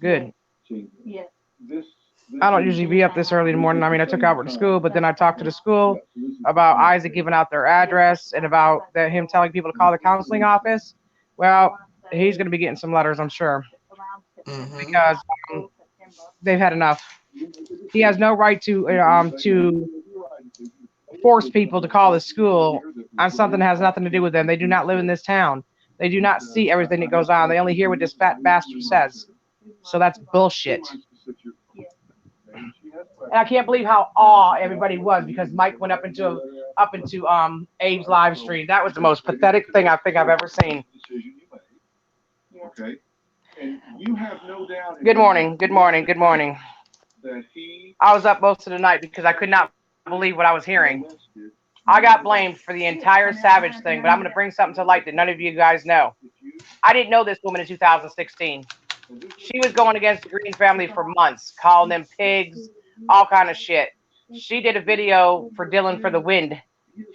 Good. I don't usually be up this early in the morning. I mean, I took Albert to school, but then I talked to the school about Isaac giving out their address and about him telling people to call the counseling office. Well, he's going to be getting some letters, I'm sure, Mm-hmm. because they've had enough. He has no right to force people to call the school on something that has nothing to do with them. They do not live in this town. They do not see everything that goes on. They only hear what this fat bastard says. So that's bullshit. And I can't believe how awe everybody was because Mike went up into Abe's live stream. That was the most pathetic thing I think I've ever seen. Good morning, good morning, good morning. I was up most of the night because I could not believe what I was hearing. I got blamed for the entire Savage thing, but I'm going to bring something to light that none of you guys know. I didn't know this woman in 2016. She was going against the Green family for months, calling them pigs, all kind of shit. She did a video for Dylan for the Wind,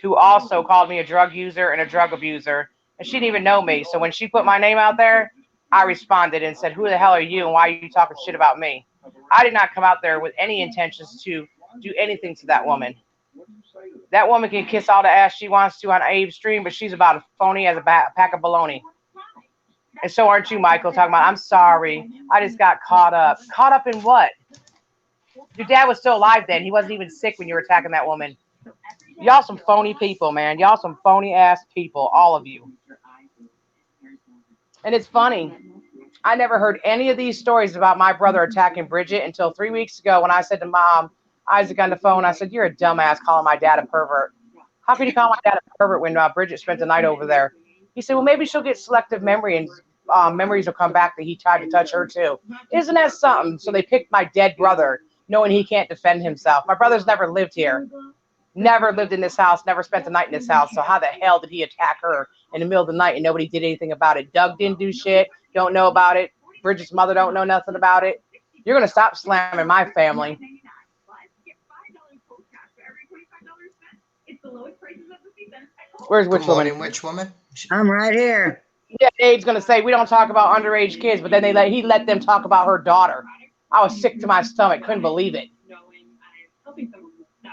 who also called me a drug user and a drug abuser, and she didn't even know me. So when she put my name out there, I responded and said, "Who the hell are you, and why are you talking shit about me?" I did not come out there with any intentions to do anything to that woman. That woman can kiss all the ass she wants to on Abe's stream, but she's about as phony as a pack of baloney. And so aren't you, Michael, talking about, I'm sorry, I just got caught up. Caught up in what? Your dad was still alive then. He wasn't even sick when you were attacking that woman. Y'all some phony people, man. Y'all some phony ass people, all of you. And it's funny. I never heard any of these stories about my brother attacking Bridget until 3 weeks ago when I said to Mom, Isaac on the phone, I said, "You're a dumbass calling my dad a pervert. How can you call my dad a pervert when Bridget spent the night over there?" He said, "Well, maybe she'll get selective memory and memories will come back that he tried to touch her too." Isn't that something? So they picked my dead brother, knowing he can't defend himself. My brother's never lived here, never lived in this house, never spent the night in this house. So how the hell did he attack her in the middle of the night and nobody did anything about it? Doug didn't do shit, don't know about it. Bridget's mother don't know nothing about it. You're going to stop slamming my family. Where's Good which morning, woman? which woman? I'm right here. Yeah, Abe's gonna say we don't talk about underage kids, but then he let them talk about her daughter. I was sick to my stomach, couldn't believe it.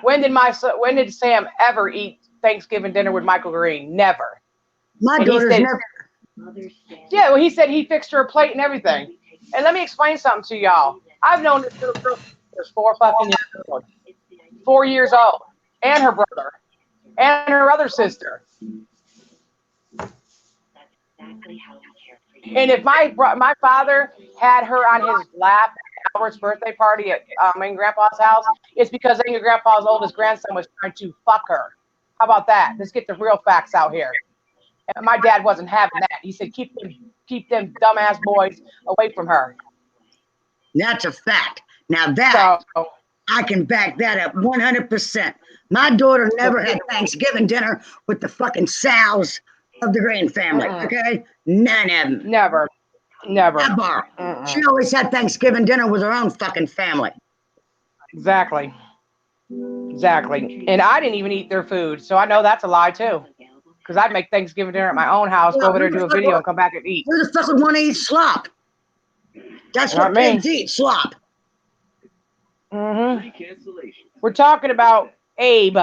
When did Sam ever eat Thanksgiving dinner with Michael Green? Never. My And daughter's never. Yeah, well, he said he fixed her a plate and everything. And let me explain something to y'all. I've known this little girl since 4 fucking years old. 4 years old, and her brother, and her other sister. And if my father had her on his lap at Albert's birthday party at my grandpa's house, it's because your grandpa's oldest grandson was trying to fuck her. How about that? Let's get the real facts out here. And my dad wasn't having that. He said, keep them dumbass boys away from her. That's a fact. Now that I can back that up 100%. My daughter never had Thanksgiving dinner with the fucking Sal's of the Green family. Okay, none of them. Never. She always had Thanksgiving dinner with her own fucking family. Exactly. And I didn't even eat their food, so I know that's a lie too. Because I'd make Thanksgiving dinner at my own house, go over there, do a video, and come back and eat. Who the fuck would want to eat slop? That's what kids eat, slop. We're talking about Abe.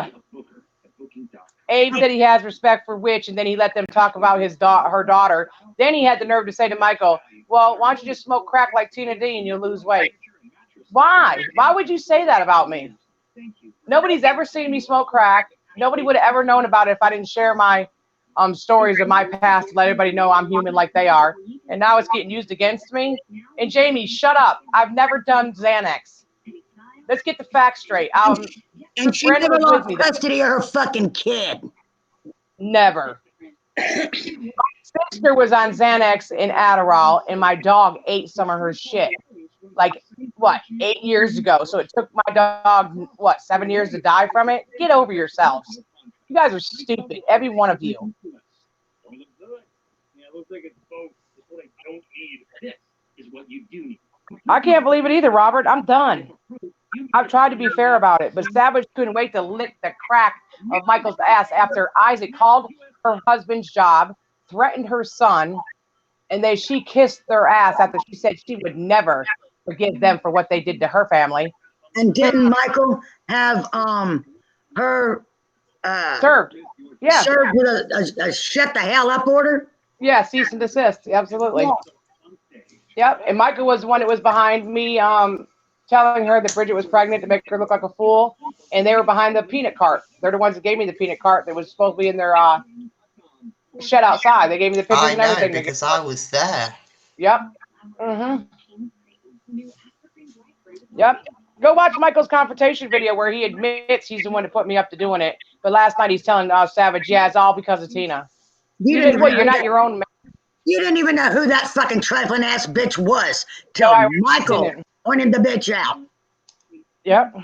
Abe said he has respect for Witch, and then he let them talk about her daughter. Then he had the nerve to say to Michael, "Well, why don't you just smoke crack like Tina D and you'll lose weight?" Why? Why would you say that about me? Nobody's ever seen me smoke crack. Nobody would have ever known about it if I didn't share my stories of my past to let everybody know I'm human like they are. And now it's getting used against me. And Jamie, shut up. I've never done Xanax. Let's get the facts straight. And she never lost custody of her fucking kid. Never. My sister was on Xanax and Adderall, and my dog ate some of her shit. Like, 8 years ago. So it took my dog, 7 years to die from it? Get over yourselves. You guys are stupid, every one of you. I can't believe it either, Robert. I'm done. I've tried to be fair about it, but Savage couldn't wait to lick the crack of Michael's ass after Isaac called her husband's job, threatened her son, and she kissed their ass after she said she would never forgive them for what they did to her family. And didn't Michael have her served? Yeah. Served with a shut the hell up order? Yeah, cease and desist. Absolutely. Yeah. Yep. And Michael was the one that was behind me telling her that Bridget was pregnant to make her look like a fool. And they were behind the peanut cart. They're the ones that gave me the peanut cart that was supposed to be in their shed outside. They gave me the pictures and everything. Because I was there. Yep. Mm-hmm. Yep. Go watch Michael's confrontation video where he admits he's the one that put me up to doing it. But last night he's telling Savage, yeah, it's all because of Tina. You're not your own man. You didn't even know who that fucking trifling ass bitch was till Michael pointed the bitch out. Yep.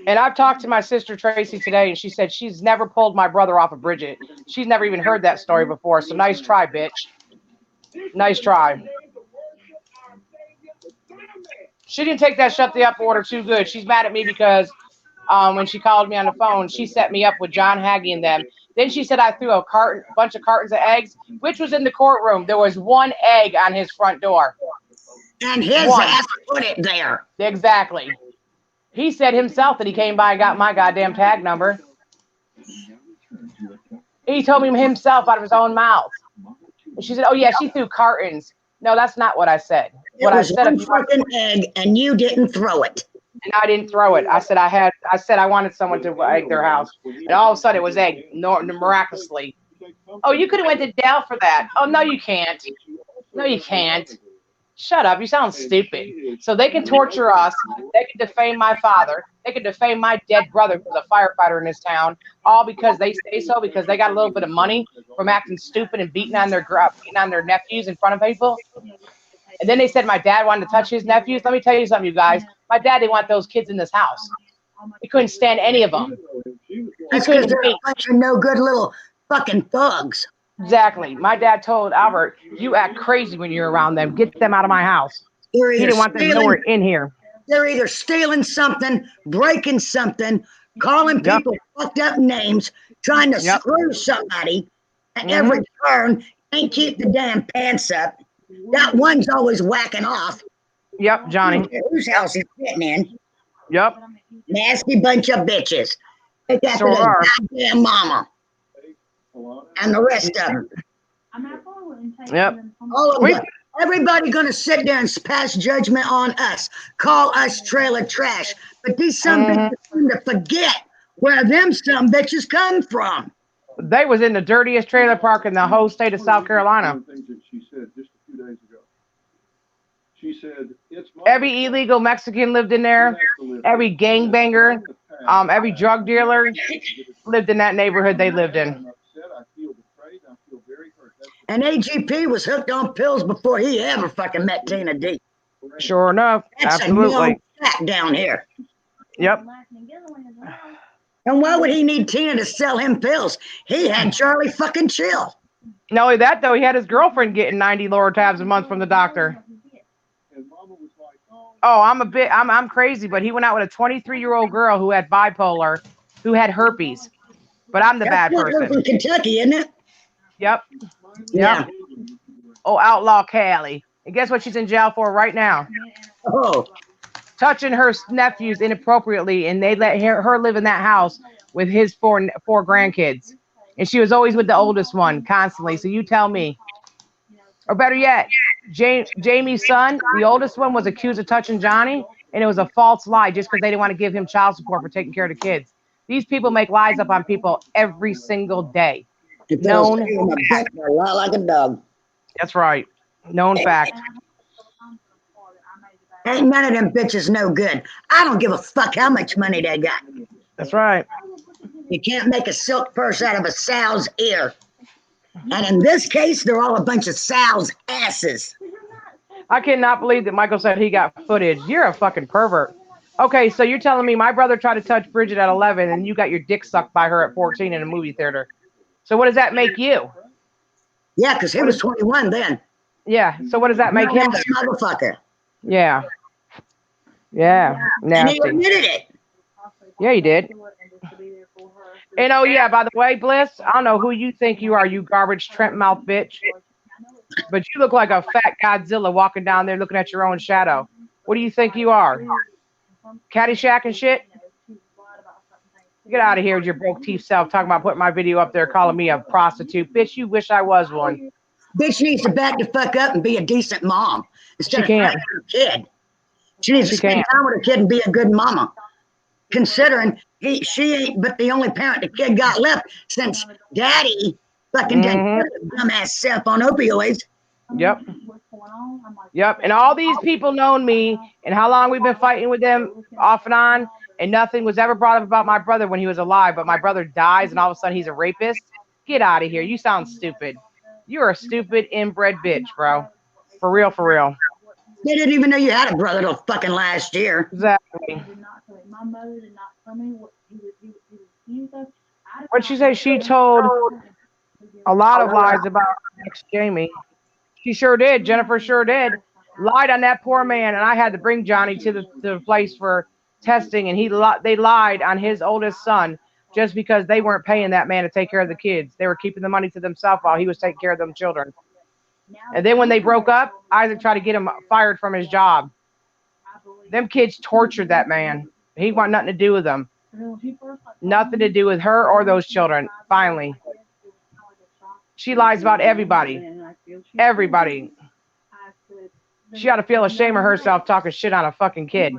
And I've talked to my sister Tracy today, and she said she's never pulled my brother off of Bridget. She's never even heard that story before. So nice try, bitch. Nice try. She didn't take that shut the up order too good. She's mad at me because when she called me on the phone, she set me up with John Hagee and them. Then she said I threw a bunch of cartons of eggs, which was in the courtroom. There was one egg on his front door. And his ass put it there. Exactly. He said himself that he came by and got my goddamn tag number. He told me himself out of his own mouth. And she said, oh, yeah, she threw cartons. No, that's not what I said. What I said, one fucking egg, and you didn't throw it. And I didn't throw it. I said I wanted someone to egg their house, and all of a sudden it was egged miraculously. Oh, you could have went to jail for that. Oh, no, you can't. No, you can't. Shut up. You sound stupid. So they can torture us. They can defame my father. They can defame my dead brother, who's a firefighter in this town, all because they say so, because they got a little bit of money from acting stupid and beating on their nephews in front of people. And then they said my dad wanted to touch his nephews. Let me tell you something, you guys. My dad didn't want those kids in this house. He couldn't stand any of them. That's because they're a bunch of no good little fucking thugs. Exactly. My dad told Albert, you act crazy when you're around them. Get them out of my house. He didn't want them nowhere in here. They're either stealing something, breaking something, calling people fucked up names, trying to screw somebody at every turn, and keep the damn pants up. That one's always whacking off. Yep, Johnny. Whose house he's sitting in. Yep. Nasty bunch of bitches. Take that Sure are. goddamn mama. And the rest of them. Yep. All of them. Everybody gonna sit there and pass judgment on us, call us trailer trash. But these some bitches seem to forget where them some bitches come from. They was in the dirtiest trailer park in the whole state of South Carolina. She said, every illegal Mexican lived in there. Every gangbanger, every drug dealer lived in that neighborhood they lived in. And AGP was hooked on pills before he ever fucking met Tina D. Sure enough. That's absolutely. a known fact down here. Yep. And why would he need Tina to sell him pills? He had Charlie fucking Chill. Not only that, though, he had his girlfriend getting 90 Lortabs a month from the doctor. Oh, I'm crazy, but he went out with a 23-year-old girl who had bipolar, who had herpes. But I'm the bad person. From Kentucky, isn't it? Yep. Yeah. Yep. Oh, outlaw Callie. And guess what she's in jail for right now? Oh. Touching her nephews inappropriately, and they let her live in that house with his four grandkids. And she was always with the oldest one constantly. So you tell me. Or better yet, Jamie's son, the oldest one, was accused of touching Johnny, and it was a false lie just because they didn't want to give him child support for taking care of the kids. These people make lies up on people every single day. Known fact. A lot like a dog. That's right. Known fact. Ain't none of them bitches no good. I don't give a fuck how much money they got. That's right. You can't make a silk purse out of a sow's ear. And in this case, they're all a bunch of sow's asses. I cannot believe that Michael said he got footage. You're a fucking pervert. Okay, so you're telling me my brother tried to touch Bridget at 11 and you got your dick sucked by her at 14 in a movie theater. So what does that make you? Yeah, because he was 21 then. Yeah, so what does that make him? Motherfucker. Yeah. Yeah, nasty. And he admitted it. Yeah, you did. And oh yeah, by the way, Bliss, I don't know who you think you are, you garbage Trent mouth bitch. But you look like a fat Godzilla walking down there looking at your own shadow. What do you think you are? Caddyshack and shit? Get out of here with your broke teeth self talking about putting my video up there calling me a prostitute. Bitch, you wish I was one. Bitch needs to back the fuck up and be a decent mom instead of fighting her kid. She needs to spend time with her kid and be a good mama. Considering she ain't but the only parent the kid got left since daddy fucking done dumbass self on opioids. Yep. Yep. And all these people known me and how long we've been fighting with them off and on, and nothing was ever brought up about my brother when he was alive, but my brother dies and all of a sudden he's a rapist. Get out of here. You sound stupid. You're a stupid inbred bitch, bro. For real, for real. They didn't even know you had a brother till fucking last year. Exactly. What'd she say? She told a lot of lies about ex Jamie. She sure did. Jennifer sure did. Lied on that poor man, and I had to bring Johnny to the place for testing, and they lied on his oldest son just because they weren't paying that man to take care of the kids. They were keeping the money to themselves while he was taking care of them children. And then when they broke up, Isaac tried to get him fired from his job. Them kids tortured that man. He wanted nothing to do with them. Nothing to do with her or those children. Finally. She lies about everybody. Everybody. She ought to feel ashamed of herself talking shit on a fucking kid.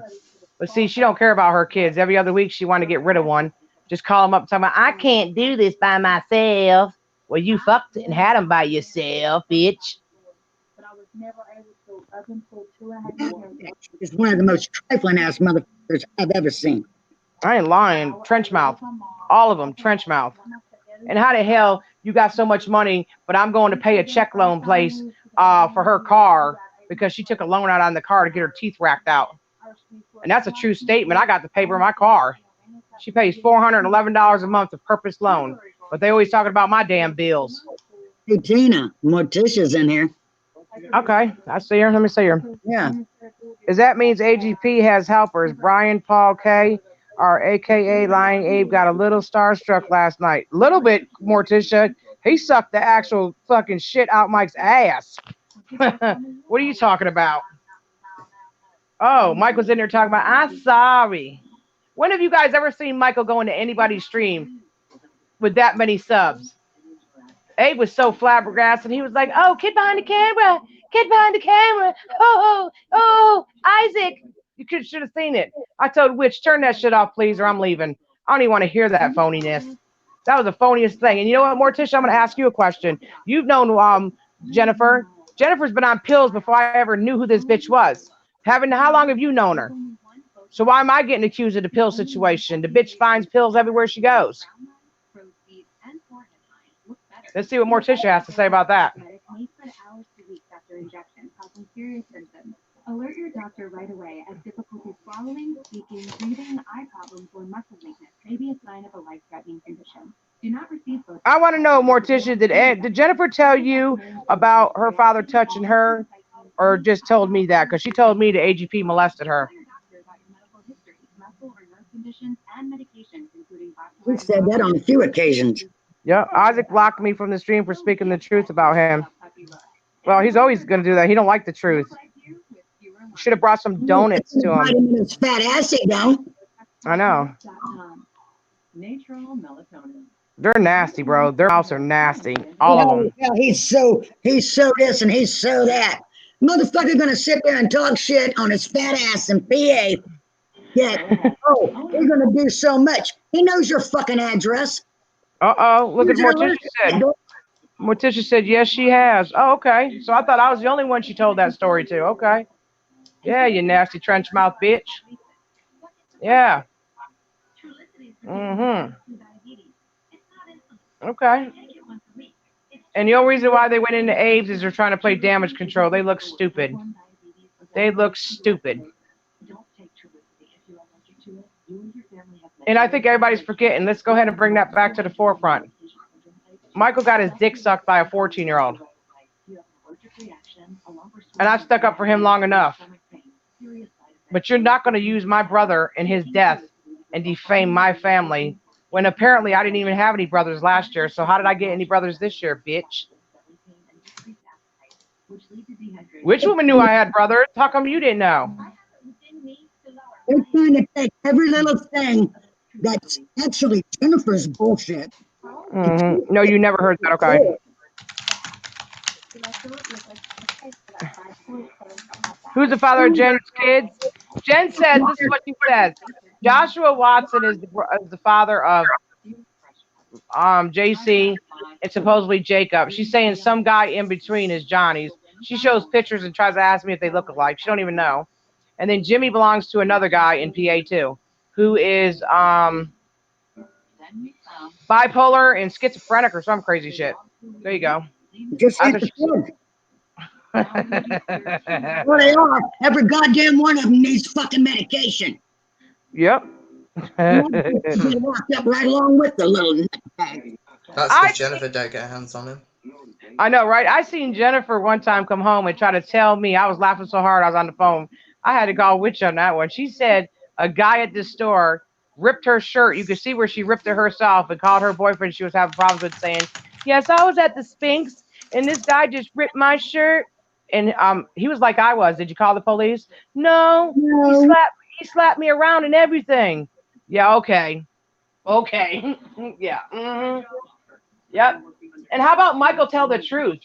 But see, she don't care about her kids. Every other week she wanted to get rid of one. Just call them up and tell them, I can't do this by myself. Well, you fucked and had them by yourself, bitch. It's one of the most trifling ass motherfuckers I've ever seen. I ain't lying. Trench mouth. All of them, trench mouth. And how the hell you got so much money, but I'm going to pay a check loan place for her car because she took a loan out on the car to get her teeth racked out. And that's a true statement. I got the paper in my car. She pays $411 a month of purpose loan, but they always talking about my damn bills. Hey, Tina, Morticia's in here. Okay, I see her. Let me see her. Yeah. Is that means AGP has helpers? Brian, Paul, K, or AKA Lying Abe got a little starstruck last night. Little bit, Morticia. He sucked the actual fucking shit out Mike's ass. What are you talking about? Oh, Mike was in there talking about, I'm sorry. When have you guys ever seen Michael go into anybody's stream with that many subs? Abe was so flabbergasted. He was like, oh, kid behind the camera. Kid behind the camera. Oh, Isaac. You should have seen it. I told Witch, turn that shit off, please, or I'm leaving. I don't even want to hear that phoniness. That was the phoniest thing. And you know what, Morticia? I'm going to ask you a question. You've known Jennifer. Jennifer's been on pills before I ever knew who this bitch was. How long have you known her? So why am I getting accused of the pill situation? The bitch finds pills everywhere she goes. Let's see what Morticia has to say about that. Alert your doctor right away as difficulty swallowing, speaking, breathing, eye problems, or muscle weakness may be a sign of a life-threatening condition. Do not receive both. I want to know, Morticia, did Jennifer tell you about her father touching her, or just told me that? Because she told me the AGP molested her. We said that on a few occasions. Yeah, Isaac blocked me from the stream for speaking the truth about him. Well, he's always going to do that. He don't like the truth. Should have brought some donuts to him. His fat ass, he don't. I know. They're nasty, bro. Their mouths are nasty. All of them. Yeah, he's so this and he's so that. Motherfucker gonna sit there and talk shit on his fat ass and PA. Yeah. Oh, he's gonna do so much. He knows your fucking address. Uh-oh. Look at Morticia said. Morticia said, yes, she has. Oh, okay. So I thought I was the only one she told that story to. Okay. Yeah, you nasty trench mouth bitch. Yeah. Mm-hmm. Okay. And the only reason why they went into Abe's is they're trying to play damage control. They look stupid. They look stupid. And I think everybody's forgetting. Let's go ahead and bring that back to the forefront. Michael got his dick sucked by a 14-year-old. And I've stuck up for him long enough. But you're not going to use my brother and his death and defame my family when apparently I didn't even have any brothers last year. So how did I get any brothers this year, bitch? Which woman knew I had brothers? How come you didn't know? They're trying to take every little thing that's actually Jennifer's bullshit. No, you never heard that. Okay. Who's the father of Jen's kids? Jen says, this is what she says. Joshua Watson is the father of JC and supposedly Jacob. She's saying some guy in between is Johnny's. She shows pictures and tries to ask me if they look alike. She don't even know. And then Jimmy belongs to another guy in PA too, who is bipolar and schizophrenic or some crazy shit. There you go. Just like the kids. Well, they are. Every goddamn one of them needs fucking medication. Yep. Get locked up right along with the little nutbag. That's because Jennifer don't get hands on him. I know, right? I seen Jennifer one time come home and try to tell me. I was laughing so hard I was on the phone. I had to call Witch on that one. She said a guy at the store ripped her shirt. You could see where she ripped it herself and called her boyfriend she was having problems with, saying, yes, I was at the Sphinx and this guy just ripped my shirt. And he was like I was. Did you call the police? No. He slapped me around and everything. Yeah, okay. Okay. Yeah. Mm-hmm. Yep. And how about Michael tell the truth?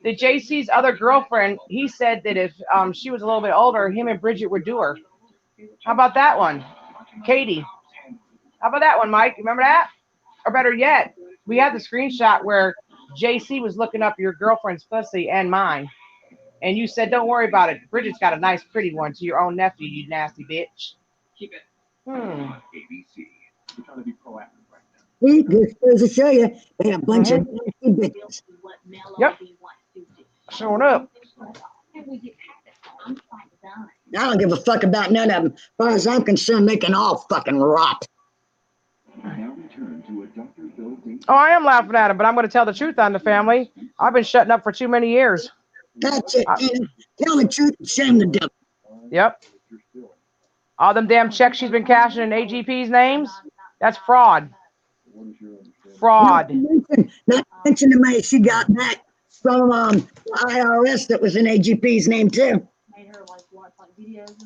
The JC's other girlfriend, he said that if she was a little bit older, him and Bridget would do her. How about that one? Katie. How about that one, Mike? Remember that? Or better yet, we had the screenshot where JC was looking up your girlfriend's pussy and mine. And you said, don't worry about it. Bridget's got a nice, pretty one to your own nephew, you nasty bitch. Keep it. See, this goes to show you they a bunch of nasty bitches. Yep. Showing up. I don't give a fuck about none of them. As far as I'm concerned, they can all fucking rot. Oh, I am laughing at him, but I'm going to tell the truth on the family. I've been shutting up for too many years. That's it. Tell the truth and shame the devil. Yep. All them damn checks she's been cashing in AGP's names, that's fraud. Fraud. Not mention the money she got back from the IRS that was in AGP's name too.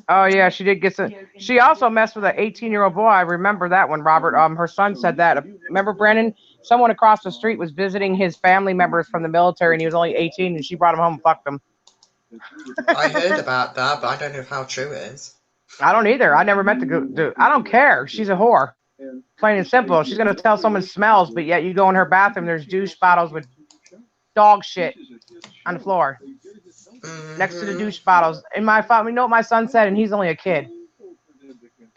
Oh yeah, she did get some. She also messed with an 18-year-old boy. I remember that one, Robert. Her son said that. Remember, Brandon? Someone across the street was visiting his family members from the military, and he was only 18, and she brought him home and fucked him. I heard about that, but I don't know how true it is. I don't either. I never met the dude. I don't care. She's a whore. Plain and simple. She's gonna tell someone smells, but yet you go in her bathroom, there's douche bottles with dog shit on the floor next to the douche bottles. And you know what my son said, and he's only a kid.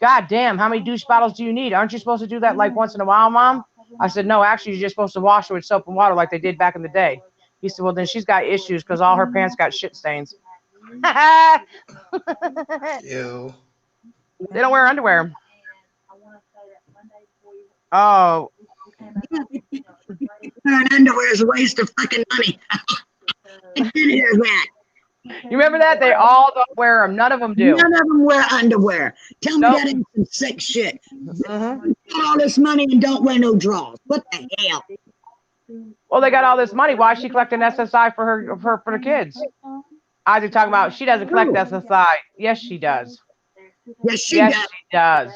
God damn, how many douche bottles do you need? Aren't you supposed to do that like once in a while, Mom? I said, no, actually, you're just supposed to wash her with soap and water like they did back in the day. He said, well, then she's got issues because all her pants got shit stains. Ew. They don't wear underwear. Oh. Underwear is a waste of fucking money. I did hear that. You remember that? They all don't wear them. None of them do. None of them wear underwear. Tell me that ain't some sick shit. Got all this money and don't wear no drawers. What the hell? Well, they got all this money. Why is she collecting SSI for her kids? Isaac talking about she doesn't collect SSI. Yes, she does. Yes, she does.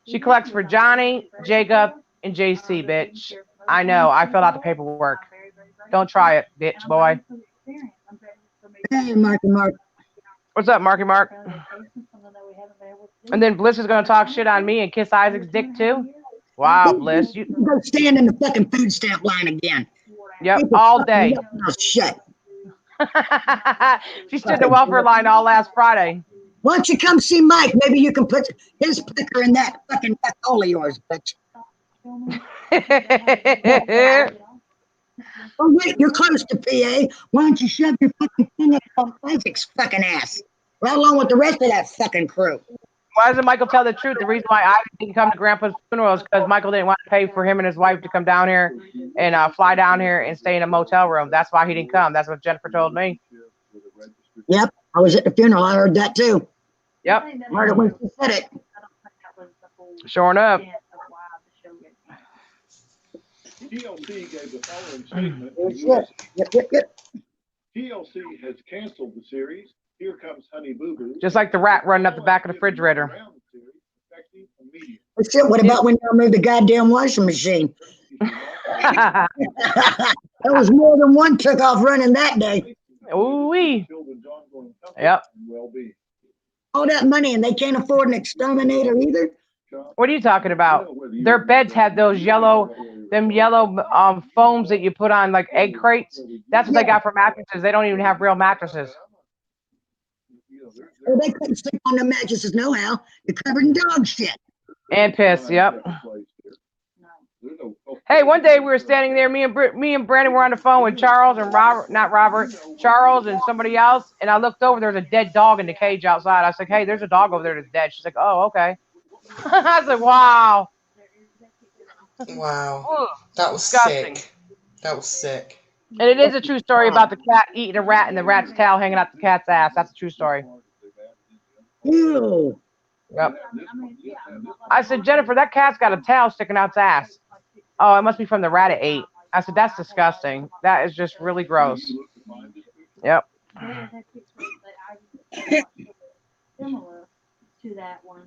She collects for Johnny, Jacob, and JC, bitch. I know. I filled out the paperwork. Don't try it, bitch, boy. Hey, Marky Mark. What's up, Marky Mark? And then Bliss is going to talk shit on me and kiss Isaac's dick, too? Wow, Bliss. You go stand in the fucking food stamp line again. Yep, all day. Shit. She stood the welfare line all last Friday. Why don't you come see Mike? Maybe you can put his picker in that fucking hole of yours, bitch. Oh, wait, you're close to PA. Why don't you shove your fucking thing up Isaac's fucking ass? Right along with the rest of that fucking crew. Why doesn't Michael tell the truth? The reason why Isaac didn't come to Grandpa's funeral is because Michael didn't want to pay for him and his wife to come down here and fly down here and stay in a motel room. That's why he didn't come. That's what Jennifer told me. Yep, I was at the funeral. I heard that too. Yep. I heard it when she said it. Sure enough. TLC gave the following statement Oh, to shit. USA. Yep. TLC has canceled the series. Here Comes Honey Boo Boo. Just like the rat running up the back of the refrigerator. Oh, shit. What about when y'all moved the goddamn washing machine? There was more than one took off running that day. Ooh-wee. Yep. All that money and they can't afford an exterminator either. What are you talking about? Their beds had those yellow foams that you put on like egg crates. That's what they got for mattresses. They don't even have real mattresses. Well, they couldn't sleep on the mattresses no how. They're covered in dog shit. And piss, yep. Hey, one day we were standing there, me and Brandon were on the phone with Charles and Charles and somebody else, and I looked over, there was a dead dog in the cage outside. I was like, hey, there's a dog over there that's dead. She's like, oh, okay. I was like, wow. Wow. Ugh, That was disgusting. sick. That was sick. And it is a true story about the cat eating a rat and the rat's tail hanging out the cat's ass. That's a true story. Ew. Yep. I said, Jennifer, that cat's got a tail sticking out its ass. Oh, it must be from the rat it ate. I said, that's disgusting. That is just really gross. Yep. Similar to that one.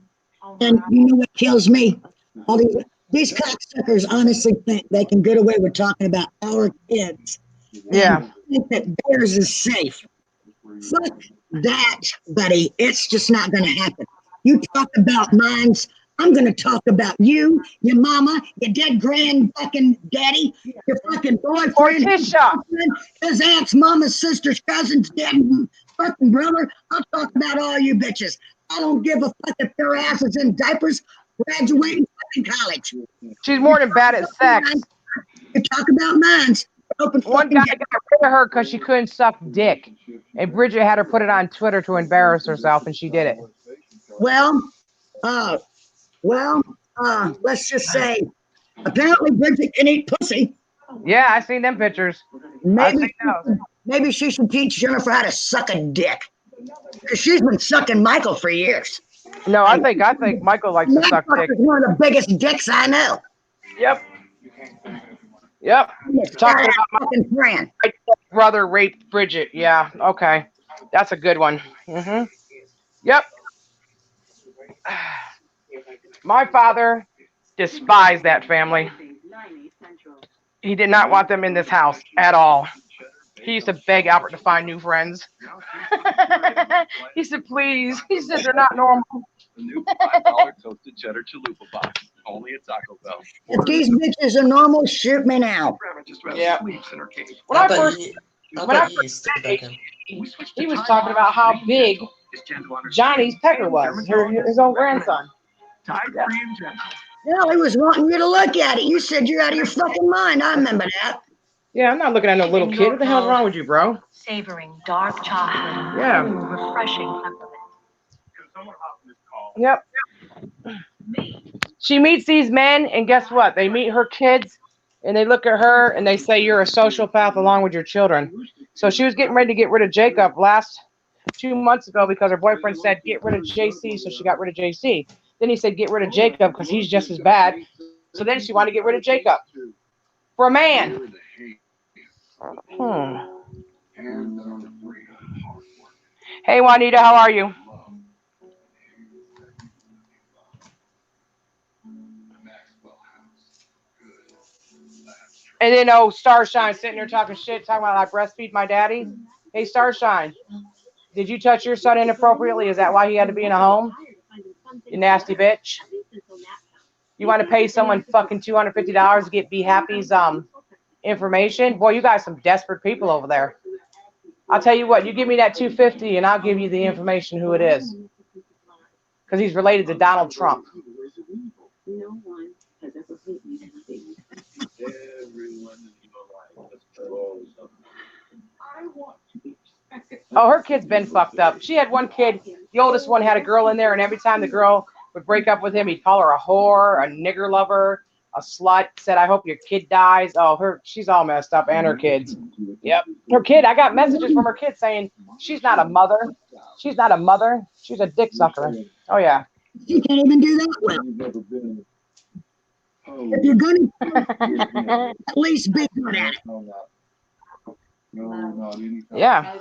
And you know what kills me? All these cocksuckers honestly think they can get away with talking about our kids. Yeah. And think that theirs is safe. Fuck that, buddy. It's just not going to happen. You talk about mines. I'm going to talk about you, your mama, your dead grand fucking daddy, your fucking boyfriend, his aunt's mama's sister's cousin's dead fucking brother. I'll talk about all you bitches. I don't give a fuck if their asses in diapers graduating fucking college. She's more than bad at sex. You talk about mines. One guy got rid of her because she couldn't suck dick. And Bridget had her put it on Twitter to embarrass herself, and she did it. Well, let's just say, apparently Bridget can eat pussy. Yeah, I seen them pictures. Maybe she should teach Jennifer how to suck a dick. Because she's been sucking Michael for years. No, I think Michael likes to suck dick. One of the biggest dicks I know. Yep. Talking about my friend. Brother raped Bridget. Yeah, okay. That's a good one. Yep. My father despised that family. He did not want them in this house at all. He used to beg Albert to find new friends. He said, please. He said, they're not normal. The new $5 toasted cheddar chalupa box, only at Taco Bell. If these bitches are normal, shoot me now. Yeah. When I first met him, he was talking about how big Johnny's pecker was, his own grandson. No, he was wanting you to look at it. You said you're out of your fucking mind. I remember that. Yeah, I'm not looking at no little kid. What the hell's wrong with you, bro? Savoring dark chocolate. Yeah. Refreshing peppermint. Yep. She meets these men, and guess what? They meet her kids, and they look at her, and they say, you're a sociopath along with your children. So she was getting ready to get rid of Jacob last 2 months ago because her boyfriend said, get rid of JC, so she got rid of JC. Then he said, get rid of Jacob because he's just as bad. So then she wanted to get rid of Jacob. For a man. Hey, Juanita, how are you? And then, Starshine sitting there talking shit, talking about I breastfeed my daddy. Hey, Starshine, did you touch your son inappropriately? Is that why he had to be in a home? You nasty bitch. You want to pay someone fucking $250 to get Be Happy's information? Boy, you guys some desperate people over there. I'll tell you what, you give me that $250 and I'll give you the information who it is. Because he's related to Donald Trump. Oh, her kid's been fucked up. She had one kid, the oldest one had a girl in there, and every time the girl would break up with him, he'd call her a whore, a nigger lover, a slut, said, I hope your kid dies. Oh, she's all messed up, and her kids. Yep. Her kid, I got messages from her kid saying, she's not a mother. She's not a mother. She's a dick sucker. Oh, yeah. She can't even do that well. You've never been. If you're gonna at least be good at it. No, not anytime. Yeah.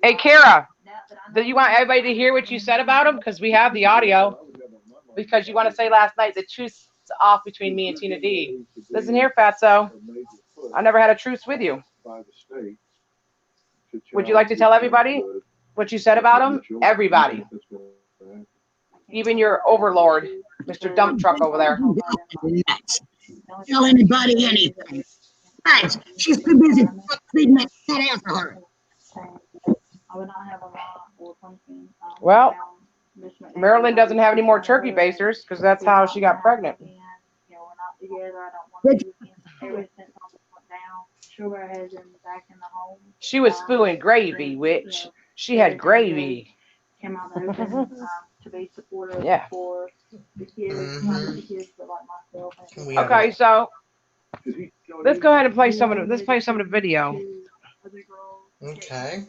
Hey, Kara, do you want everybody to hear what you said about him? Because we have the audio. Because you want to say last night the truth's off between me and Tina D. Listen here, Fatso. I never had a truce with you. Would you like to tell everybody what you said about him? Everybody. Even your overlord, Mr. Dump Truck over there. Tell anybody anything. Guys, she's too busy feeding that fat ass of her. Well, Marilyn doesn't have any more turkey basters because that's how she got pregnant. She was spewing gravy, witch. She had gravy. Yeah. Okay, so let's go ahead and play some of the. Let's play some of the video. Okay.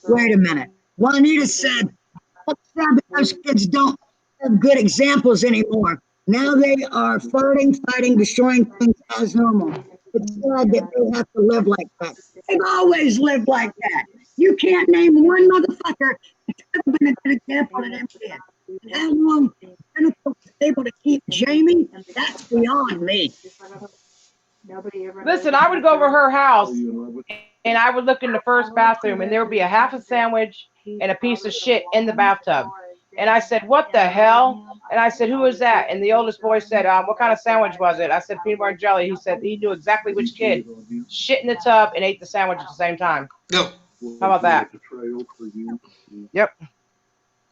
Wait a minute. Juanita said, those kids don't have good examples anymore. Now they are farting, fighting, destroying things as normal. It's sad that they have to live like that. They've always lived like that. You can't name one motherfucker that's ever been a good example of them kids. And how long Jennifer was able to keep Jamie, that's beyond me. Listen, I would go over her house and I would look in the first bathroom and there would be a half a sandwich and a piece of shit in the bathtub. And I said, what the hell? And I said, who is that? And the oldest boy said, what kind of sandwich was it? I said, peanut butter and jelly. He said he knew exactly which kid shit in the tub and ate the sandwich at the same time. No. How about that? Yep.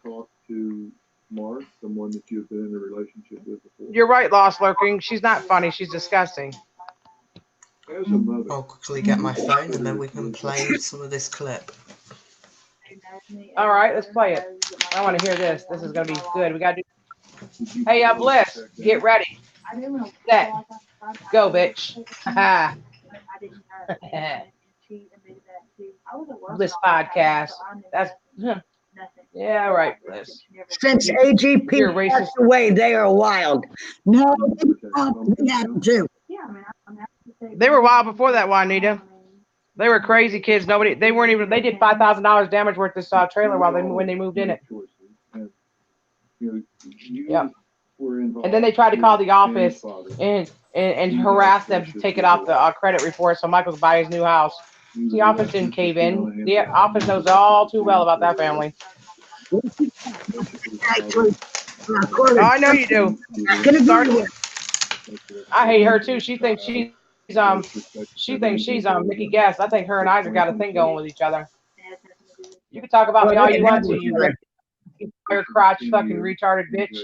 Talk to Mark, someone that you've been in a relationship with before. You're right, Lost Lurking. She's not funny. She's disgusting. As a mother, I'll quickly get my phone and then we can play some of this clip. All right, let's play it. I want to hear this. This is going to be good. We got to do. Hey, Bliss, get ready. Set. Go, bitch. Bliss podcast. That's, yeah, right, Bliss. Since AGP passed away, they are wild. No, we had them too. They were wild before that, Juanita. They were crazy kids. They weren't even. They did $5,000 damage worth this trailer when they moved in it. Yep. And then they tried to call the office and harass them to take it off the credit report so Michael could buy his new house. The office didn't cave in. The office knows all too well about that family. Oh, I know you do. I hate her too. She thinks she's Mickey Guest. I think her and Isaac got a thing going with each other. You can talk about me all you want to, you hair crotch fucking retarded bitch.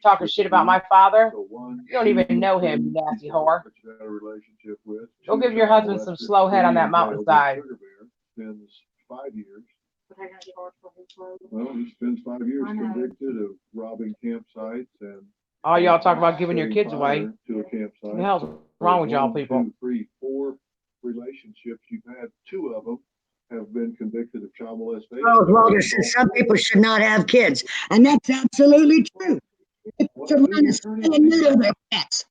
Talking shit about my father. You don't even know him, you nasty whore. Go give your husband some slow head on that mountainside. Well, he spends 5 years convicted of robbing campsites and all y'all talk about giving your kids away. To a campsite. What the hell's wrong with y'all people? 2, 3, 4 relationships you've had, 2 of them have been convicted of child molestation. Oh, Walter says some people should not have kids, and that's absolutely true. It's a run to stay and neuter their pets.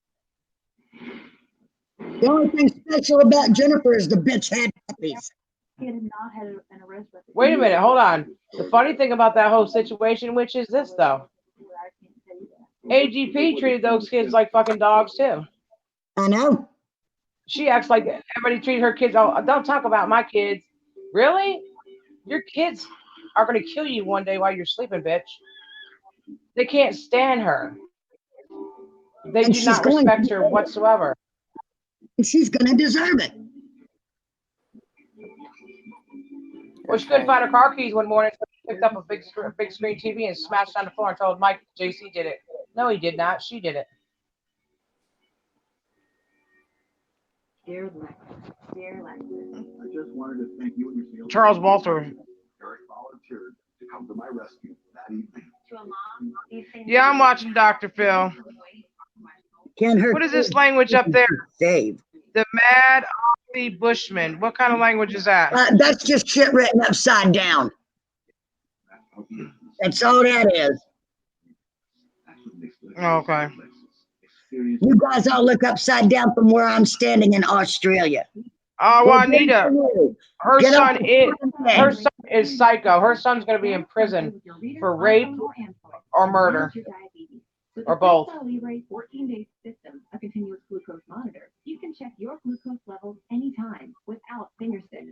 The only thing special about Jennifer is the bitch had puppies. Wait a minute, hold on. The funny thing about that whole situation, which is this though. AGP treated those kids like fucking dogs too. I know. She acts like everybody treated her kids. Oh, don't talk about my kids. Really? Your kids are going to kill you one day while you're sleeping, bitch. They can't stand her. They do not respect her whatsoever. And she's going to deserve it. Well, she couldn't find her car keys one morning, so she picked up a big screen TV and smashed on the floor and told Mike JC did it. No, he did not. She did it. I just wanted to thank you and your sales. Charles Walter. Eric volunteered to come to my rescue that evening. Yeah, I'm watching Dr. Phil. Can't hurt. What is this language up there? Dave. The Mad Aussie Bushman. What kind of language is that? That's just shit written upside down. That's all that is. Okay. You guys all look upside down from where I'm standing in Australia. Oh, Well, Juanita, her Get up son is psycho. Her son's gonna be in prison for rape or murder. Or both. Libre 14-day system, a continuous glucose monitor. You can check your glucose levels anytime without finger sticks.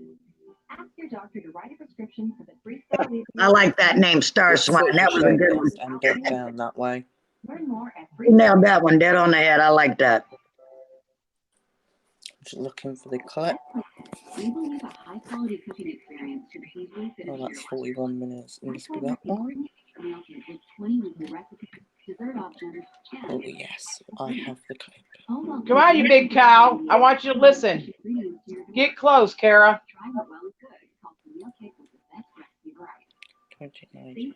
Ask your doctor to write a prescription for the Freestyle Libre. I like that name, Star Swine. That was a good one. And get down that way. Learn more at You nailed that one dead on the head. I like that. Just looking for the clip. We believe a high-quality cooking experience should easily fit Oh, into that's your 41 minutes. It must be that one. meal kit with 20 weekly recipes, dessert options, Oh, yes. I have the clip. Come on, you big cow. I want you to listen. Get close, Kara. 29.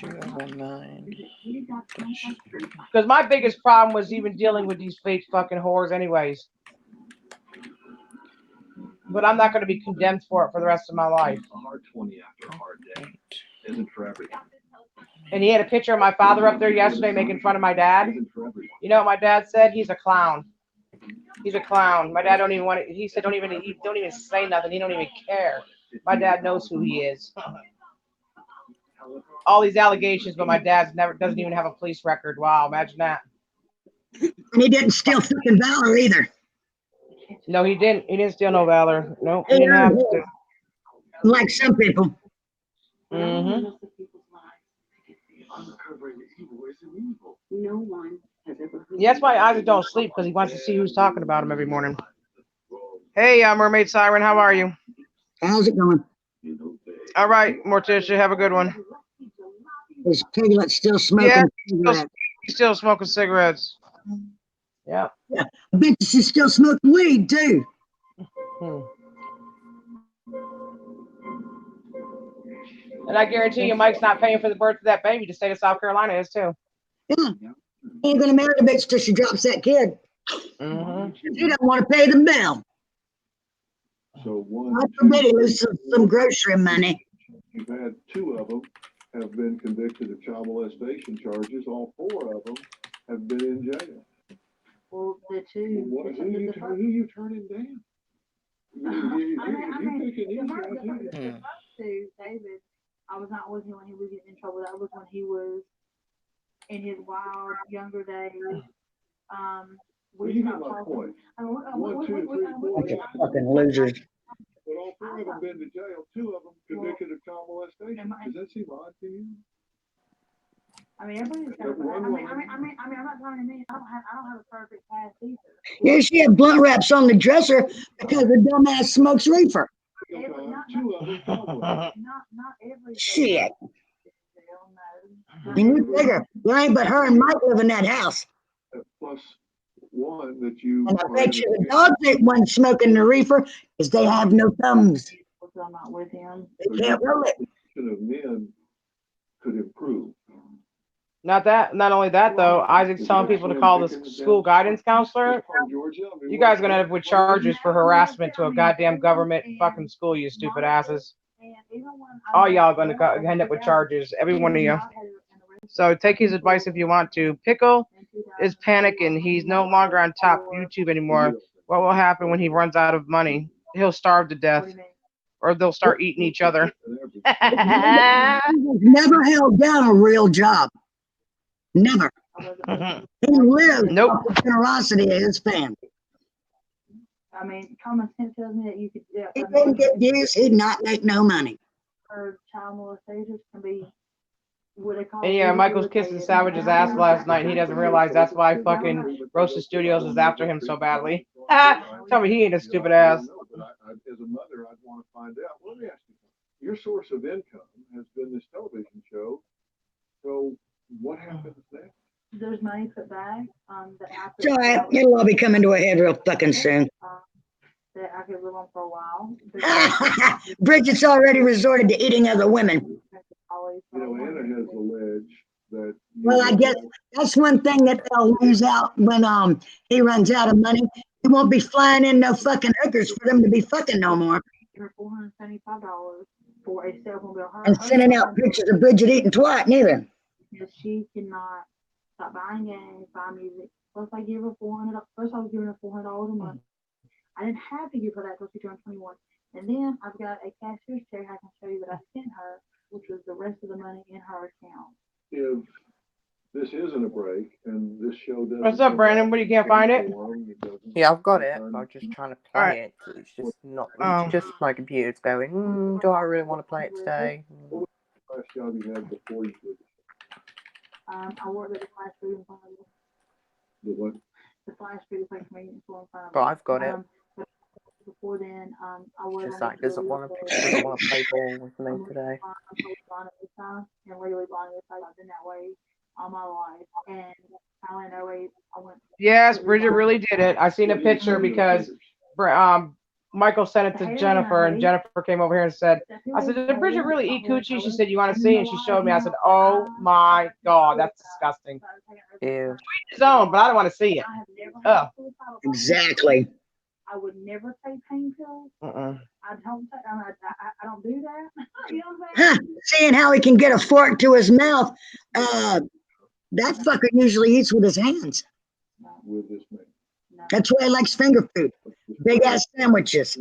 219. Because my biggest problem was even dealing with these fake fucking whores anyways. But I'm not going to be condemned for it for the rest of my life. A hard 20 after a hard day isn't for everyone. And he had a picture of my father up there yesterday making fun of my dad. Isn't for everyone. You know what my dad said? He's a clown. He's a clown. My dad don't even want it. He said, don't even say nothing. He don't even care. My dad knows who he is. All these allegations, but my dad doesn't even have a police record. Wow, imagine that. And he didn't steal fucking valor either. No, he didn't. He didn't steal no valor. No, he didn't have to. Like some people. Mm-hmm. No one has ever. Yeah, that's why Isaac don't sleep, because he wants to see who's talking about him every morning. Hey, Mermaid Siren, how are you? How's it going? All right, Morticia, have a good one. Is Piglet still smoking Yeah, cigarettes? He's still smoking cigarettes. Yeah. Yeah. I bet she's still smoking weed too. And I guarantee you Mike's not paying for the birth of that baby. The state of South Carolina is too. Yeah. He ain't gonna marry the bitch till she drops that kid. Mm-hmm. He don't want to pay the bill. So one. I forbid he loses some grocery money. You've had two of them have been convicted of child molestation charges. All four of them have been in jail. Well, the two. Who you turning down? You picking these guys here. To David, I was not with him when he was getting in trouble. That was when he was in his wild younger days. Well, you get my point. 1, 2, 3, 4. Bunch of fucking losers. But all four of them been to jail. Two of them convicted of child molestation. Does that seem odd to you? I mean, everybody's got. I'm not trying to mean. I don't have a perfect past either. Yeah, she had blunt wraps on the dresser because the dumbass smokes reefer. Two of them. Not every. Shit. And you figure there ain't but her and Mike live in that house. Plus one that you. And I bet you the dogs ain't one smoking the reefer because they have no thumbs. I'm not with him. They can't roll it. Of men could improve. Not only that though, Isaac's telling people to call the school guidance counselor. You guys are gonna end up with charges for harassment to a goddamn government fucking school, you stupid asses. All y'all gonna end up with charges, every one of you. So take his advice if you want to. Pickle is panicking. He's no longer on top YouTube anymore. What will happen when he runs out of money? He'll starve to death. Or they'll start eating each other. Never held down a real job. Never. He lived off the generosity of his family. I mean, common sense tells me that you could. He didn't get views, he'd not make no money. Or child molesters can be. What they call. And yeah, Michael's kissing Savage's ass last night. And he doesn't realize that's why fucking Roasted Studios is after him so badly. Tell me he ain't a stupid ass. As a mother, I'd want to find out. Let me ask you, your source of income has been this television show. So what happens next? There's money put back. It's all right. It'll all be coming to a head real fucking soon. That I could live on for a while. Bridget's already resorted to eating other women. Anna has alleged that. Well, I guess that's one thing that they'll lose out when he runs out of money. He won't be flying in no fucking hookers for them to be fucking no more. For $475. for a cell phone bill. And sending out pictures of Bridget eating twat neither. Because she cannot stop buying games, buy music. Plus, I give her $400. First, I was giving her $400 a month. I didn't have to give her that until she turned 21. And then I've got a cashier's check I can show you that I sent her, which was the rest of the money in her account. If this isn't a break and this show doesn't. What's up, Brandon? What, you can't find it? Yeah, I've got it. I'm just trying to play Alright. it. It's just not. Oh. It's just my computer's going. Do I really want to play it today? Last job you had before you did I worked at the flash food in front of me. the what? The flash food place convenience store in front of me. But I've got it. But before then, I worked Just on like doesn't want to play ball with me today. And legally blind this time. I've been that way all my life. And finally in 08, I went. Yes, Bridget really did it. I seen a picture because Michael sent it to Jennifer, and Jennifer came over here and said, I said, did Bridget really eat coochie? She said, you want to see? And she showed me. I said, oh my God, that's disgusting. Ew. His own, but I don't want to see it. I have never Oh. had suicidal thoughts. Exactly. I would never take pain pills. I don't do that. You know what I'm saying? Huh. Seeing how he can get a fork to his mouth, that fucker usually eats with his hands. With this man. No. That's why he likes finger food. Big ass sandwiches,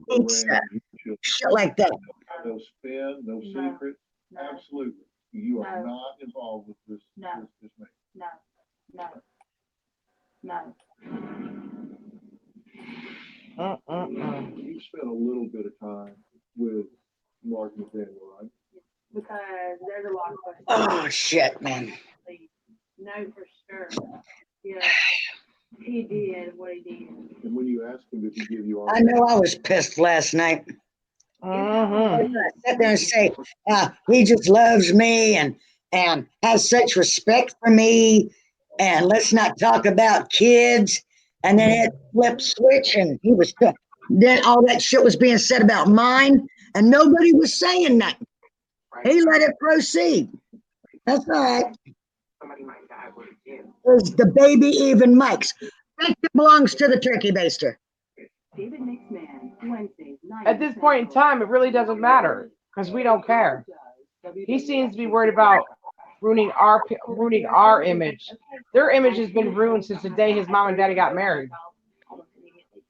pizza, She'll- shit like that. No spin, no No. secret. No. Absolutely. You are No. not involved with this, No. this man. No. No. You spent a little bit of time with Mark McDaniel, right? Because there's a lot of questions. Oh shit, man. No, for sure. Yeah. He did what he did. And when you asked him, did he give you all? I know I was pissed last night. I sat there and say, he just loves me and has such respect for me, and let's not talk about kids. And then it flipped switch, and he was then all that shit was being said about mine, and nobody was saying nothing. He let it proceed. That's all right. Is the baby even Mike's? That belongs to the turkey baster. David Mixman, Wednesdays, At this point in time, it really doesn't matter because we don't care. He seems to be worried about ruining our image. Their image has been ruined since the day his mom and daddy got married.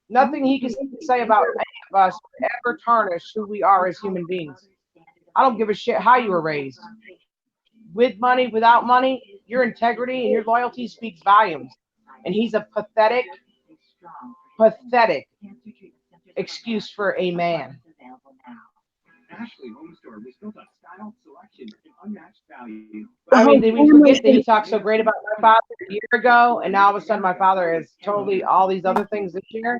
Nothing he can say about any of us would ever tarnish who we are as human beings. I don't give a shit how you were raised. With money, without money, your integrity and your loyalty speaks volumes. And he's a pathetic excuse for a man. Ashley Home Store was built on style, selection, and unmatched value. I mean, did we forget that he talked so great about my father a year ago, and now all of a sudden my father is totally all these other things this year?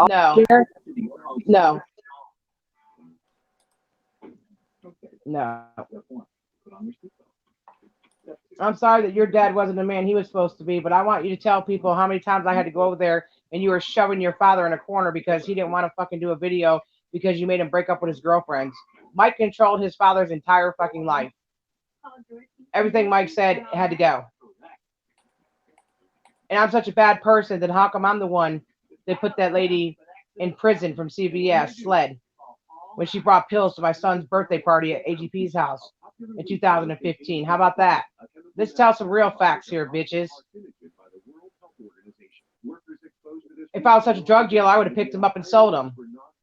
No. No. No. I'm sorry that your dad wasn't the man he was supposed to be, but I want you to tell people how many times I had to go over there and you were shoving your father in a corner because he didn't want to fucking do a video because you made him break up with his girlfriends. Mike controlled his father's entire fucking life. Everything Mike said had to go. And I'm such a bad person that how come I'm the one that put that lady in prison from CVS, SLED, when she brought pills to my son's birthday party at AGP's house in 2015. How about that? Let's tell some real facts here, bitches. If I was such a drug dealer, I would have picked him up and sold him.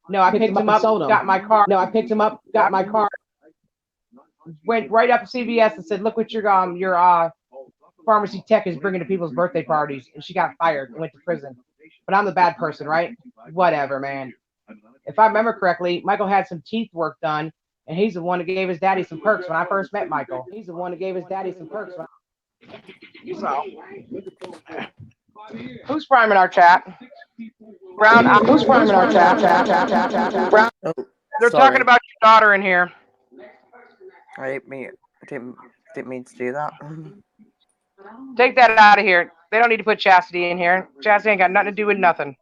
No, I picked him up, got my car. No, I picked him up, got my car. Went right up to CVS and said, "Look what your pharmacy tech is bringing to people's birthday parties." And she got fired and went to prison. But I'm the bad person, right? Whatever, man. If I remember correctly, Michael had some teeth work done, and he's the one that gave his daddy some perks when I first met Michael. He's the one that gave his daddy some perks. So, who's priming our chat? Brown, who's priming our chat? Brown. Oh, They're sorry. talking about your daughter in here. I didn't mean to do that. Take that out of here. They don't need to put Chastity in here. Chastity ain't got nothing to do with nothing.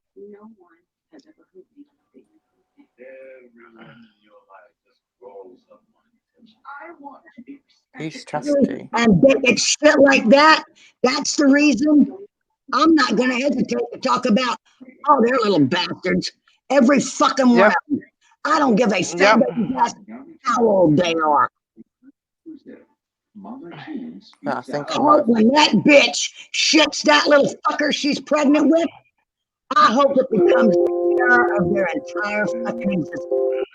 He's Chastity. And it's shit like that. That's the reason I'm not going to hesitate to talk about, oh, they're little bastards. Every fucking one Yep. of them. I don't give a sunbathing vest how old they are. I think I hope when that bitch shits that little fucker she's pregnant with, I hope it becomes the cure of their entire fucking existence.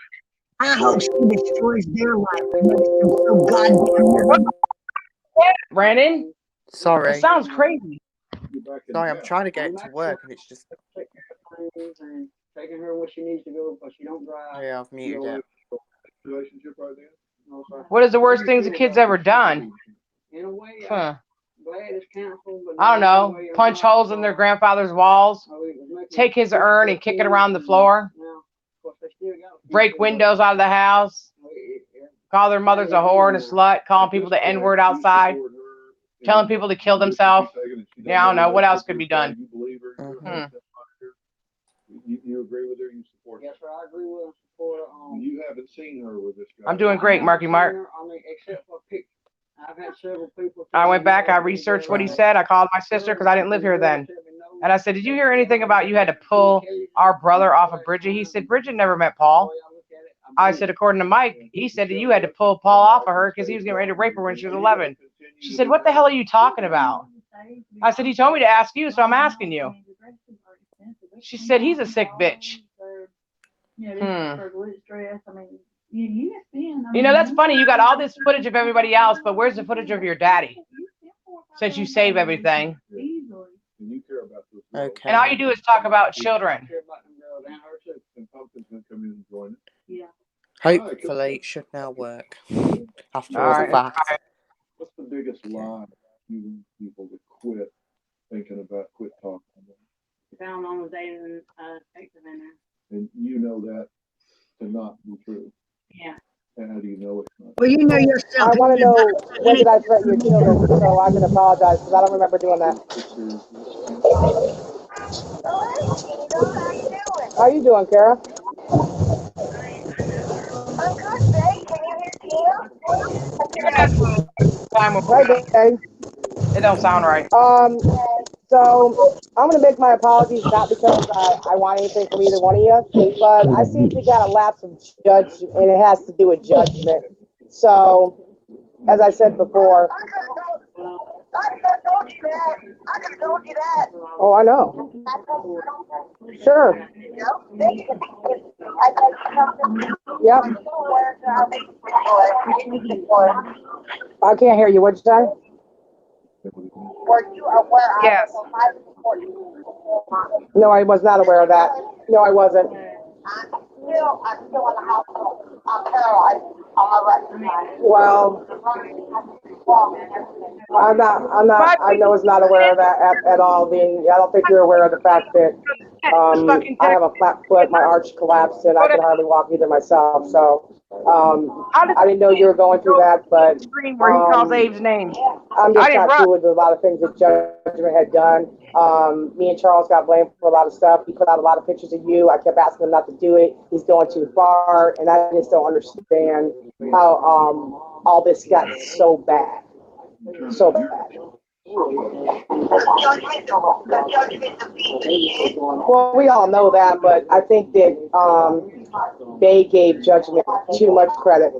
I hope she destroys their life and makes them so goddamn miserable. Brandon, it Sorry. sounds crazy. Sorry, I'm trying to get it to work and it's just. Taking her where she needs to go, but she don't drive. Yeah, I've muted it. Relationship right now? What is the worst things the kid's ever done? In a way, Huh. glad it's canceled, but I don't know. Punch holes in their grandfather's walls, take his urn and kick it around the floor, break windows out of the house, call their mother's a whore and a slut, calling people the N-word outside, telling people to kill themselves. Yeah, I don't know. What else could be done? You agree with her? You support her? Yes, sir, I agree with her. Support her. You haven't seen her with this guy. I'm doing great, Marky Mark. I mean, except for pictures. I've had several people. I went back, I researched what he said. I called my sister because I didn't live here then. And I said, did you hear anything about you had to pull our brother off of Bridget? He said, Bridget never met Paul. I said, according to Mike, he said that you had to pull Paul off of her because he was getting ready to rape her when she was 11. She said, what the hell are you talking about? I said, he told me to ask you, so I'm asking you. She said, he's a sick bitch. You know, that's funny. You got all this footage of everybody else, but where's the footage of your daddy? Since you save everything. Okay. And all you do is talk about children. Hopefully, it should now work. After All all the right. facts. What's the biggest lie you want people to quit thinking about, quit talking about? Found on the day and effective in there. And you know that to not be true. Yeah. And how do you know it's not? Well, you know yourself. I want to know when did I threaten your children, so I can apologize because I don't remember doing that. How you doing, Kara? I'm good, Dave. Can you hear Tim? Right, Dave. It don't sound right. So I'm going to make my apologies, not because I want anything from either one of you, but I seem to got a lapse of judgment, and it has to do with judgment. So, as I said before. I could have told you that. Oh, I know. Sure. Yep. I can't hear you. What'd you say? Were you aware? Yes. No, I was not aware of that. No, I wasn't. I'm still in the hospital. I'm paralyzed on my right side. Well, I was not aware of that at all. I don't think you're aware of the fact that I have a flat foot, my arch collapsed, and I can hardly walk either myself. So I didn't know you were going through that, but Where he calls Abe's name. I'm just not cool with a lot of things that Judgment had done. Me and Charles got blamed for a lot of stuff. He put out a lot of pictures of you. I kept asking him not to do it. He's going too far, and I just don't understand how all this got so bad. So bad. Well, we all know that, but I think that they gave Judgment too much credit.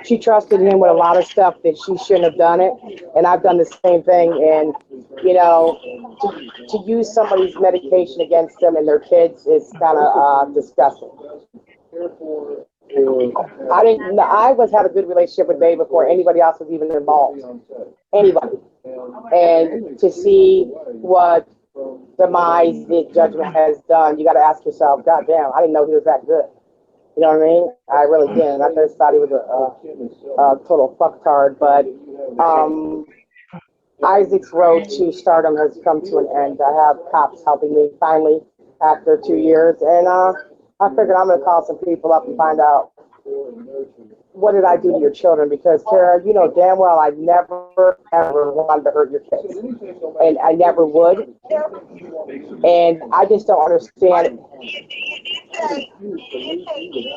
She trusted him with a lot of stuff that she shouldn't have done it, and I've done the same thing. And you know, to use somebody's medication against them and their kids is kind of disgusting. I had a good relationship with Dave before anybody else was even involved. Anybody. And to see what demise that Judgment has done, you got to ask yourself, God damn, I didn't know he was that good. You know what I mean? I really didn't. I just thought he was a total fucktard. But Isaac's road to stardom has come to an end. I have cops helping me finally after 2 years. And I figured I'm going to call some people up and find out what did I do to your children? Because, Kara, you know damn well I never, ever wanted to hurt your kids. And I never would. And I just don't understand. You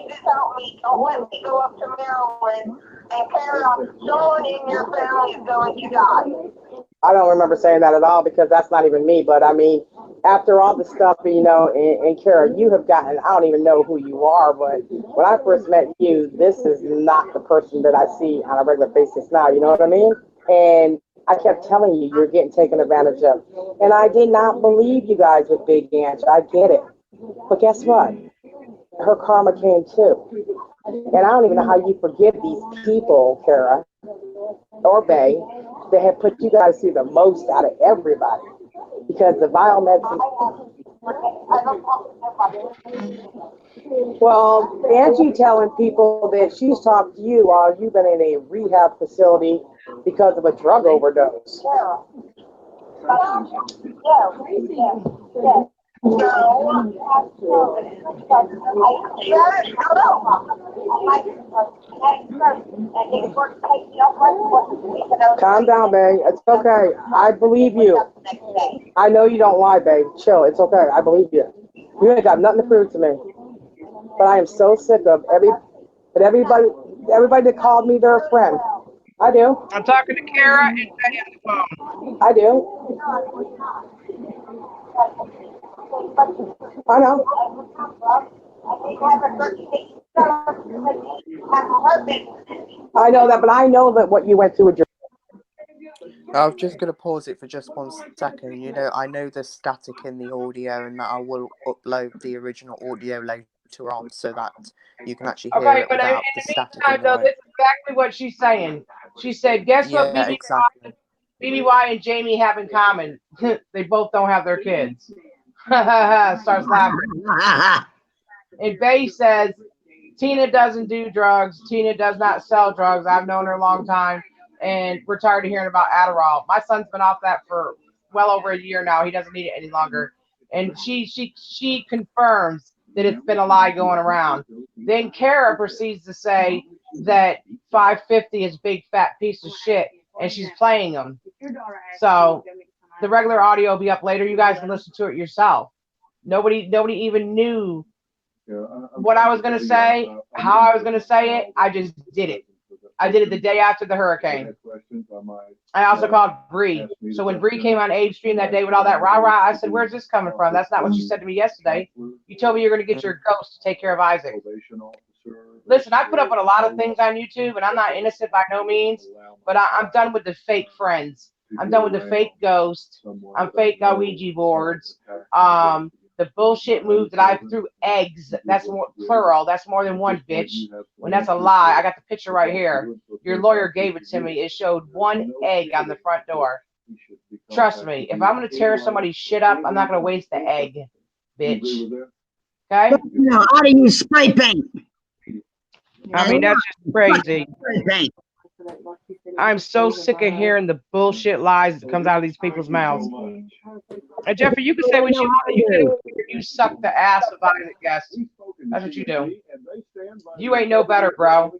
just help me. Don't let me go up to Maryland and carry on. Someone in your family is going to die. I don't remember saying that at all because that's not even me. But, I mean, after all the stuff, and Kara, you have gotten, I don't even know who you are, but when I first met you, this is not the person that I see on a regular basis now, you know what I mean? And I kept telling you, you're getting taken advantage of. And I did not believe you guys with Big Ange. I get it. But guess what? Her karma came too. And I don't even know how you forgive these people, Kara or Bay, that have put you guys through the most out of everybody. Because the violence. Well, Angie telling people that she's talked to you while you've been in a rehab facility because of a drug overdose. Calm down, babe. It's okay. I believe you. I know you don't lie, babe. Chill. It's okay. I believe you. You ain't got nothing to prove to me. But I am so sick of everybody that called me their friend. I do. I'm talking to Kara and Betty on the phone. I do. I know. I know that, but I know that what you went through with your. I was just going to pause it for just 1 second. You know, I know there's static in the audio and that I will upload the original audio later on so that you can actually hear it without the static in the though, this is exactly what she's saying. She said, guess what BBY and Jamie have in common? They both don't have their kids. Starts laughing. And Bay says, Tina doesn't do drugs. Tina does not sell drugs. I've known her a long time, and we're tired of hearing about Adderall. My son's been off that for well over a year now. He doesn't need it any longer. And she confirms that it's been a lie going around. Then Kara proceeds to say that 550 is a big fat piece of shit, and she's playing them. So the regular audio will be up later. You guys can listen to it yourself. Nobody even knew what I was going to say, how I was going to say it. I just did it. I did it the day after the hurricane. I also called Bree. So when Bree came on Abe's stream that day with all that rah-rah, I said, where's this coming from? That's not what you said to me yesterday. You told me you're going to get your ghost to take care of Isaac. Listen, I put up with a lot of things on YouTube, and I'm not innocent by no means, but I'm done with the fake friends. I'm done with the fake ghosts. I'm fake Ouija boards. The bullshit move that I threw eggs, that's more plural, that's more than one, bitch. When that's a lie, I got the picture right here. Your lawyer gave it to me. It showed one egg on the front door. Trust me, if I'm going to tear somebody's shit up, I'm not going to waste the egg, bitch. Okay? No, how do you spray paint? I mean, that's just crazy. I'm so sick of hearing the bullshit lies that comes out of these people's mouths. And Jeffrey, you can say what you want. You suck the ass of Isaac Guest. That's what you do. You ain't no better, bro.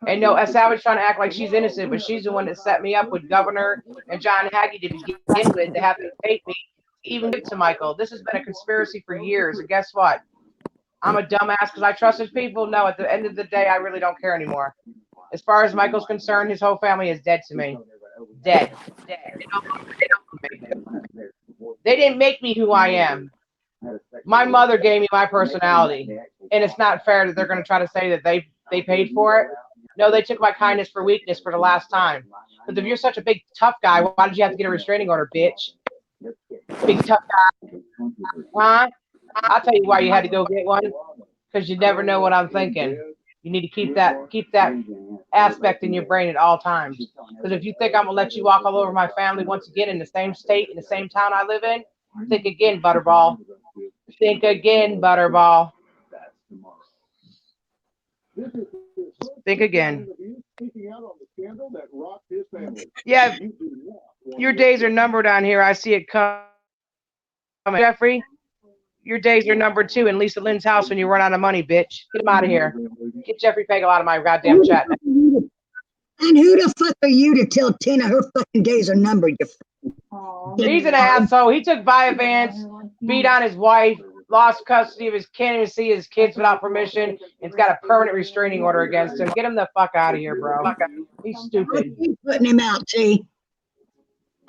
And no, Savage trying to act like she's innocent, but she's the one that set me up with Governor and John Hagee to begin with to have them hate me, even to Michael. This has been a conspiracy for years. And guess what? I'm a dumbass because I trusted people. No, at the end of the day, I really don't care anymore. As far as Michael's concerned, his whole family is dead to me. Dead. They didn't make me who I am. My mother gave me my personality. And it's not fair that they're going to try to say that they paid for it. No, they took my kindness for weakness for the last time. Because if you're such a big, tough guy, why did you have to get a restraining order, bitch? Big, tough guy. Huh? I'll tell you why you had to go get one. Because you never know what I'm thinking. You need to keep that aspect in your brain at all times. Because if you think I'm going to let you walk all over my family once again in the same state, in the same town I live in, think again, Butterball. Think again, Butterball. Think again. Yeah, your days are numbered on here. I see it coming. Jeffrey, your days are numbered too in Lisa Lynn's house when you run out of money, bitch. Get him out of here. Get Jeffrey Pagel out of my goddamn chat. And who the fuck are you to tell Tina her fucking days are numbered? He's an asshole. He took Vyvanse, beat on his wife, lost custody of his kid, can't even see his kids without permission. It's got a permanent restraining order against him. Get him the fuck out of here, bro. He's stupid. Keep putting him out, T.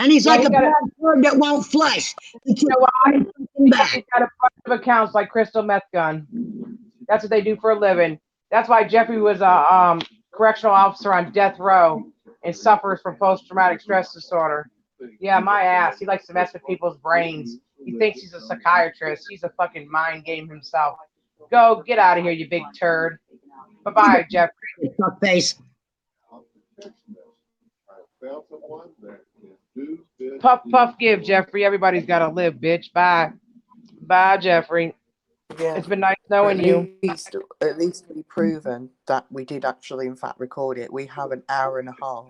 And he's Yeah, like he a got a- bad bird that won't flush. He keeps You know what? coming back. He's got a bunch of accounts like Crystal Meth Gun. That's what they do for a living. That's why Jeffrey was a correctional officer on death row and suffers from post-traumatic stress disorder. Yeah, my ass. He likes to mess with people's brains. He thinks he's a psychiatrist. He's a fucking mind game himself. Go, get out of here, you big turd. Bye-bye, Jeffrey. Fuck face. Puff, puff, give, Jeffrey. Everybody's got to live, bitch. Bye. Bye, Jeffrey. Yeah. It's been nice knowing you. At least we've proven that we did actually, in fact, record it. We have an hour and a half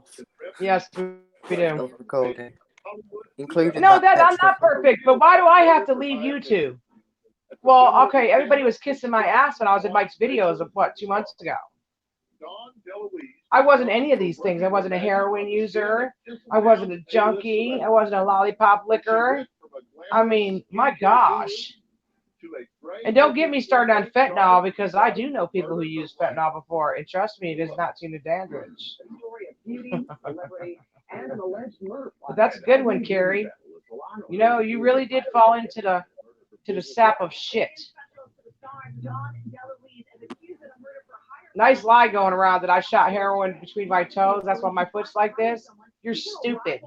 Yes, we do. of recording, including No, that I'm extra not perfect, but why do I have to leave YouTube? Well, okay, everybody was kissing my ass when I was in Mike's videos of what, 2 months ago. I wasn't any of these things. I wasn't a heroin user. I wasn't a junkie. I wasn't a lollipop licker. I mean, my gosh. And don't get me started on fentanyl, because I do know people who used fentanyl before, and trust me, it is not Tina Dandridge. But that's a good one, Carrie. You know, you really did fall into the sap of shit. Nice lie going around that I shot heroin between my toes. That's why my foot's like this. You're stupid.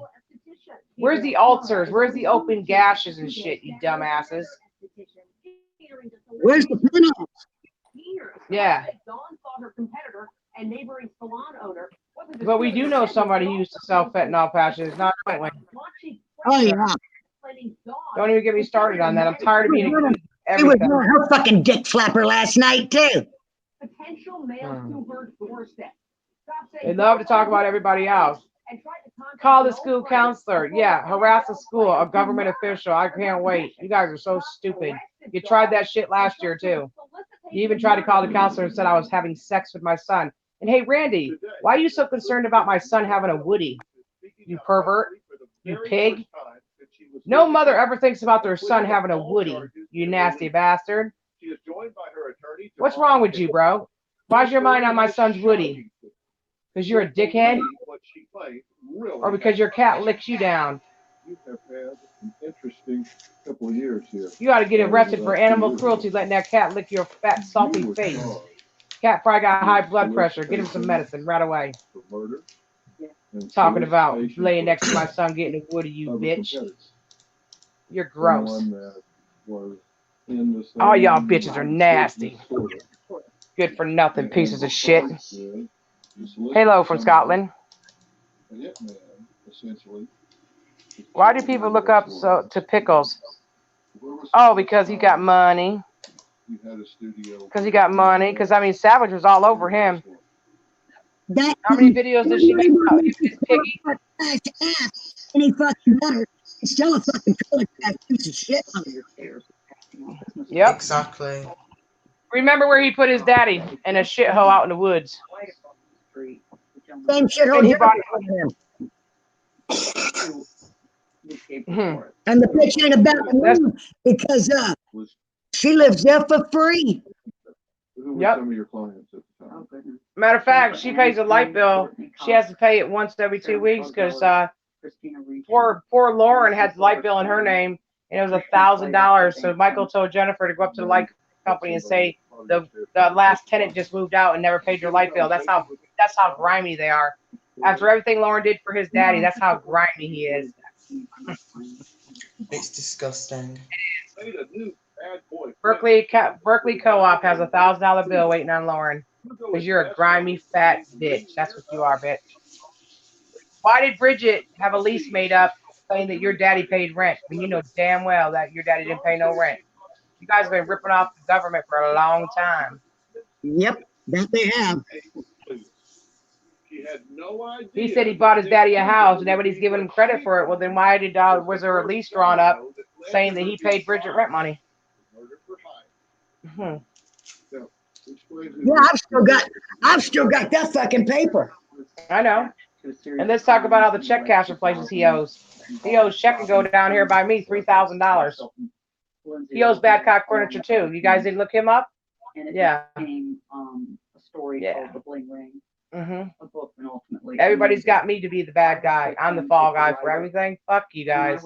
Where's the ulcers? Where's the open gashes and shit, you dumbasses? Where's the panel? Yeah. But we do know somebody who used to sell fentanyl patches, not Whitway. Oh, yeah. Don't even get me started on that. I'm tired of being accused of He was everything. doing her fucking dick flapper last night, too. They love to talk about everybody else. Call the school counselor. Yeah, harass a school, a government official. I can't wait. You guys are so stupid. You tried that shit last year, too. You even tried to call the counselor and said I was having sex with my son. And hey, Randy, why are you so concerned about my son having a Woody? You pervert. You pig. No mother ever thinks about their son having a Woody, you nasty bastard. What's wrong with you, bro? Why's your mind on my son's Woody? Because you're a dickhead? Or because your cat licks you down? You have had an interesting couple of years here. You ought to get arrested for animal cruelty, letting that cat lick your fat, salty face. Cat probably got high blood pressure. Get him some medicine right away. Talking about laying next to my son getting a Woody, you bitch. You're gross. All y'all bitches are nasty. Good for nothing pieces of shit. Hello from Scotland. Why do people look up to Pickles? Oh, because he got money. Because he got money. Because, I mean, Savage was all over him. How many videos did she make about his piggy? Any fucking better. It's still a fucking trailer trash piece of shit on your hair. Yep. Exactly. Remember where he put his daddy in a shithole out in the woods. Same shithole. And he bought And the bitch ain't about to move because she lives there for free. Yep. Matter of fact, she pays a light bill. She has to pay it once every 2 weeks because poor Lauren had the light bill in her name, and it was $1,000. So Michael told Jennifer to go up to the light company and say the last tenant just moved out and never paid your light bill. That's how grimy they are. After everything Lauren did for his daddy, that's how grimy he is. It's disgusting. Berkeley Co-op has a $1,000 bill waiting on Lauren because you're a grimy fat bitch. That's what you are, bitch. Why did Bridget have a lease made up saying that your daddy paid rent when you know damn well that your daddy didn't pay no rent? You guys have been ripping off the government for a long time. Yep, that they have. He said he bought his daddy a house and everybody's giving him credit for it. Well, then why was there a lease drawn up saying that he paid Bridget rent money? Yeah, I've still got that fucking paper. I know. And let's talk about all the check casher places he owes. He owes Check and Go down here by me $3,000. He owes Badcock Furniture too. You guys didn't look him up? Yeah. A story called The Bling Ring. Mm-hmm. a book and ultimately. Everybody's got me to be the bad guy. I'm the fall guy for everything. Fuck you guys.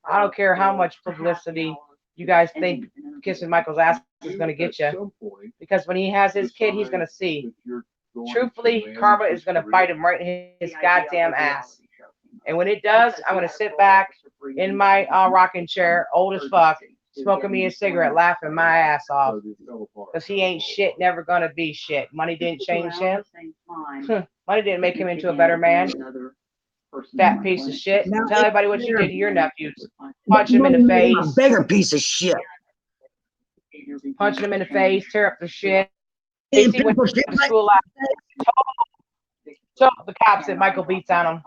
I don't care how much publicity you guys think kissing Michael's ass is going to get you. Because when he has his kid, he's going to see. Truthfully, karma is going to bite him right in his goddamn ass. And when it does, I'm going to sit back in my rocking chair, old as fuck, smoking me a cigarette, laughing my ass off. Because he ain't shit, never going to be shit. Money didn't change him. Money didn't make him into a better man. Fat piece of shit. Now, Tell everybody what you did to your nephews. Punch him in the face. A bigger piece of shit. Punching him in the face, tear up the shit. Hey, He went people, to school told the cops that Michael beats on him.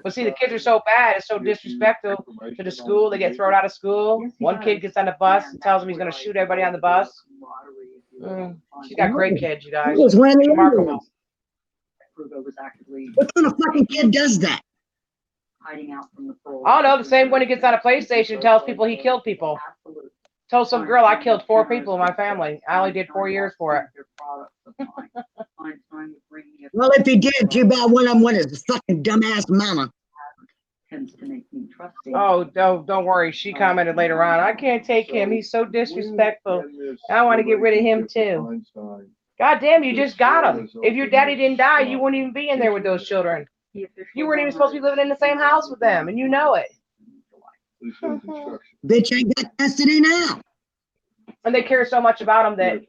But see, the kids are so bad, it's so disrespectful to the school. They get thrown out of school. One kid gets on the bus and tells him he's going to shoot everybody on the bus. She's got great kids, you guys. It was Randy Remarkable. What kind of fucking kid does that? Hiding out from the I don't know, the same when he gets on a PlayStation and tells people he killed people. Told some girl I killed 4 people in my family. I only did 4 years for it. Well, if he did, too bad one of them was his fucking dumbass mama. Oh, don't worry. She commented later on, I can't take him. He's so disrespectful. I want to get rid of him too. God damn, you just got him. If your daddy didn't die, you wouldn't even be in there with those children. You weren't even supposed to be living in the same house with them, and you know it. Bitch ain't got custody now. And they care so much about him that,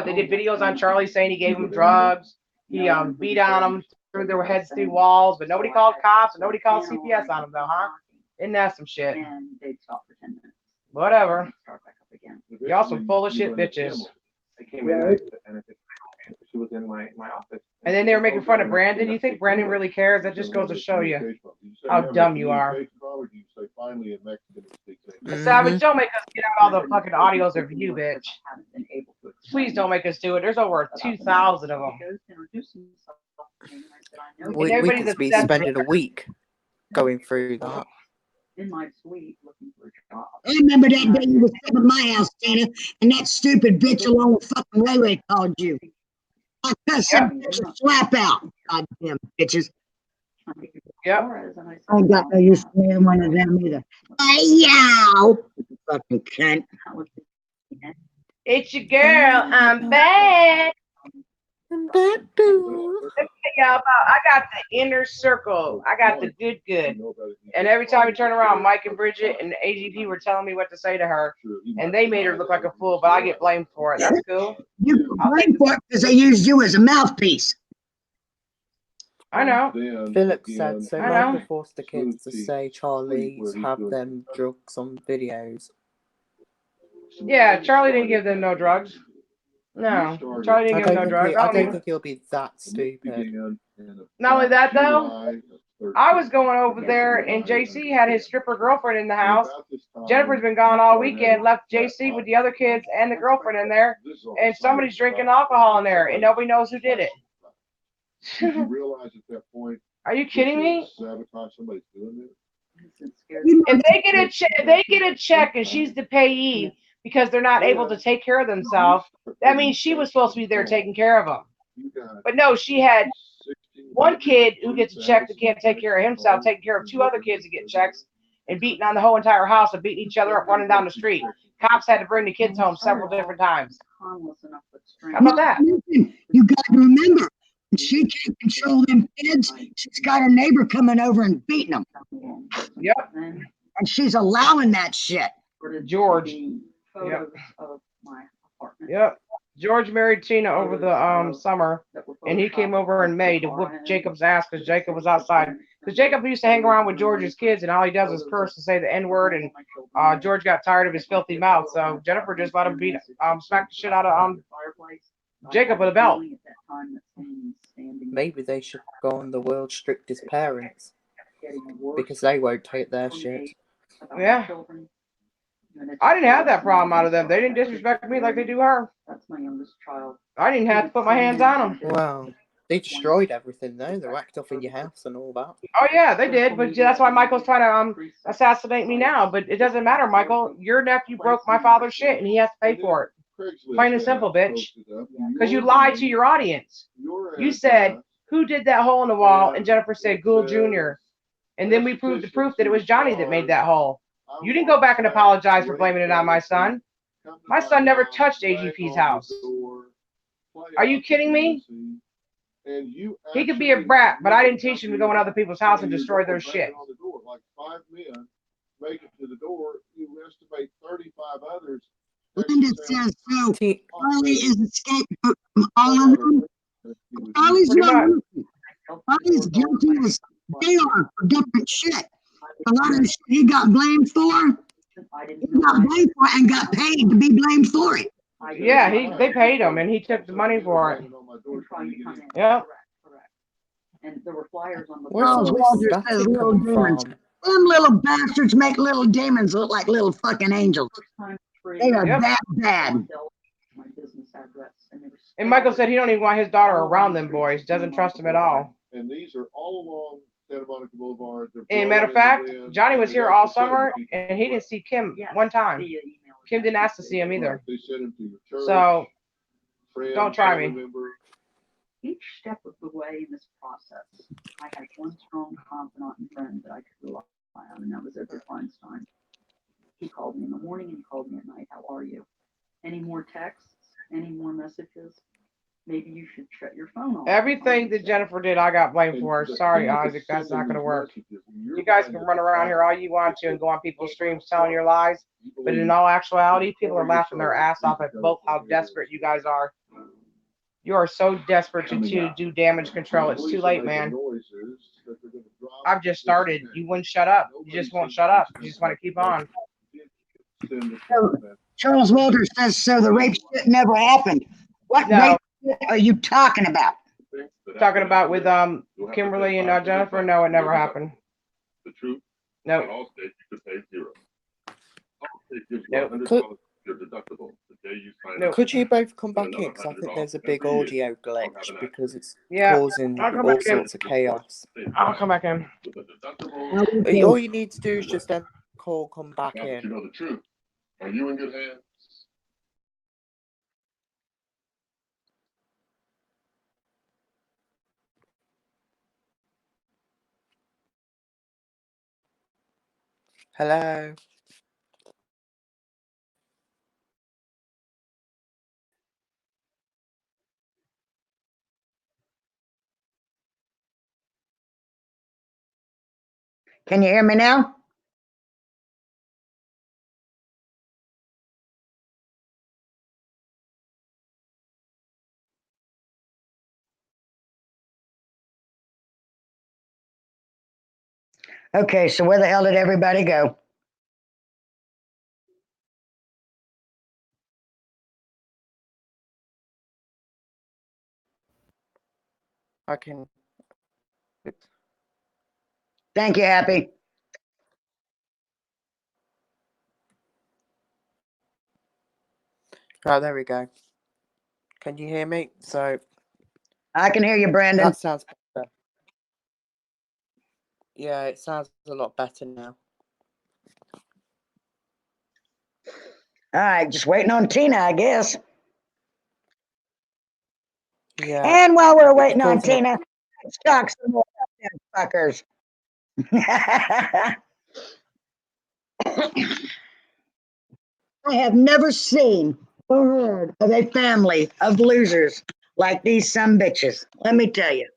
they did videos on Charlie saying he gave him drugs. He beat on them, threw their heads through walls, but nobody called cops and nobody called CPS on them though, huh? Isn't that some shit? Whatever. Y'all some full of shit bitches. She was in my office. And then they were making fun of Brandon. You think Brandon really cares? That just goes to show you how dumb you are. Savage, don't make us get out all the fucking audios of you, bitch. Please don't make us do it. There's over 2,000 of them. We could be spending a week going through that. In my suite looking for a job. I remember that day you was sitting at my house, Tina, and that stupid bitch along with fucking Ray Ray called you. I cussed that bitch a slap out. Goddamn bitches. Yep. I ain't got no use for either one of them either. Yow! Fucking cunt. It's your girl. I'm back. That dude. Let me tell y'all about, I got the inner circle. I got the good. And every time we turn around, Mike and Bridget and AGP were telling me what to say to her. And they made her look like a fool, but I get blamed for it. That's cool. You get blamed for it because they used you as a mouthpiece. I know. Philip said so. I know. Michael forced the kids to say Charlie's have them drugs on videos. Yeah, Charlie didn't give them no drugs. No, Charlie didn't give them no drugs. I don't think he'll be that stupid. Not only that, though, I was going over there, and JC had his stripper girlfriend in the house. Jennifer's been gone all weekend, left JC with the other kids and the girlfriend in there, and somebody's drinking alcohol in there, and nobody knows who did it. Are you kidding me? And they get a check, and she's the payee because they're not able to take care of themselves. That means she was supposed to be there taking care of them. But no, she had one kid who gets a check that can't take care of himself, taking care of 2 other kids that get checks, and beating on the whole entire house and beating each other up running down the street. Cops had to bring the kids home several different times. How about that? You got to remember, when she can't control them kids, she's got her neighbor coming over and beating them. Yep. And she's allowing that shit. George. Yep. George married Tina over the summer, and he came over in May to whoop Jacob's ass because Jacob was outside. Because Jacob used to hang around with George's kids, and all he does is curse and say the N-word, and George got tired of his filthy mouth, so Jennifer just let him smack the shit out of Jacob with a belt. Maybe they should go on the world's strictest parents because they won't take their shit. Yeah. I didn't have that problem out of them. They didn't disrespect me like they do her. That's my youngest child. I didn't have to put my hands on them. Wow. They destroyed everything though. They whacked off in your house and all that. Oh yeah, they did. But that's why Michael's trying to assassinate me now. But it doesn't matter, Michael. Your nephew broke my father's shit, and he has to pay for it. Craigslist Plain and ad simple, bitch. posted up. Because you lied to your audience. Your You ad said, guy who did that hole in the wall? And Jennifer said, it Gould says, Jr. And then we proved the proof that it was Johnny that made that hole. You didn't go back and apologize for blaming it on my son. My son never touched AGP's house. Are you kidding me? He could be a brat, but I didn't teach him to go in other people's house and destroy their shit. Like 5 men make it to the door. You estimate 35 others. Linda says so. Charlie is escaped from all of them. Charlie's not guilty. Charlie's guilty as they are for different shit. A lot of the shit he got blamed for, he got blamed for and got paid to be blamed for it. Yeah, they paid him and he took the money for it. Yep. And there were flyers on the Charles Walters says little demons. Them little bastards make little demons look like little fucking angels. They are that bad. And Michael said he don't even want his daughter around them boys. Doesn't trust them at all. And these are all along Santa Monica Boulevard. And matter of fact, Johnny was here all summer and he didn't see Kim one time. Kim didn't ask to see him either. So don't try me. Each step of the way in this process, I had one strong confidant and friend that I could rely on, and that was Edward Feinstein. He called me in the morning and he called me at night. How are you? Any more texts? Any more messages? Maybe you should shut your phone off. Everything that Jennifer did, I got blamed for. Sorry, Isaac, that's not going to work. You guys can run around here all you want to and go on people's streams telling your lies, but in all actuality, people are laughing their ass off at both how desperate you guys are. You are so desperate to do damage control. It's too late, man. I've just started. You wouldn't shut up. You just won't shut up. You just want to keep on. So, Charles Walters says so. The rape shit never happened. What rape shit are you talking about? Talking about with Kimberly and Jennifer? No, it never happened. The truth. No. At all states, you could pay zero. All states gives you Nope. $100 your deductible the day you sign up. Could you both come back in? Because I think there's a big audio glitch because it's Yeah, causing I'll come all back in. sorts of chaos. I'll come back in. All you need to do is just end the call, come back Now that you in. know the truth, are you in good hands? Hello? Can you hear me now? Okay, so where the hell did everybody go? I can. Thank you, Happy. Right, there we go. Can you hear me? So I can hear you, Brandon. that sounds better. Yeah, it sounds a lot better now. All right, just waiting on Tina, I guess. Yeah. And while we're waiting on causing Tina, let's talk some more about them fuckers. I have never seen or heard of a family of losers like these sumbitches. Let me tell you.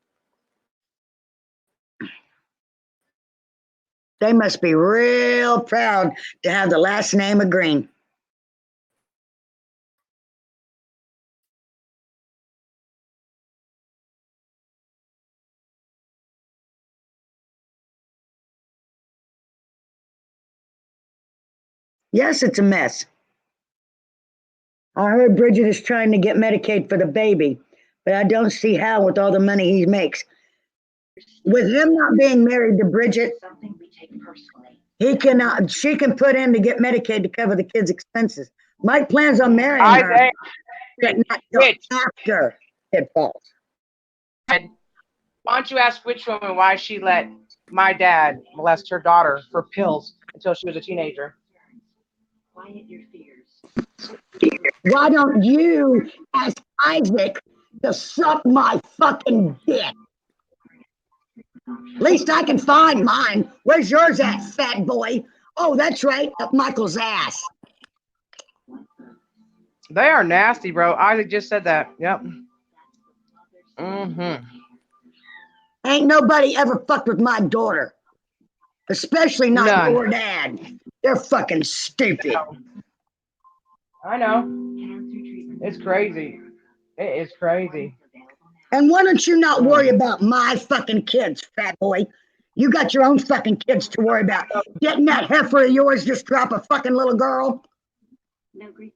They must be real proud to have the last name of Green. Yes, it's a mess. I heard Bridget is trying to get Medicaid for the baby, but I don't see how with all the money he makes. With him not being married to Bridget, Something we take personally. she can put in to get Medicaid to cover the kids' expenses. Mike plans on marrying her, but not till after it falls. Why don't you ask which woman why she let my dad molest her daughter for pills until she was a teenager? Quiet your fears. Why don't you ask Isaac to suck my fucking dick? At least I can find mine. Where's yours at, fat boy? Oh, that's right, up Michael's ass. They are nasty, bro. Isaac just said that. Yep. Mm-hmm. Ain't nobody ever fucked with my daughter. Especially not None. your dad. They're fucking stupid. I know. It's crazy. It is crazy. And why don't you not worry about my fucking kids, fat boy? You got your own fucking kids to worry about. Didn't that heifer of yours just drop a fucking little girl?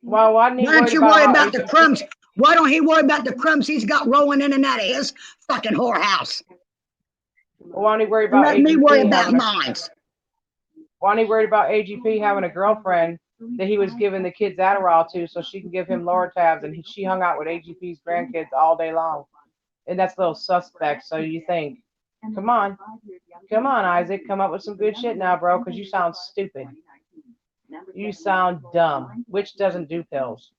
Well, why don't you worry about the crumbs? Why don't he worry about the crumbs he's got rolling in and out of his fucking whorehouse? Well, why don't he worry about Let me AGP worry about having mine. Why don't he worry about AGP having a girlfriend that he was giving the kids Adderall to so she can give him lower tabs, and she hung out with AGP's grandkids all day long. And that's a little suspect, so you think, come on, Isaac, come up with some good shit now, bro, because you sound stupid. You sound dumb. Witch doesn't do pills.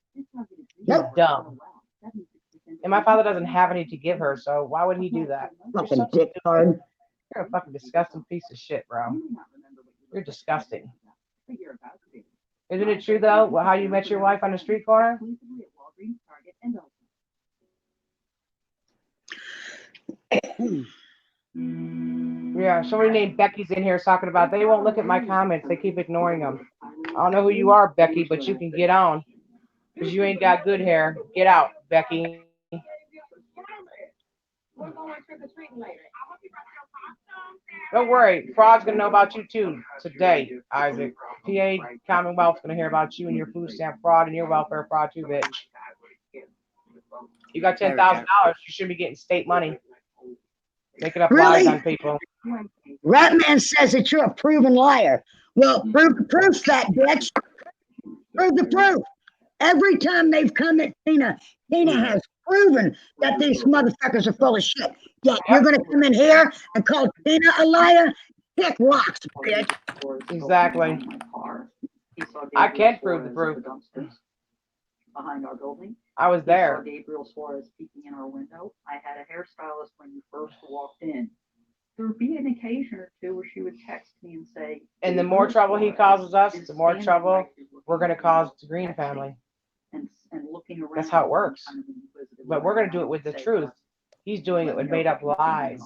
You're dumb. And my father doesn't have any to give her, so why would he do that? Fucking dick card. You're a fucking disgusting piece of shit, bro. You're disgusting. Isn't it true, though, how you met your wife on the street corner? Yeah, somebody named Becky's in here talking about they won't look at my comments. They keep ignoring them. I don't know who you are, Becky, but you can get on. Because you ain't got good hair. Get out, Becky. Don't worry. Fraud's going to know about you, too, today, Isaac. PA Commonwealth's going to hear about you and your food stamp fraud and your welfare fraud, too, bitch. You got $10,000. You should be getting state money. Making up lies on people. Ratman says that you're a proven liar. Well, prove the proof, fat bitch. Prove the proof. Every time they've come at Tina, Tina has proven that these motherfuckers are full of shit. Yet you're going to come in here and call Tina a liar? Kick rocks, bitch. Exactly. I can't prove the proof. Behind our building. I was there. Saw Gabriel Suarez peeking in our window. I had a hairstylist when you first walked in. There would be an occasion or two where she would text me and say, and the more trouble he causes us, the more trouble we're going to cause the Green family. And looking around. That's how it works. But we're going to do it with the truth. He's doing it with made up lies.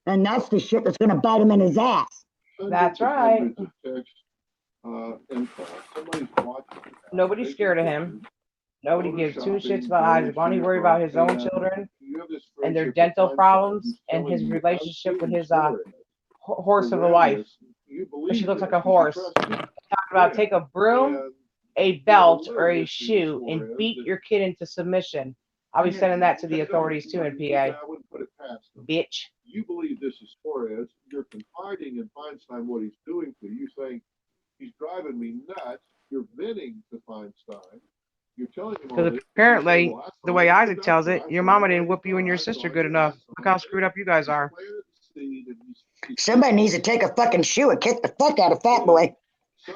And that's the shit that's going to bite him in his ass. That's right. Nobody's scared of him. Nobody gives two shits about Isaac. Why don't he worry about his own children and their dental problems and his relationship with his horse of a wife? Because she looks like a horse. Talk about take a broom, a belt, or a shoe and beat your kid into submission. I'll be sending that to the authorities too in PA. Bitch. You believe this is Suarez. You're confiding in Feinstein what he's doing to you, saying he's driving me nuts. You're venting to Feinstein. You're telling him because apparently, the way Isaac tells it, your mama didn't whoop you and your sister good enough. Look how screwed up you guys are. Somebody needs to take a fucking shoe and kick the fuck out of Fat Boy. He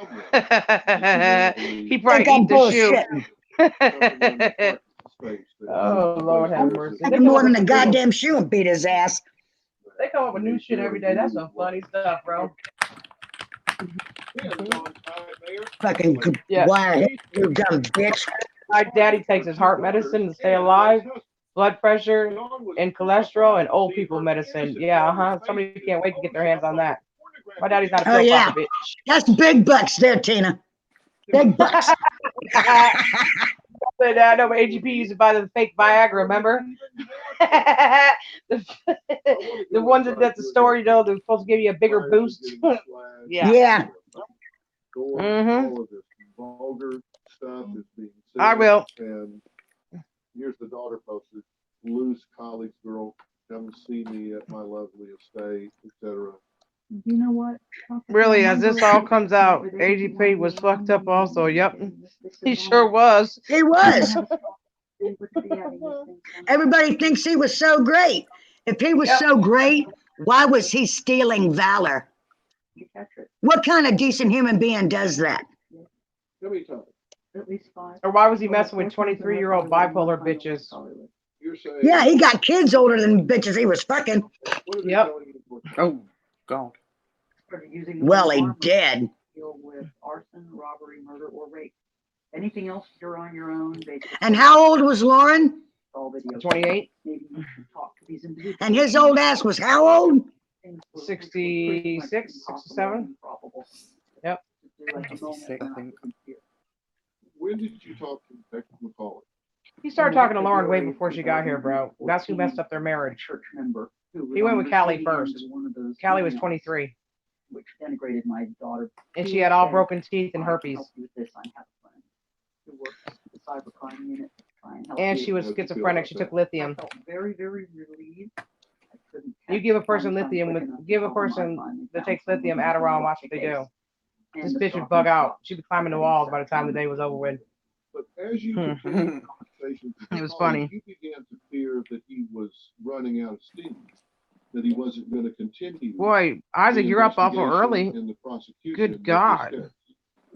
probably eat the shoe. Oh, Lord have mercy. Nothing more than a goddamn shoe and beat his ass. They come up with new shit every day. That's some funny stuff, bro. Fucking wirehead, you dumb bitch. My daddy takes his heart medicine to stay alive, blood pressure, and cholesterol, and old people medicine. Yeah, Somebody can't wait to get their hands on that. My daddy's not a pill popper, bitch. That's big bucks there, Tina. Big bucks. I know, but AGP used to buy the fake Viagra, remember? the ones at the store, you know, they're supposed to give you a bigger boost. Yeah. All of this vulgar stuff is being said. I will. And here's the daughter posted, loose colleagues girl, come see me at my lovely estate, etc. You know what? Really, as this all comes out, AGP was fucked up also. Yep. He sure was. He was. Everybody thinks he was so great. If he was so great, why was he stealing valor? What kind of decent human being does that? How many times? At least 5. Or why was he messing with 23-year-old bipolar bitches? You're saying. Yeah, he got kids older than bitches he was fucking. What are they Yep. telling you for? Oh, God. Started using the Well, word he armor to did. deal with arson, robbery, murder, or rape. Anything else, you're on your own. Basically, And how old was Lauren? all videos. 28, Maybe you should talk to these individuals. And his old ass was how old? Things were 66, pretty much 67. improbable. Yep. To do like a moment 66, I when think. was in fear. When did you talk to Detective McCauley? He started talking to Lauren way before she got here, bro. That's who messed up their marriage. Church member who was He went on with the Callie receiving first. end of one of those Callie was emails, 23, which denigrated my daughter. and Who she had all said, broken teeth and "I can herpes. help you with this. I have a friend who works at the cybercrime unit to try and help And you." she was How'd you feel schizophrenic. about She that? took lithium. I felt very, very relieved. I couldn't You catch give a the person time lithium quick with, enough to give a tell them I person finally that found takes someone lithium who could Adderall and work watch the what they case. do. And This the bitch would stalking bug out. stopped. She'd be climbing the Everything walls by the stopped. time the day was over with. But as you continued conversations with It was McCauley, funny. you began to fear that he was running out of steam, that he wasn't going to continue. Boy, Isaac, the you're up awful investigation early. and the prosecution Good of this God. case.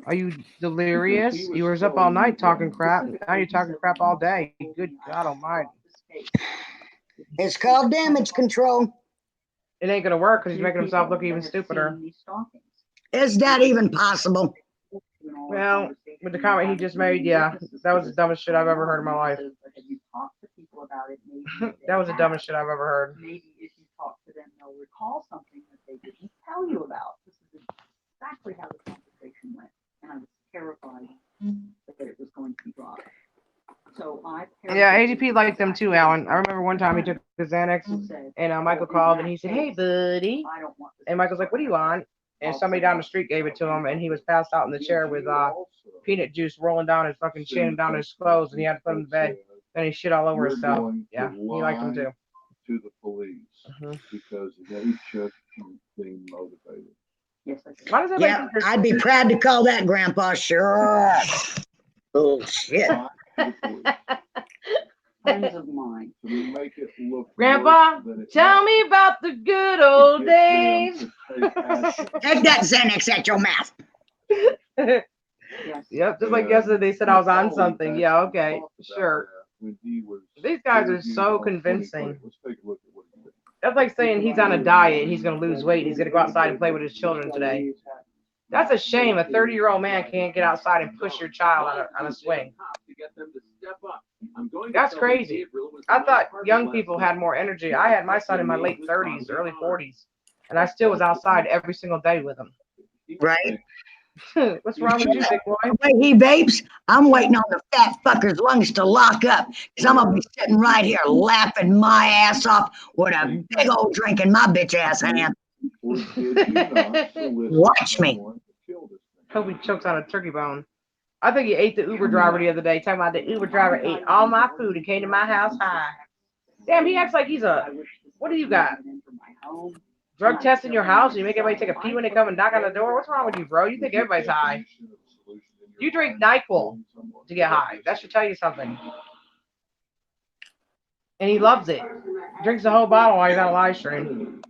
Are you delirious? Because he was You was up all telling you night talking what? crap. Now you're talking crap all day. Good God almighty. It's called damage control. It ain't gonna work because he's making himself look even stupider. Is that even possible? Well, with the comment he just made, yeah, that was the dumbest shit I've ever heard in my life. That was the dumbest shit I've ever heard. Maybe if you talk to them, they'll recall something that they didn't tell you about. This is exactly how the conversation went, and I was terrified that it was going to be dropped. So Yeah, ADP liked them too, Alan. I remember one time he took his Xanax, and Michael called and he said, "Hey, buddy," and Michael's like, "What do you want?" And somebody down the street gave it to him, and he was passed out in the chair with peanut juice rolling down his fucking chin and down his clothes, and he had to put him to bed. Then he shit all over himself. Yeah, he liked him too. To the police because they just being motivated. Yes, Why does everybody Yeah, think they're I'd be proud to call that Grandpa. Sure. Bullshit. friends of mine. To make it look Grandpa, worse than it tell was. me about the good old To days. get them to take action. Take that Xanax at your mouth. Yes. Yep, just like yesterday they said I was on something. Yeah, okay, sure. When he was These guys are so 20, convincing. Let's take a look at what he did. That's like saying he's on a diet, he's gonna lose weight, he's gonna go outside and play with his children today. That's a shame. A 30-year-old man can't get outside and push your child on a swing. That's crazy. I thought young people had more energy. I had my son in my late 30s, early 40s, and I still was outside every single day with him. Right? What's wrong with you, big boy? The way he vapes, I'm waiting on the fat fucker's lungs to lock up. Because I'm going to be sitting right here laughing my ass off with a big old drink in my bitch ass hand. Watch me. Hope he chokes on a turkey bone. I think he ate the Uber driver the other day, talking about the Uber driver ate all my food and came to my house high. Damn, he acts like he's a, what do you got? Drug test in your house and you make everybody take a pee when they come and knock on the door? What's wrong with you, bro? You think everybody's high. You drink NyQuil to get high. That should tell you something. And he loves it. Drinks the whole bottle while he's on a live stream.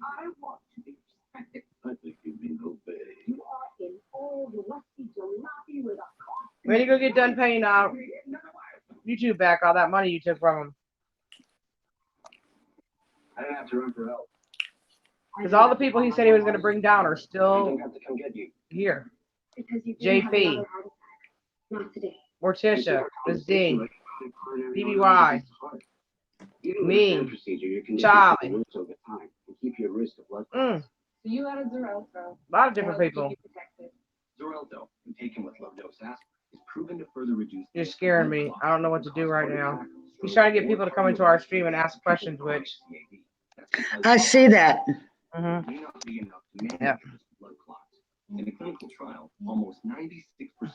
When you go get done paying YouTube back all that money you took from him? I didn't have to run for help. Because all the people he said he was going to bring down are still here. JP, Morticia, Ms. D, BBY, me, Charlie. You added Xarelto. A lot of different people. Xarelto, when taken with low dose aspirin, is proven to further reduce. You're scaring me. I don't know what to do right now. He's trying to get people to come into our stream and ask questions, which. I see that. Yeah. In a clinical trial, almost 96%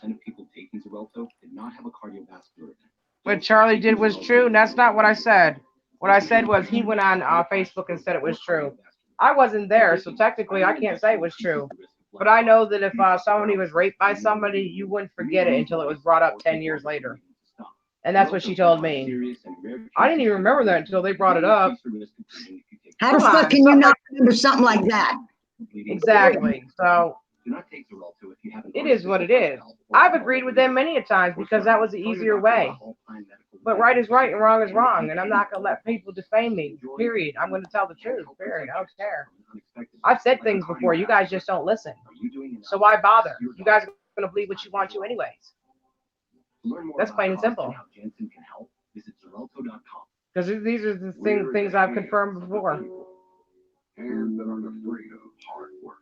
of people taking Xarelto did not have a cardiovascular event. What Charlie did was true, and that's not what I said. What I said was he went on Facebook and said it was true. I wasn't there, so technically I can't say it was true. But I know that if somebody was raped by somebody, you wouldn't forget it until it was brought up 10 years later. And that's what she told me. I didn't even remember that until they brought it up. How the fuck can you not remember something like that? Exactly. So Do not take Xarelto if you haven't. It is what it is. I've agreed with them many a times because that was the easier way. But right is right and wrong is wrong, and I'm not going to let people defame me, period. I'm going to tell the truth, period. I don't care. I've said things before. You guys just don't listen. So why bother? You guys are going to believe what you want to anyways. That's plain and simple. Because these are the things I've confirmed before. And that aren't afraid of hard work.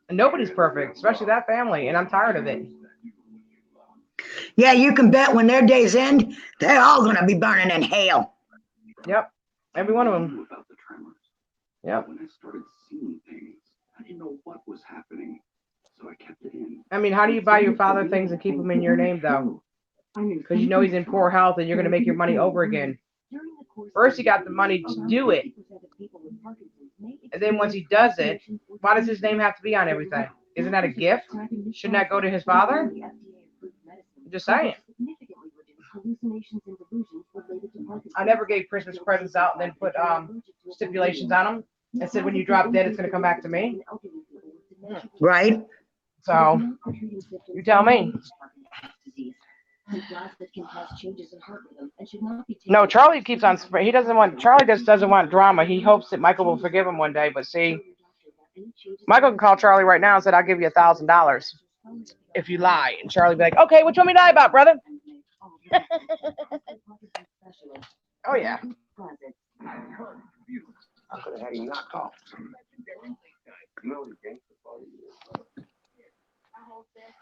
And nobody's perfect, especially that family, and I'm tired of it. Yeah, you can bet when their days end, they're all going to be burning in hell. Yep, every one of them. About the tremors. Yep. When I started seeing things, I didn't know what was happening, so I kept it in. I mean, how do you buy your father things and keep them in your name, though? Because you know he's in poor health and you're going to make your money over again. First, he got the money to do it. And then once he does it, why does his name have to be on everything? Isn't that a gift? Shouldn't that go to his father? I'm just saying. I never gave Christmas presents out and then put stipulations on them and said when you drop dead, it's going to come back to me. Right. So, you tell me. No, Charlie keeps on. He doesn't want. Charlie just doesn't want drama. He hopes that Michael will forgive him one day. But see, Michael can call Charlie right now and said, "I'll give you $1,000 if you lie." And Charlie be like, "Okay, what you want me to lie about, brother?" Oh yeah.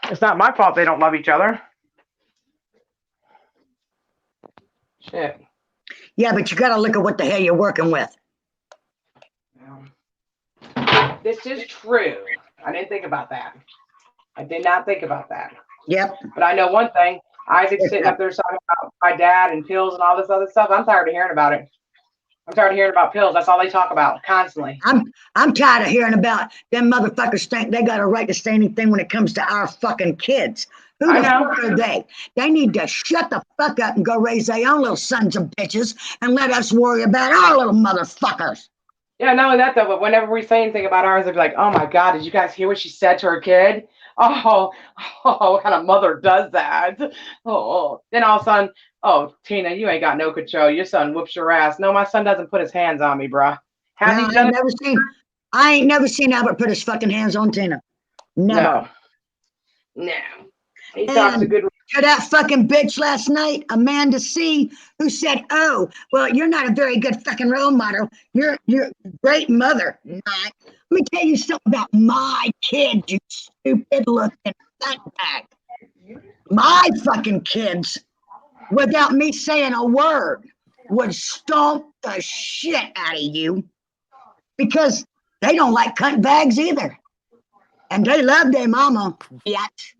It's not my fault they don't love each other. Shit. Yeah, but you got to look at what the hell you're working with. This is true. I didn't think about that. I did not think about that. Yep. But I know one thing. Isaac's sitting up there talking about my dad and pills and all this other stuff. I'm tired of hearing about it. I'm tired of hearing about pills. That's all they talk about constantly. I'm tired of hearing about them motherfuckers think they got a right to say anything when it comes to our fucking kids. Who the fuck are they? They need to shut the fuck up and go raise their own little sons of bitches and let us worry about our little motherfuckers. Yeah, not only that though, but whenever we say anything about ours, they're like, "Oh my God, did you guys hear what she said to her kid? Oh, what kind of mother does that? Oh." Then all of a sudden, "Oh, Tina, you ain't got no control. Your son whoops your ass." No, my son doesn't put his hands on me, bruh. I ain't never seen Albert put his fucking hands on Tina. Never. No. He talks a good. To that fucking bitch last night, Amanda C, who said, "Oh, well, you're not a very good fucking role model. You're a great mother." Not. Let me tell you something about my kid, you stupid looking fatbag. My fucking kids, without me saying a word, would stomp the shit out of you because they don't like cunt bags either. And they love their mama, bitch.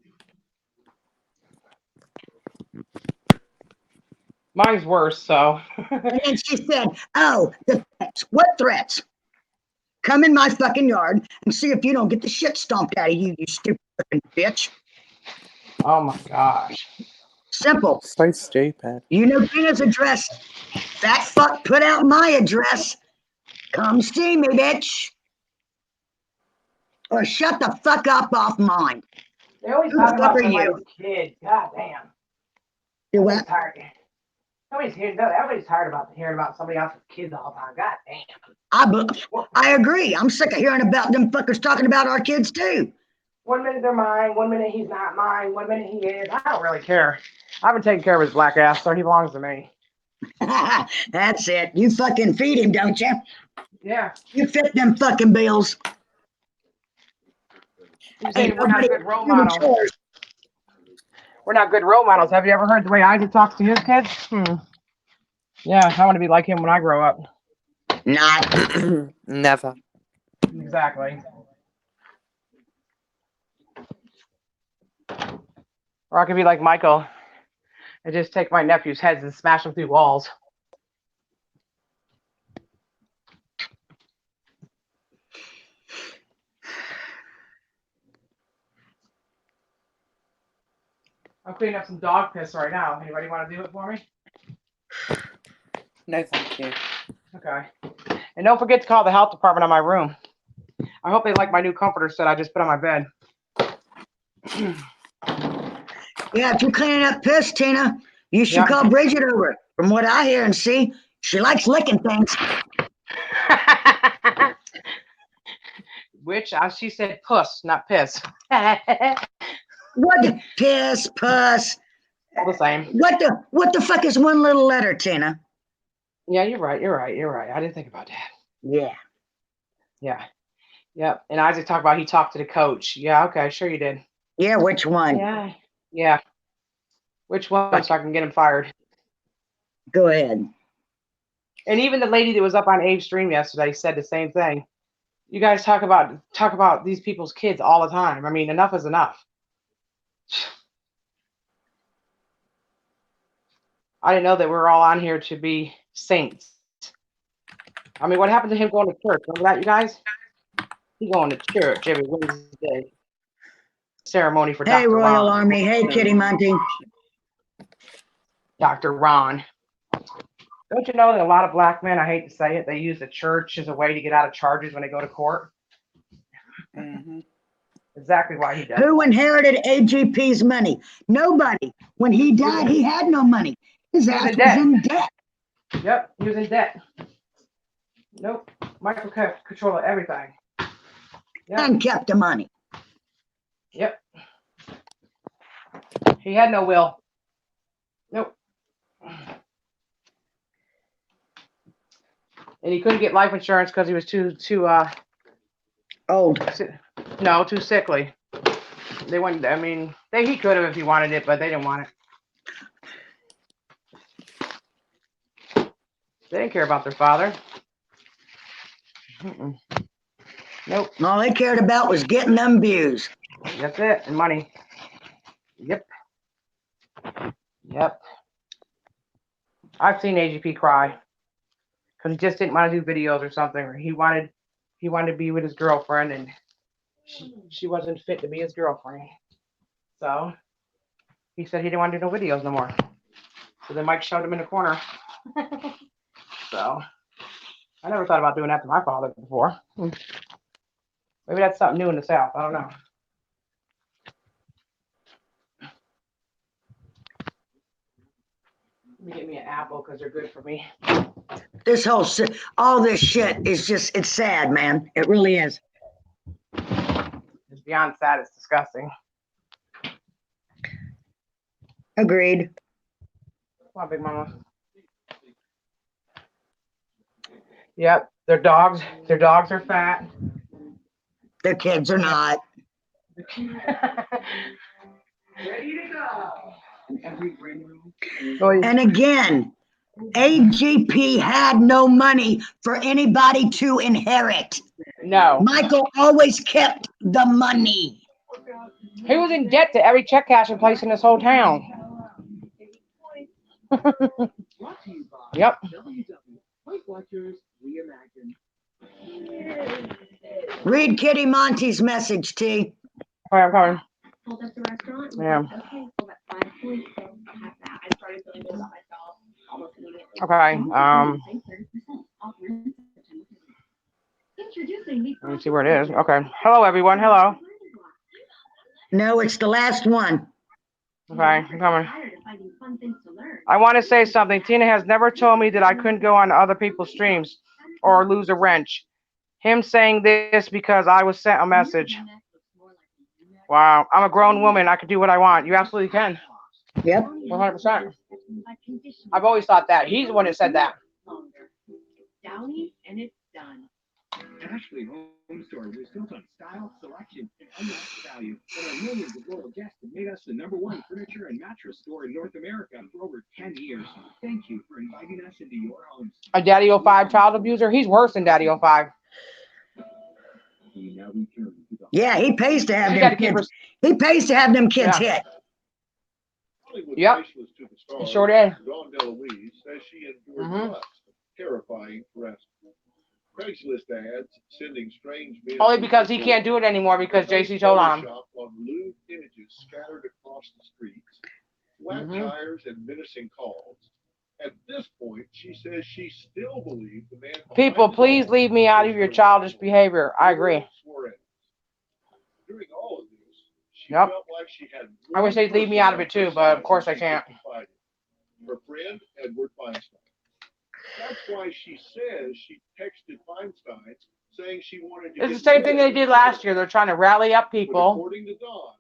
Mine's worse, so. And then she said, "Oh, the threats. What threats? Come in my fucking yard and see if you don't get the shit stomped out of you, you stupid fucking bitch." Oh my gosh. Simple. So stupid. You know Tina's address. That fuck put out my address. Come see me, bitch. Or shut the fuck up off mine. They always Who the talk fuck about are you? somebody's kid. God damn. Do what? Everybody's tired about hearing about somebody else's kids all the time. God damn. I agree. I'm sick of hearing about them fuckers talking about our kids too. 1 minute they're mine, 1 minute he's not mine, 1 minute he is. I don't really care. I've been taking care of his black ass, so he belongs to me. That's it. You fucking feed him, don't you? Yeah. You fit them fucking bills. You say we're not good role models. We're not good role models. Have you ever heard the way Isaac talks to his kids? Yeah, I want to be like him when I grow up. Not. Never. Exactly. Or I could be like Michael and just take my nephew's heads and smash them through walls. I'm cleaning up some dog piss right now. Anybody want to do it for me? No, thank you. Okay. And don't forget to call the health department on my room. I hope they like my new comforter set I just put on my bed. Yeah, if you're cleaning up piss, Tina, you should Yeah. call Bridget over. From what I hear and see, she likes licking things. Which she said puss, not piss. What the piss, puss? All the same. What the fuck is one little letter, Tina? Yeah, you're right. I didn't think about that. Yeah. Yeah. Yep. And Isaac talked about he talked to the coach. Yeah, okay, sure you did. Yeah, which one? Yeah. Yeah. Which one so I can get him fired? Go ahead. And even the lady that was up on Abe's stream yesterday said the same thing. You guys talk about these people's kids all the time. I mean, enough is enough. I didn't know that we were all on here to be saints. I mean, what happened to him going to church? Remember that, you guys? He going to church every Wednesday. Ceremony for Hey, Dr. Royal Ron. Army. Hey, Kitty Monty. Dr. Ron. Don't you know that a lot of black men, I hate to say it, they use the church as a way to get out of charges when they go to court? Mm-hmm. Exactly why he does. Who inherited AGP's money? Nobody. When he died, he had no money. His ass was in debt. Yep, he was in debt. Nope. Michael kept control of everything. Yep. And kept the money. Yep. He had no will. Nope. And he couldn't get life insurance because he was too old. No, too sickly. They wouldn't. I mean, he could have if he wanted it, but they didn't want it. They didn't care about their father. Mm-mm. Nope. All they cared about was getting them views. That's it, and money. Yep. Yep. I've seen AGP cry because he just didn't want to do videos or something, or he wanted to be with his girlfriend, and she wasn't fit to be his girlfriend. So he said he didn't want to do no videos no more. So then Mike shoved him in the corner. So I never thought about doing that to my father before. Maybe that's something new in the South. I don't know. Let me get me an apple because they're good for me. This whole shit, all this shit is just, it's sad, man. It really is. It's beyond sad. It's disgusting. Agreed. Come on, Big Mama. Yep, their dogs are fat. Their kids are not. Ready to go. And again, AGP had no money for anybody to inherit. No. Michael always kept the money. He was in debt to every check cashing place in this whole town. Yep. Read Kitty Monty's message, T. Okay, I'm coming. Pulled up the restaurant. Yeah. Okay, so that's 5 points. So I have that. I started feeling good about myself. Almost immediately. Okay. 30% off rent. Introducing the Let me see where it is. Okay. Hello, everyone. Hello. No, it's the last one. Okay, I'm coming. I want to say something. Tina has never told me that I couldn't go on other people's streams or lose a wrench. Him saying this because I was sent a message. Wow. I'm a grown woman. I can do what I want. You absolutely can. Yep. 100%. I've always thought that. He's the one that said that. Downey, and it's done. Ashley Home Store was built on style, selection, and unmatched value. And our millions of loyal guests have made us the #1 furniture and mattress store in North America for over 10 years. Thank you for inviting us into your homes. A Daddy 05 child abuser? He's worse than Daddy 05. Yeah, he pays to have them kids. He pays to have them kids hit. Yep. He sure did. Dawn DeLuise says she endured months of terrifying harassment. Craigslist ads sending strange men. Only because he can't do it anymore because JC told on him. On lewd images scattered across the streets, flat tires, and menacing calls. At this point, she says she still believes the man. People, please leave me out of your childish behavior. I agree. During all of this, She Yep. felt like she had I wish they'd leave me out of it too, but of course I can't. Her friend, Edward Feinstein. That's why she says she texted Feinstein saying she wanted to It's get the same rid thing of they did last year. They're trying to rally up But people. according to Dawn,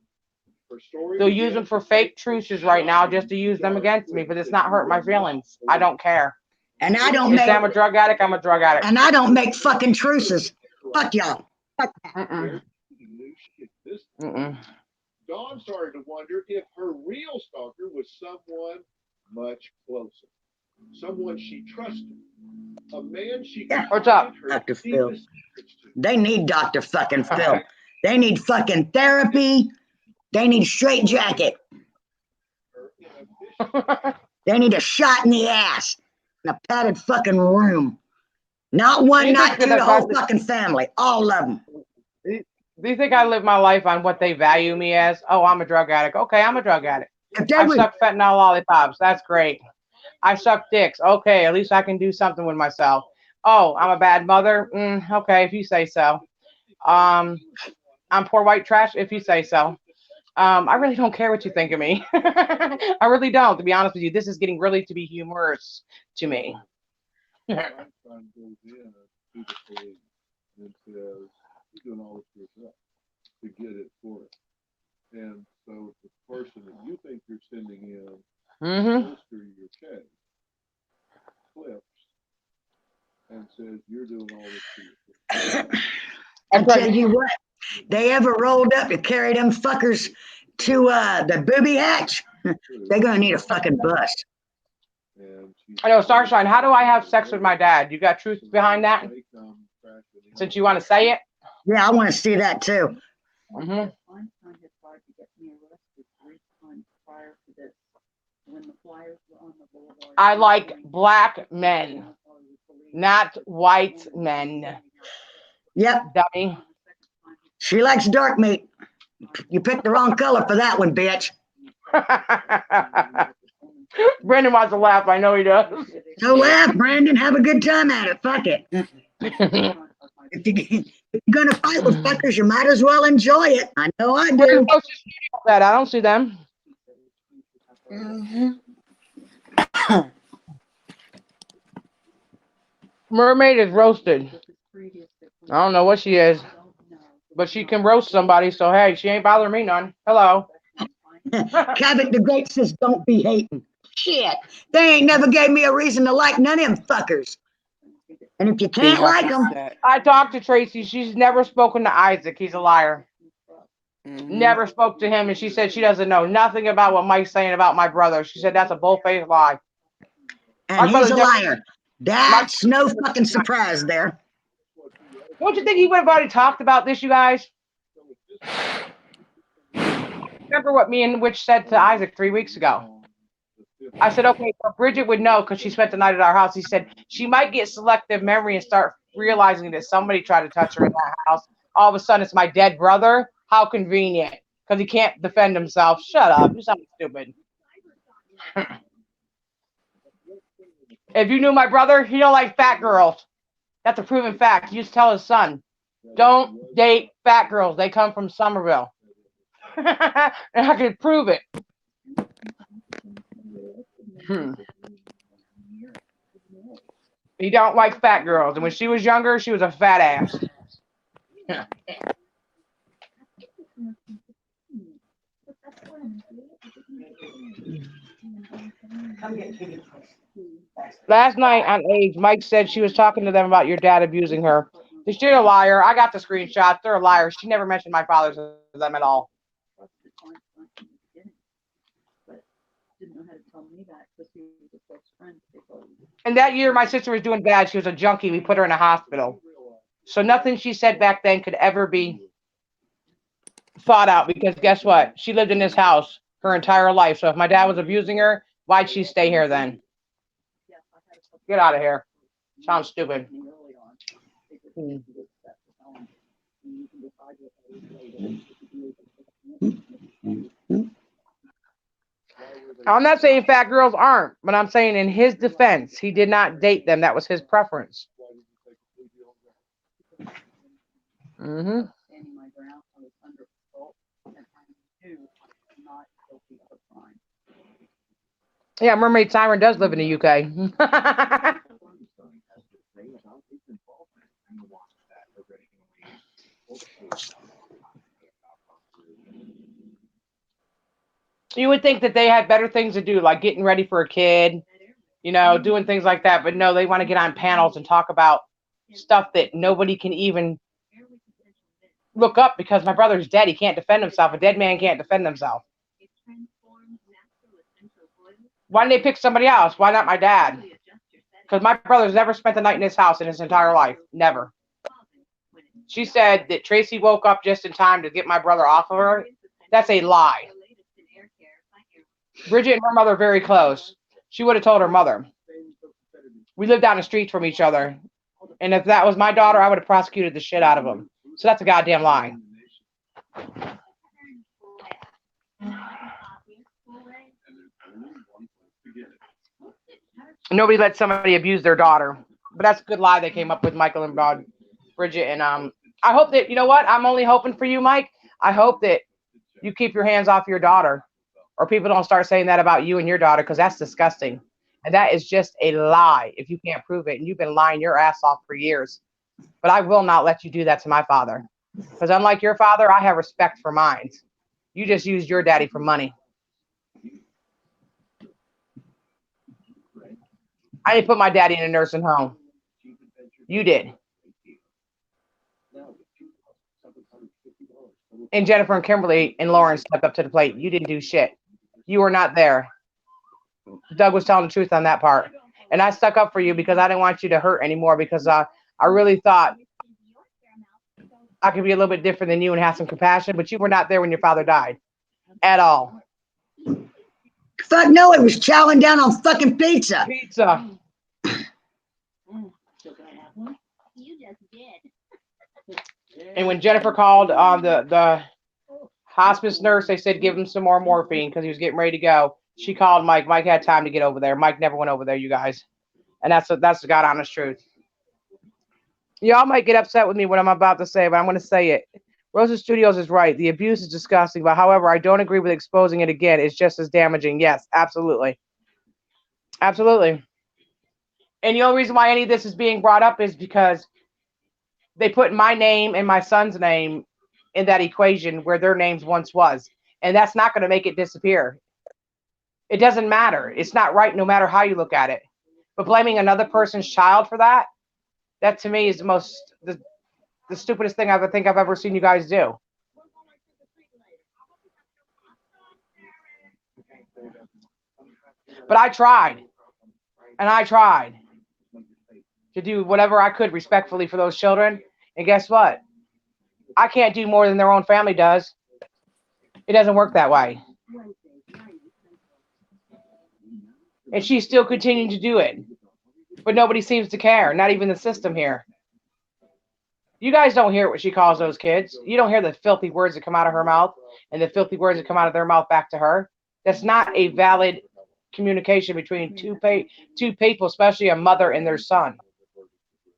her story They'll use began them for to fake take truces right now just to use them against me, but it's not hurting my feelings. I don't care. And I don't They make say I'm a drug addict, I'm a drug addict. and I don't make fucking truces. Fuck y'all. Fuck that. Mm-mm. Mm-mm. Dawn started to wonder if her real stalker was someone much closer, someone she trusted, a man she Yeah. What's up? confided her Dr. Phil. deepest secrets to. They need Dr. fucking Phil. They need fucking therapy. They need straight jacket. They need a shot in the ass and a padded fucking room. Not one, You think not two, that the whole I- fucking family. All of them. Do you think I live my life on what they value me as? Oh, I'm a drug addict. Okay, I'm a drug addict. If they I would, suck fentanyl lollipops. That's great. I suck dicks. Okay, at least I can do something with myself. Oh, I'm a bad mother. Okay, if you say so. I'm poor white trash. If you say so. I really don't care what you think of me. I really don't, to be honest with you. This is getting really to be humorous to me. Feinstein goes in to the police and says, "You're doing all this for yourself to get it for it." And so the person that you think you're sending in Mm-hmm. goes through your case, flips, and says, "You're doing all this for yourself." I tell you what, they ever rolled up to carry them fuckers to the booby hatch, they're gonna need a fucking bus. And she I know, Starshine, how do I have sex with my dad? You got truth behind that? Since you want to say it? Yeah, I want to see that too. Mm-hmm. Feinstein had tried to get me arrested 3 times prior to this. When the flyers were on the boulevard. I like black men, not white men. Yep, Dummy. she likes dark meat. You picked the wrong color for that one, bitch. Brendan wants to laugh. I know he does. So laugh, Brandon. Have a good time at it. Fuck it. If you're gonna fight with fuckers, you might as well enjoy it. I know I do. That I don't see them. Mermaid is roasted. I don't know what she is, but she can roast somebody. So hey, she ain't bothering me none. Hello. Cabot the Great says, "Don't be hating." Shit, they ain't never gave me a reason to like none of them fuckers. And if you can't like them, I talked to Tracy. She's never spoken to Isaac. He's a liar. Never spoke to him, and she said she doesn't know nothing about what Mike's saying about my brother. She said that's a bull-faced lie. and he's a liar. That's no fucking surprise there. Don't you think he would have already talked about this, you guys? Remember what me and Witch said to Isaac 3 weeks ago? I said, okay, well, Bridget would know because she spent the night at our house. He said she might get selective memory and start realizing that somebody tried to touch her in that house. All of a sudden, it's my dead brother. How convenient. Because he can't defend himself. Shut up. You sound stupid. If you knew my brother, he don't like fat girls. That's a proven fact. He used to tell his son, don't date fat girls. They come from Somerville. And I could prove it. He don't like fat girls. And when she was younger, she was a fat ass. Last night on Age, Mike said she was talking to them about your dad abusing her. She's a liar. I got the screenshots. They're a liar. She never mentioned my father to them at all. And that year, my sister was doing bad. She was a junkie. We put her in a hospital. So nothing she said back then could ever be thought out because guess what? She lived in this house her entire life. So if my dad was abusing her, why'd she stay here then? Get out of here. Sounds stupid. I'm not saying fat girls aren't, but I'm saying in his defense, he did not date them. That was his preference. Mm-hmm. Yeah, Mermaid Siren does live in the UK. You would think that they had better things to do, like getting ready for a kid, you know, doing things like that. But no, they want to get on panels and talk about stuff that nobody can even look up because my brother's dead. He can't defend himself. A dead man can't defend himself. Why didn't they pick somebody else? Why not my dad? Because my brother's never spent the night in his house in his entire life. Never. She said that Tracy woke up just in time to get my brother off of her. That's a lie. Bridget and her mother are very close. She would have told her mother. We lived down the street from each other. And if that was my daughter, I would have prosecuted the shit out of him. So that's a goddamn lie. Nobody let somebody abuse their daughter. But that's a good lie they came up with, Michael and Bridget. And I hope that, you know what? I'm only hoping for you, Mike. I hope that you keep your hands off your daughter. Or people don't start saying that about you and your daughter, because that's disgusting. And that is just a lie if you can't prove it. And you've been lying your ass off for years. But I will not let you do that to my father. Because unlike your father, I have respect for mine. You just used your daddy for money. I didn't put my daddy in a nursing home. You did. And Jennifer and Kimberly and Lauren stepped up to the plate. You didn't do shit. You were not there. Doug was telling the truth on that part. And I stuck up for you because I didn't want you to hurt anymore, because I really thought I could be a little bit different than you and have some compassion, but you were not there when your father died. At all. Fuck no, it was chowing down on fucking pizza. Pizza. And when Jennifer called the hospice nurse, they said give him some more morphine because he was getting ready to go. She called Mike. Mike had time to get over there. Mike never went over there, you guys. And that's the God honest truth. Y'all might get upset with me what I'm about to say, but I'm going to say it. Rosa Studios is right. The abuse is disgusting, but however, I don't agree with exposing it again. It's just as damaging. Yes, absolutely. Absolutely. And the only reason why any of this is being brought up is because they put my name and my son's name in that equation where their names once was. And that's not going to make it disappear. It doesn't matter. It's not right no matter how you look at it. But blaming another person's child for that, that to me is the stupidest thing I think I've ever seen you guys do. But I tried. And I tried to do whatever I could respectfully for those children. And guess what? I can't do more than their own family does. It doesn't work that way. And she's still continuing to do it. But nobody seems to care. Not even the system here. You guys don't hear what she calls those kids. You don't hear the filthy words that come out of her mouth and the filthy words that come out of their mouth back to her. That's not a valid communication between two people, especially a mother and their son.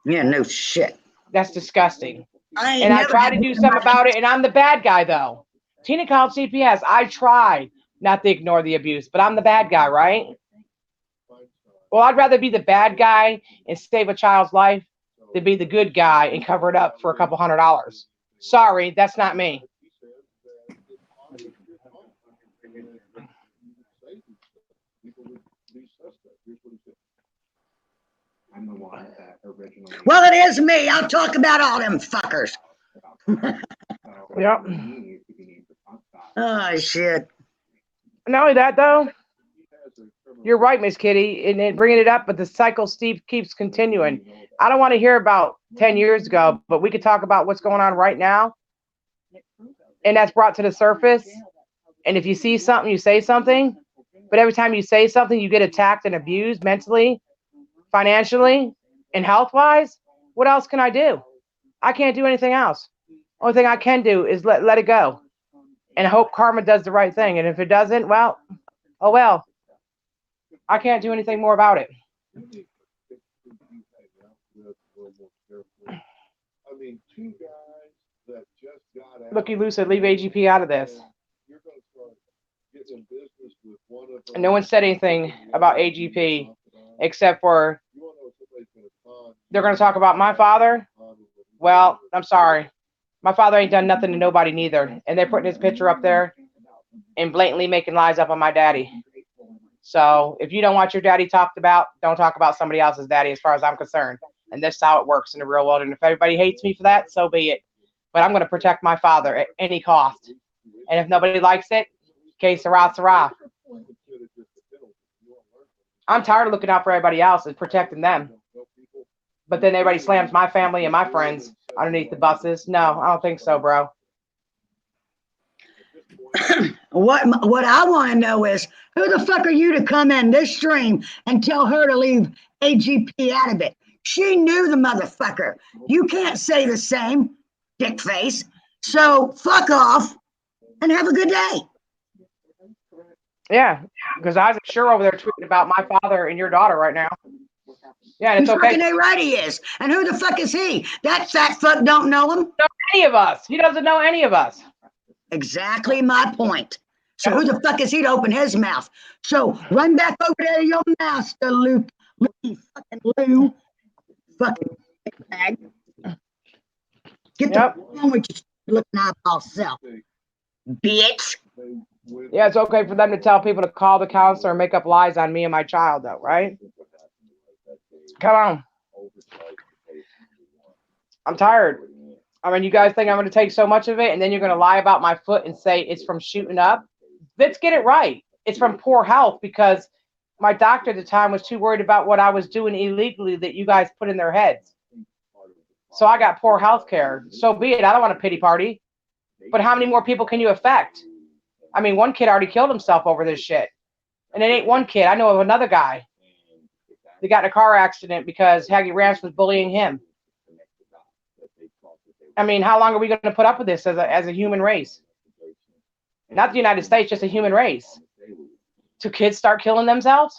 Yeah, no shit. That's disgusting. I tried to do something about it, and I'm the bad guy, though. Tina called CPS. I tried not to ignore the abuse, but I'm the bad guy, right? Well, I'd rather be the bad guy and save a child's life than be the good guy and cover it up for a couple $100. Sorry, that's not me. Well, it is me. I'll talk about all them fuckers. Yep. Oh, shit. Not only that, though, you're right, Miss Kitty, and then bringing it up, but the cycle keeps continuing. I don't want to hear about 10 years ago, but we could talk about what's going on right now, and that's brought to the surface. And if you see something, you say something, but every time you say something, you get attacked and abused mentally, financially, and health-wise. What else can I do? I can't do anything else. Only thing I can do is let it go, and hope karma does the right thing. And if it doesn't, well, oh well. I can't do anything more about it. I mean, two guys that just got out. Looky Lou said, leave AGP out of this. You're going to start getting in business with one of And no one said anything about AGP except for they're going to talk about my father. Well, I'm sorry. My father ain't done nothing to nobody neither. And they're putting his picture up there and blatantly making lies up on my daddy. So if you don't want your daddy talked about, don't talk about somebody else's daddy as far as I'm concerned. And that's how it works in the real world. And if everybody hates me for that, so be it. But I'm going to protect my father at any cost. And if nobody likes it, que sera, sera. I'm tired of looking out for everybody else and protecting them. But then everybody slams my family and my friends underneath the buses. No, I don't think so, bro. What I want to know is, who the fuck are you to come in this stream and tell her to leave AGP out of it? She knew the motherfucker. You can't say the same, dick face. So fuck off and have a good day. Yeah, because I was sure over there tweeting about my father and your daughter right now. Yeah, and it's okay. Fucking A right he is. And who the fuck is he? That fat fuck don't know him? Know any of us. He doesn't know any of us. Exactly my point. So who the fuck is he to open his mouth? So run back over there to your master, Luke. Fucking Lou. Fucking bag. Get the phone with your looking eyeball self. Bitch. Yeah, it's okay for them to tell people to call the counselor and make up lies on me and my child, though, right? Come on. I'm tired. I mean, you guys think I'm going to take so much of it, and then you're going to lie about my foot and say it's from shooting up? Let's get it right. It's from poor health because my doctor at the time was too worried about what I was doing illegally that you guys put in their heads. So I got poor health care. So be it. I don't want a pity party. But how many more people can you affect? I mean, one kid already killed himself over this shit. And it ain't one kid. I know of another guy that got in a car accident because Haggy Ranch was bullying him. I mean, how long are we going to put up with this as a human race? Not the United States, just a human race. Do kids start killing themselves?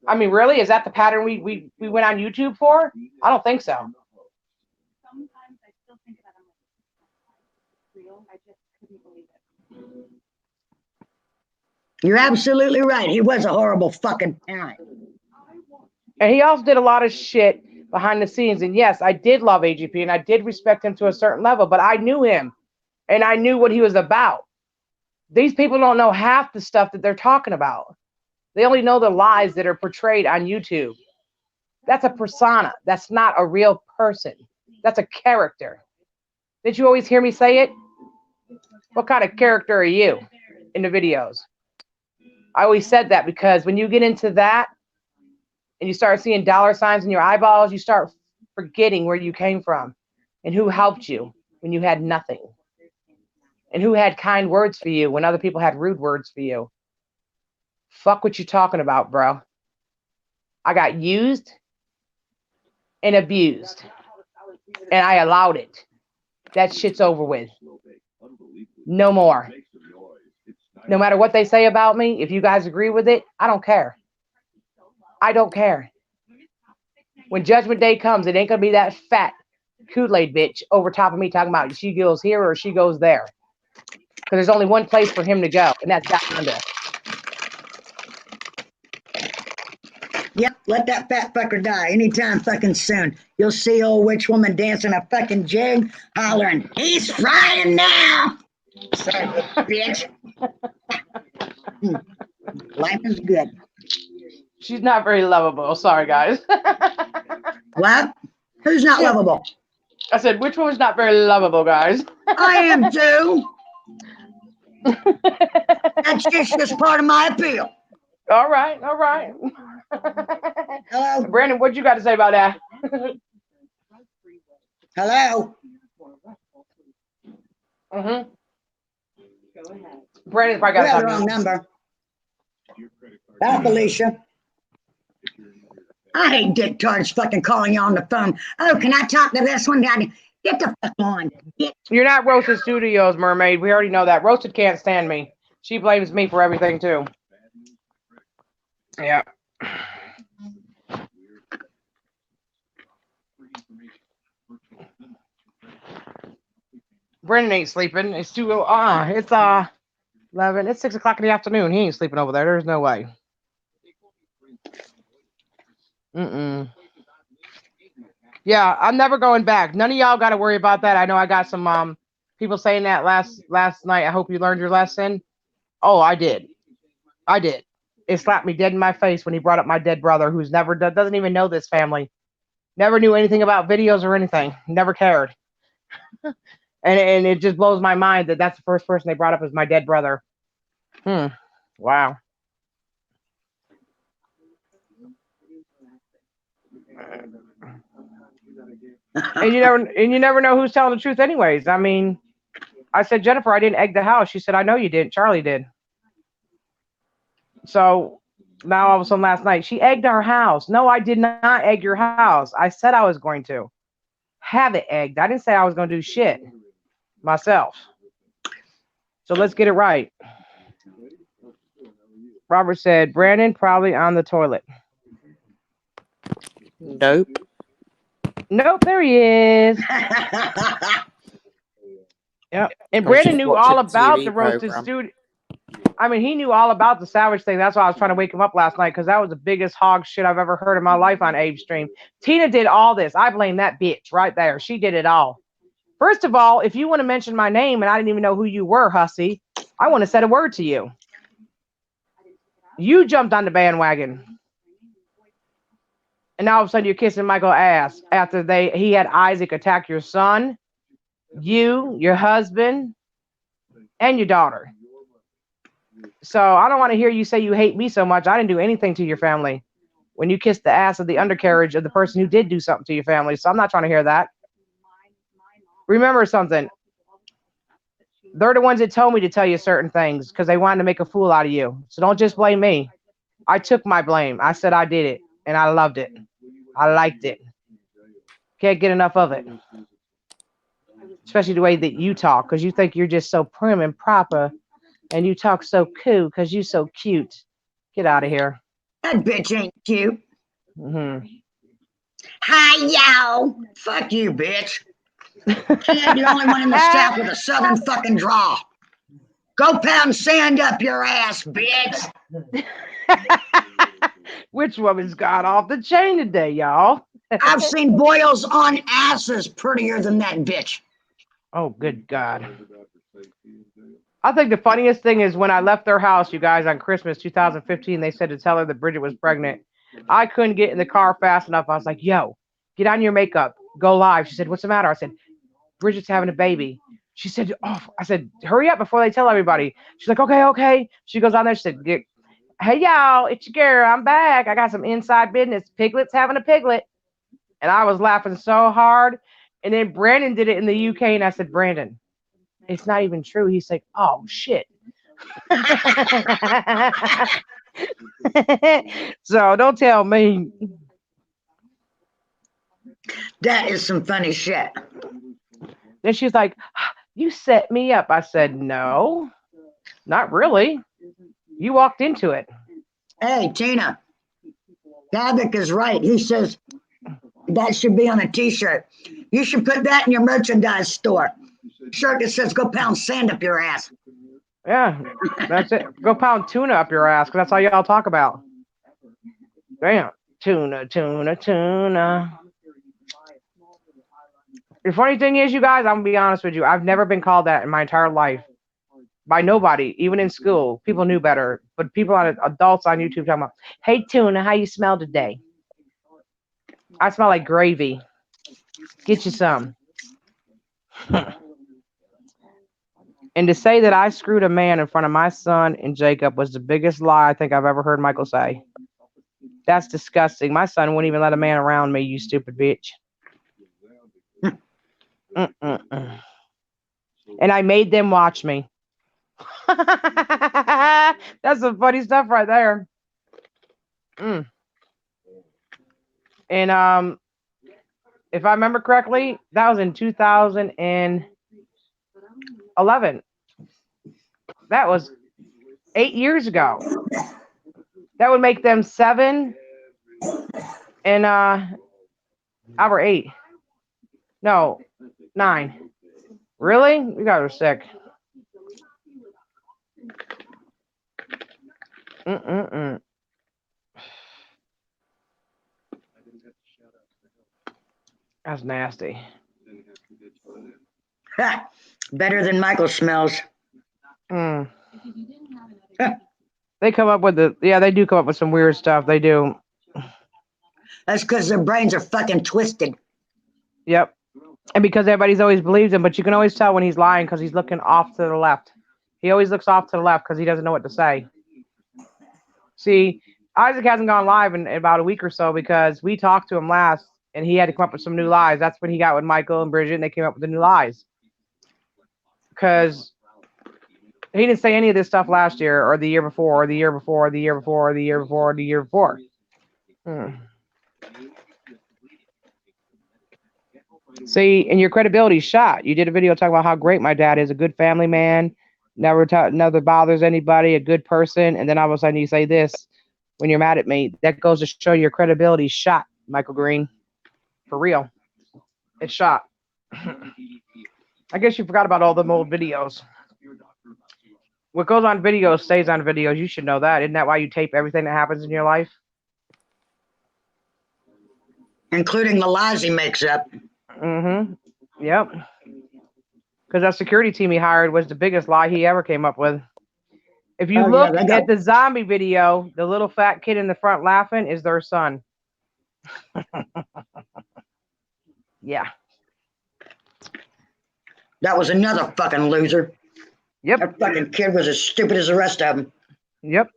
I mean, really? Is that the pattern we went on YouTube for? I don't think so. Sometimes I still think about it. Real. I just couldn't believe it. You're absolutely right. He was a horrible fucking parent. And he also did a lot of shit behind the scenes. And yes, I did love AGP and I did respect him to a certain level, but I knew him and I knew what he was about. These people don't know half the stuff that they're talking about. They only know the lies that are portrayed on YouTube. That's a persona. That's not a real person. That's a character. Did you always hear me say it? What kind of character are you in the videos? I always said that because when you get into that and you start seeing dollar signs in your eyeballs, you start forgetting where you came from and who helped you when you had nothing and who had kind words for you when other people had rude words for you. Fuck what you talking about, bro. I got used and abused and I allowed it. That shit's over with. No more. No matter what they say about me, if you guys agree with it, I don't care. I don't care. When Judgment Day comes, it ain't going to be that fat Kool-Aid bitch over top of me talking about she goes here or she goes there. Because there's only one place for him to go, and that's down under. Yep, let that fat fucker die anytime fucking soon. You'll see old witch woman dancing a fucking jig, hollering, he's frying now. Sorry, bitch. Life is good. She's not very lovable. Sorry, guys. What? Who's not lovable? I said, which one's not very lovable, guys? I am too. That's just part of my appeal. All right, all right. Hello? Brandon, what you got to say about that? Hello? Mm-hmm. Brandon's probably got You have the something. wrong number. Bye, Felicia. I hate dictards fucking calling you on the phone. Oh, can I talk to this one? Get the fuck on. You're not Roasted Studios, Mermaid. We already know that. Roasted can't stand me. She blames me for everything, too. Yeah. Brendan ain't sleeping. It's too, it's 11. It's 6 o'clock in the afternoon. He ain't sleeping over there. There's no way. Yeah, I'm never going back. None of y'all got to worry about that. I know I got some people saying that last night. I hope you learned your lesson. Oh, I did. It slapped me dead in my face when he brought up my dead brother, who's never doesn't even know this family. Never knew anything about videos or anything. Never cared. and it just blows my mind that that's the first person they brought up as my dead brother. Wow. And you never know who's telling the truth anyways. I mean, I said, Jennifer, I didn't egg the house. She said, I know you didn't. Charlie did. So now all of a sudden last night, she egged our house. No, I did not egg your house. I said I was going to have it egged. I didn't say I was going to do shit myself. So let's get it right. Robert said, Brandon probably on the toilet. Nope, there he is. Yep. And Brandon knew all about the roasted studio. I mean, he knew all about the Savage thing. That's why I was trying to wake him up last night, because that was the biggest hog shit I've ever heard in my life on Abe's stream. Tina did all this. I blame that bitch right there. She did it all. First of all, if you want to mention my name and I didn't even know who you were, hussy, I want to say a word to you. You jumped on the bandwagon. And now all of a sudden you're kissing Michael's ass after he had Isaac attack your son, you, your husband, and your daughter. So I don't want to hear you say you hate me so much. I didn't do anything to your family when you kissed the ass of the undercarriage of the person who did do something to your family. So I'm not trying to hear that. Remember something. They're the ones that told me to tell you certain things because they wanted to make a fool out of you. So don't just blame me. I took my blame. I said I did it, and I loved it. I liked it. Can't get enough of it. Especially the way that you talk, because you think you're just so prim and proper, and you talk so cool because you're so cute. Get out of here. That bitch ain't cute. Hi, yo. Fuck you, bitch. You're the only one in the South with a Southern fucking draw. Go pound sand up your ass, bitch. Which woman's got off the chain today, y'all? I've seen boils on asses prettier than that bitch. Oh, good God. I think the funniest thing is when I left their house, you guys, on Christmas 2015, they said to tell her that Bridget was pregnant. I couldn't get in the car fast enough. I was like, yo, get on your makeup. Go live. She said, what's the matter? I said, Bridget's having a baby. She said, oh, I said, hurry up before they tell everybody. She's like, okay. She goes on there. She said, hey, y'all, it's your girl. I'm back. I got some inside business. Piglet's having a piglet. And I was laughing so hard. And then Brandon did it in the UK. And I said, Brandon, it's not even true. He's like, oh, shit. So don't tell me. That is some funny shit. Then she's like, you set me up. I said, no, not really. You walked into it. Hey, Tina, Havoc is right. He says that should be on a t-shirt. You should put that in your merchandise store. Shirt that says go pound sand up your ass. Yeah, that's it. Go pound tuna up your ass, because that's all y'all talk about. Damn. Tuna. The funny thing is, you guys, I'm going to be honest with you. I've never been called that in my entire life. By nobody, even in school. People knew better. But adults on YouTube talking about, hey, Tuna, how you smell today? I smell like gravy. Get you some. And to say that I screwed a man in front of my son and Jacob was the biggest lie I think I've ever heard Michael say. That's disgusting. My son wouldn't even let a man around me, you stupid bitch. And I made them watch me. That's some funny stuff right there. And if I remember correctly, that was in 2011. That was 8 years ago. That would make them 7 and our 8. No, 9. Really? You guys are sick. Mm-mm-mm. That's nasty. Ha! Better than Michael smells. Mm. They come up with they do come up with some weird stuff. They do. That's because their brains are fucking twisted. Yep. And because everybody's always believes him, but you can always tell when he's lying because he's looking off to the left. He always looks off to the left because he doesn't know what to say. See, Isaac hasn't gone live in about a week or so because we talked to him last and he had to come up with some new lies. That's when he got with Michael and Bridget and they came up with the new lies. Because he didn't say any of this stuff last year or the year before or the year before or the year before or the year before or the year before. See, and your credibility's shot. You did a video talking about how great my dad is, a good family man, never bothers anybody, a good person, and then all of a sudden you say this when you're mad at me. That goes to show your credibility's shot, Michael Green. For real. It's shot. I guess you forgot about all them old videos. What goes on videos stays on videos. You should know that. Isn't that why you tape everything that happens in your life? Including the lies he makes up. Mm-hmm. Yep. Because that security team he hired was the biggest lie he ever came up with. If you look at the zombie video, the little fat kid in the front laughing is their son. Yeah. That was another fucking loser. Yep. That fucking kid was as stupid as the rest of them. Yep.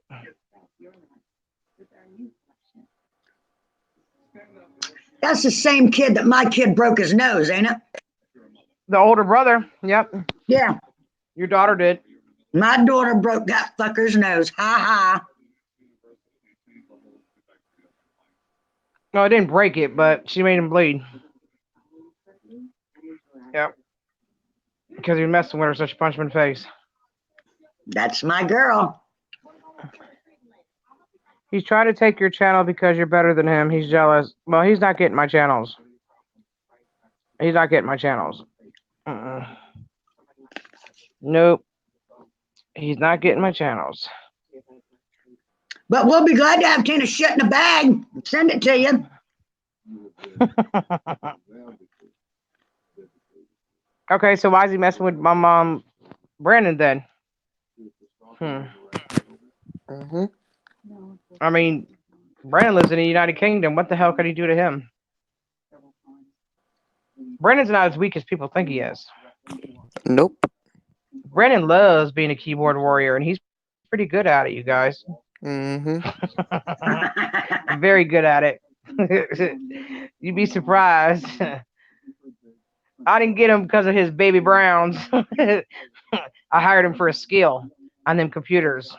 That's the same kid that my kid broke his nose, ain't it? The older brother. Yep. Yeah. Your daughter did. My daughter broke that fucker's nose. Ha ha. No, I didn't break it, but she made him bleed. Yep. Because he was messing with her, so she punched him in the face. That's my girl. He's trying to take your channel because you're better than him. He's jealous. Well, he's not getting my channels. He's not getting my channels. Nope. He's not getting my channels. But we'll be glad to have Tina shit in a bag. Send it to you. Okay, so why is he messing with my mom, Brandon, then? I mean, Brandon lives in the United Kingdom. What the hell could he do to him? Brandon's not as weak as people think he is. Nope. Brandon loves being a keyboard warrior, and he's pretty good at it, you guys. Mm-hmm. Very good at it. You'd be surprised. I didn't get him because of his baby Browns. I hired him for a skill on them computers.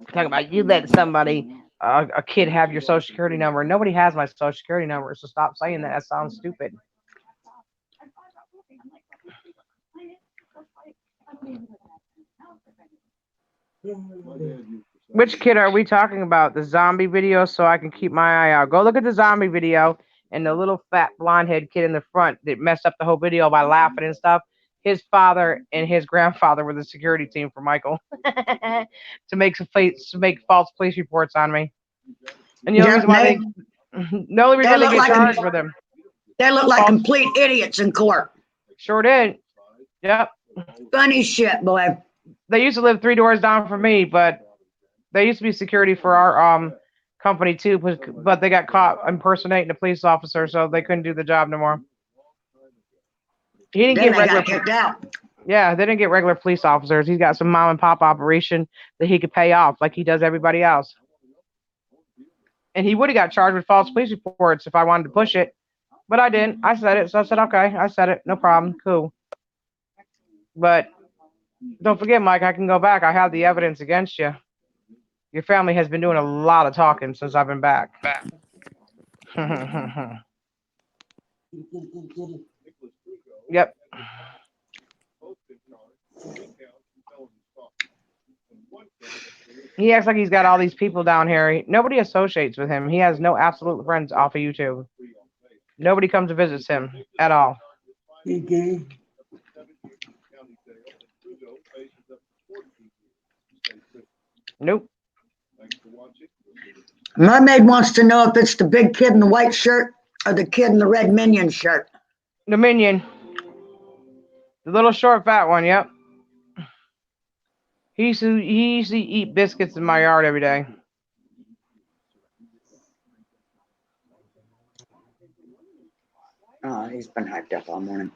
Talking about you let somebody, a kid, have your social security number. Nobody has my social security number, so stop saying that. That sounds stupid. Which kid are we talking about? The zombie video, so I can keep my eye out. Go look at the zombie video and the little fat blonde head kid in the front that messed up the whole video by laughing and stuff. His father and his grandfather were the security team for Michael to make false police reports on me. And the only reason why they get charged for them. They look like complete idiots in court. Sure did. Yep. Funny shit, boy. They used to live 3 doors down from me, but they used to be security for our company too, but they got caught impersonating a police officer, so they couldn't do the job no more. He didn't get regular kicked out. Yeah, they didn't get regular police officers. He's got some mom and pop operation that he could pay off like he does everybody else. And he would have got charged with false police reports if I wanted to push it, but I didn't. I said it, so I said, okay, I said it, no problem, cool. But don't forget, Mike, I can go back. I have the evidence against you. Your family has been doing a lot of talking since I've been back. Yep. He acts like he's got all these people down here. Nobody associates with him. He has no absolute friends off of YouTube. Nobody comes to visit him at all. Nope. Mermaid wants to know if it's the big kid in the white shirt or the kid in the red minion shirt. The minion. The little short fat one, yep. He used to eat biscuits in my yard every day. Oh, he's been hyped up all morning.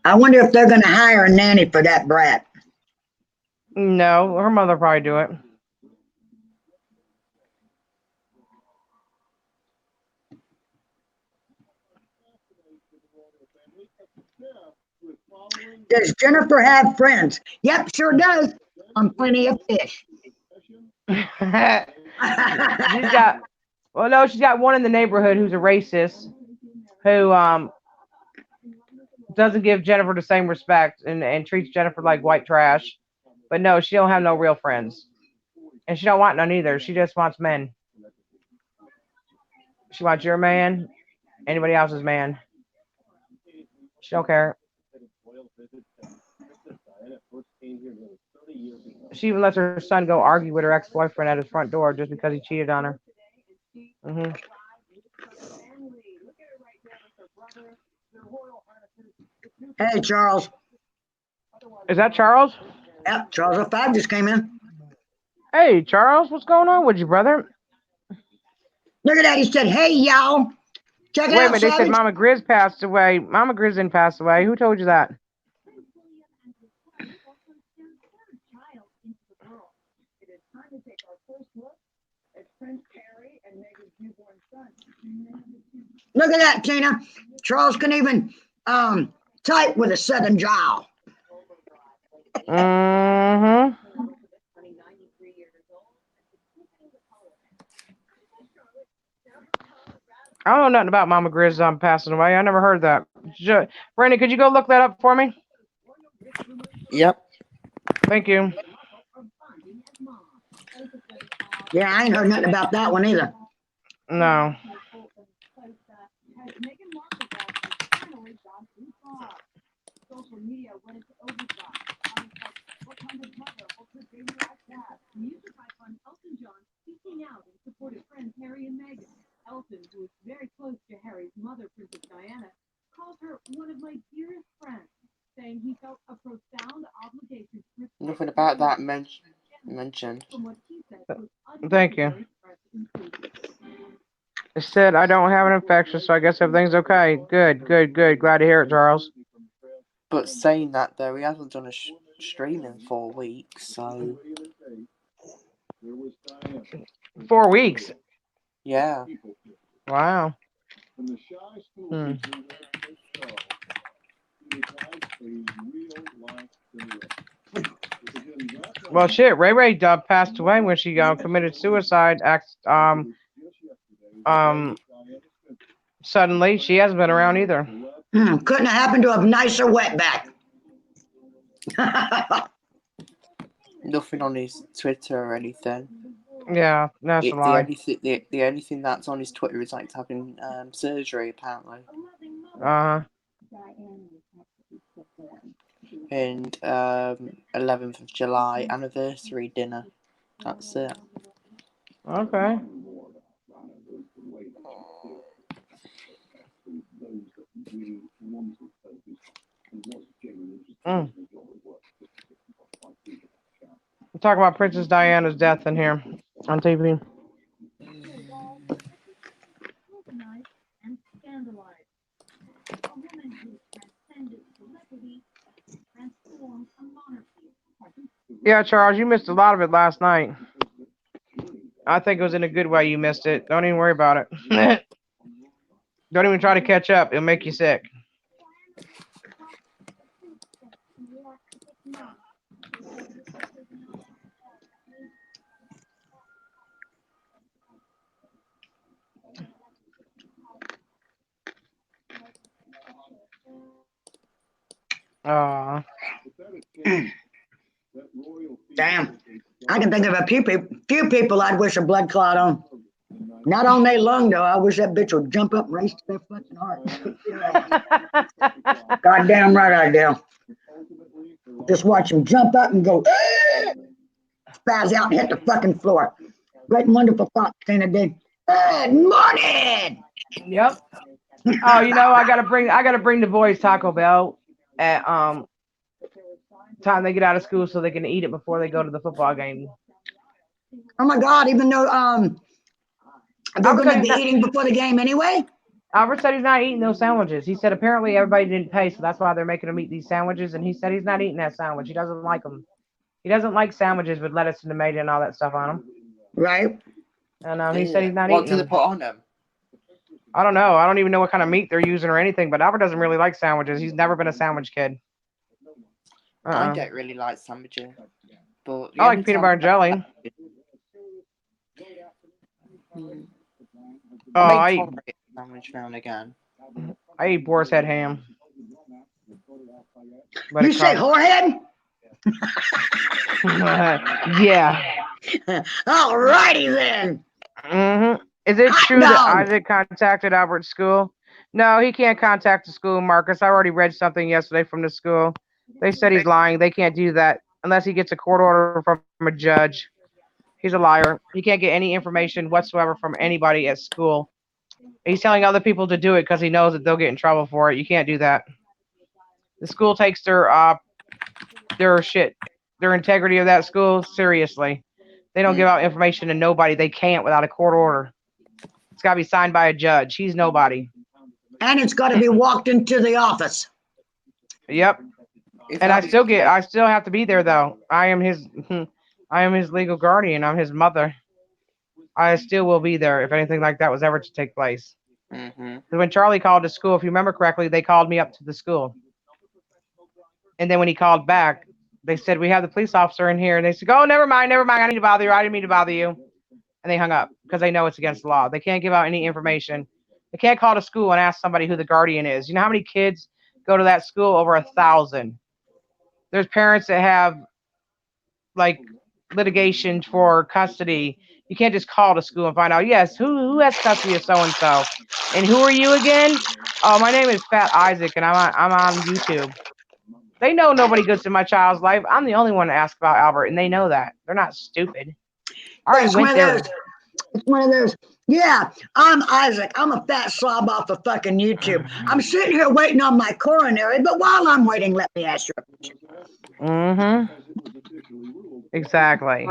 I wonder if they're going to hire a nanny for that brat. No, her mother probably do it. Does Jennifer have friends? Yep, sure does. On Plenty of Fish. She's got, well, no, she's got one in the neighborhood who's a racist, who doesn't give Jennifer the same respect and treats Jennifer like white trash. But no, she don't have no real friends, and she don't want none either. She just wants men. She wants your man, anybody else's man. She don't care. She even lets her son go argue with her ex-boyfriend at his front door just because he cheated on her. Hey, Charles. Is that Charles? Yep, Charles 05 just came in. Hey, Charles, what's going on with you, brother? Look at that. He said, hey, y'all. Check it Wait a out, minute, they said Savage. Mama Grizz passed away. Mama Grizz didn't pass away. Who told you that? Look at that, Tina. Charles can even type with a southern drawl. Mm-hmm. I don't know nothing about Mama Grizz passing away. I never heard that. Brandon, could you go look that up for me? Yep. Thank you. Yeah, I ain't heard nothing about that one either. No. Elton, who is very close to Harry's mother, Princess Diana, calls her one of my dearest friends, saying he felt a profound obligation to Nothing about that mentioned. Thank you. It said I don't have an infection, so I guess everything's okay. Good, good, good. Glad to hear it, Charles. But saying that, though, he hasn't done a stream in 4 weeks, so... 4 weeks? Yeah. Wow. Well, shit, Ray Ray passed away when she committed suicide. Suddenly, she hasn't been around either. Couldn't have happened to a nicer wetback. Nothing on his Twitter or anything. Yeah, that's a lie. The only thing that's on his Twitter is like having surgery, apparently. And 11th of July anniversary dinner. That's it. Okay. We're talking about Princess Diana's death in here on TV. Yeah, Charles, you missed a lot of it last night. I think it was in a good way you missed it. Don't even worry about it. Don't even try to catch up. It'll make you sick. Damn. I can think of a few people I'd wish a blood clot on. Not on their lung, though. I wish that bitch would jump up and race to their fucking heart. Goddamn right I do. Just watch him jump up and go, spaz out and hit the fucking floor. Great and wonderful thought, Tina D. Good morning. Yep. Oh, you know, I gotta bring the boys Taco Bell at time they get out of school so they can eat it before they go to the football game. Oh my God! Even though they're going to be eating before the game anyway. Albert said he's not eating those sandwiches. He said apparently everybody didn't pay, so that's why they're making him eat these sandwiches. And he said he's not eating that sandwich. He doesn't like them. He doesn't like sandwiches with lettuce and tomato and all that stuff on them. Right. And he said he's not What eating do them. they put on them? I don't know. I don't even know what kind of meat they're using or anything, but Albert doesn't really like sandwiches. He's never been a sandwich kid. I don't really like sandwiches. But I like peanut butter and jelly. Oh, I eat sandwich now and again. I eat boar's head ham. But You say whorehead? Yeah. Alrighty then. Mm-hmm. Is it true that Isaac contacted Albert's school? No, he can't contact the school, Marcus. I already read something yesterday from the school. They said he's lying. They can't do that unless he gets a court order from a judge. He's a liar. He can't get any information whatsoever from anybody at school. He's telling other people to do it because he knows that they'll get in trouble for it. You can't do that. The school takes their integrity of that school seriously. They don't give out information to nobody. They can't without a court order. It's got to be signed by a judge. He's nobody. And it's got to be walked into the office. Yep. And I still have to be there though. I am his legal guardian. I'm his mother. I still will be there if anything like that was ever to take place. Mm-hmm. When Charlie called to school, if you remember correctly, they called me up to the school. And then when he called back, they said, we have the police officer in here. And they said, oh, never mind. I need to bother you. I didn't mean to bother you. And they hung up because they know it's against the law. They can't give out any information. They can't call to school and ask somebody who the guardian is. You know how many kids go to that school? Over 1,000. There's parents that have like litigation for custody. You can't just call to school and find out, yes, who has custody of so-and-so? And who are you again? Oh, my name is Fat Isaac, and I'm on YouTube. They know nobody goes to my child's life. I'm the only one to ask about Albert, and they know that. They're not stupid. I already went there. It's one of those. Yeah, I'm Isaac. I'm a fat slob off of fucking YouTube. I'm sitting here waiting on my coronary, but while I'm waiting, let me ask you a question. Mm-hmm. Exactly.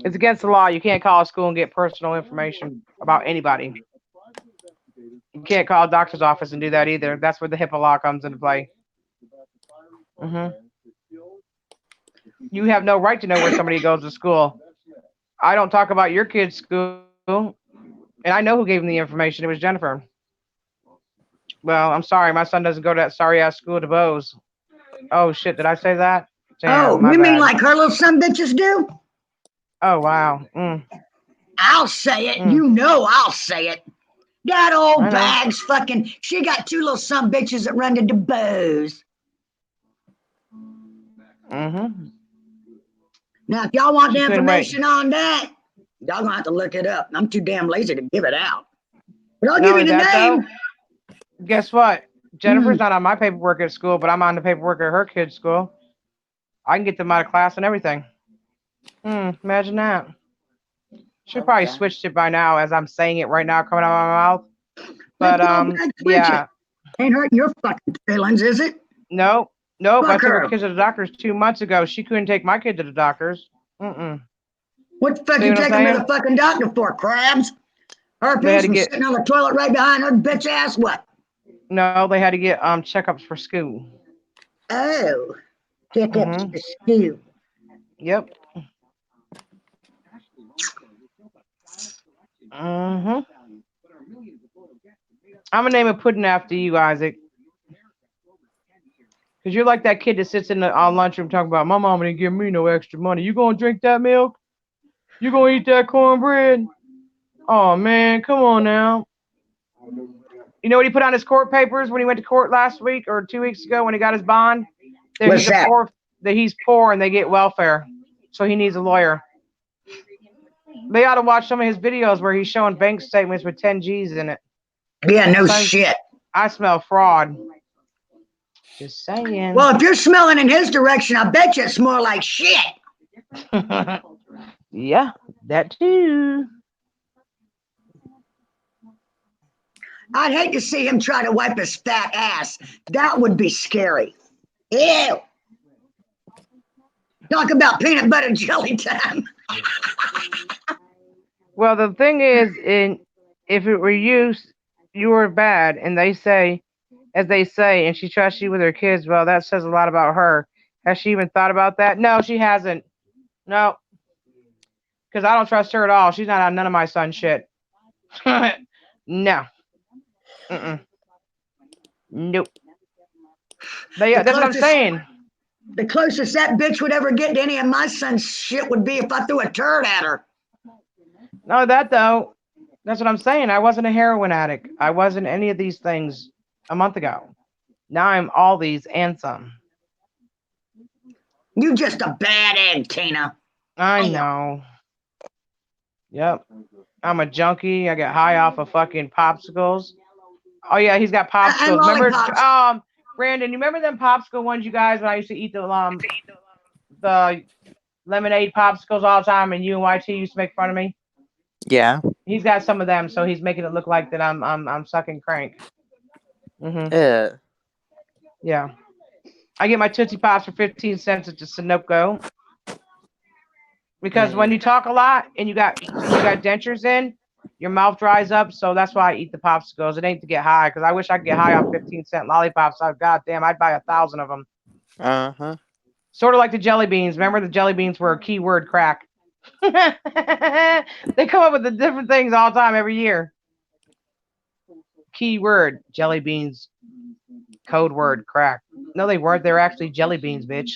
It's against the law. You can't call a school and get personal information about anybody. You can't call a doctor's office and do that either. That's where the HIPAA law comes into play. Mm-hmm. You have no right to know where somebody goes to school. I don't talk about your kid's school, and I know who gave him the information. It was Jennifer. Well, I'm sorry. My son doesn't go to that sorry-ass school to Bose. Oh, shit. Did I say that? Damn, you mean bad. like her little son bitches do? Oh, wow. I'll say it. You know I'll say it. That old bag's fucking, she got two little son bitches that run to Bose. Mm-hmm. Now, if y'all want the information on that, y'all gonna have to look it up. I'm too damn lazy to give it out. But I'll give you the name. Though, guess what? Jennifer's not on my paperwork at school, but I'm on the paperwork at her kid's school. I can get them out of class and everything. Imagine that. Should probably switched it by now as I'm saying it right now, coming out of my mouth. But yeah. Ain't hurting your fucking feelings, is it? No. I took her kids to the doctors 2 months ago. She couldn't take my kid to the doctors. What the fuck you taking her to the fucking doctor for, crabs? Her piece was sitting on the toilet right behind her bitch ass what? No, they had to get checkups for school. Oh. Checkups for school. Yep. I'm gonna name a pudding after you, Isaac. Because you're like that kid that sits in the lunchroom talking about, my mama didn't give me no extra money. You gonna drink that milk? You gonna eat that cornbread? Oh, man, come on now. You know what he put on his court papers when he went to court last week or 2 weeks ago when he got his bond? What's that? that he's poor and they get welfare, so he needs a lawyer. They ought to watch some of his videos where he's showing bank statements with 10 G's in it. Yeah, no shit. I smell fraud. Just saying. Well, if you're smelling in his direction, I bet you it's more like shit. Yeah, that too. I'd hate to see him try to wipe his fat ass. That would be scary. Ew. Talk about peanut butter jelly time. Well, the thing is, if it were you, you were bad, and they say, as they say, and she trusts you with her kids, well, that says a lot about her. Has she even thought about that? No, she hasn't. No. Because I don't trust her at all. She's not on none of my son's shit. No. Nope. But yeah, that's what I'm saying. The closest that bitch would ever get to any of my son's shit would be if I threw a turd at her. No, that though. That's what I'm saying. I wasn't a heroin addict. I wasn't any of these things a month ago. Now I'm all these and some. You just a bad egg, Tina. I know. Yep. I'm a junkie. I get high off of fucking popsicles. Oh yeah, he's got popsicles. Remember, Brandon, you remember them popsicle ones, you guys, when I used to eat the lemonade popsicles all the time, and you and YT used to make fun of me? Yeah. He's got some of them, so he's making it look like that I'm sucking crank. Yeah. I get my Tootsie Pops for 15 cents at the Sunoco. Because when you talk a lot and you got dentures in, your mouth dries up, so that's why I eat the popsicles. It ain't to get high, because I wish I could get high off 15-cent lollipops. Goddamn, I'd buy 1,000 of them. Uh-huh. Sort of like the jelly beans. Remember the jelly beans were a keyword crack. They come up with the different things all the time every year. Keyword, jelly beans. Code word, crack. No, they weren't. They were actually jelly beans, bitch.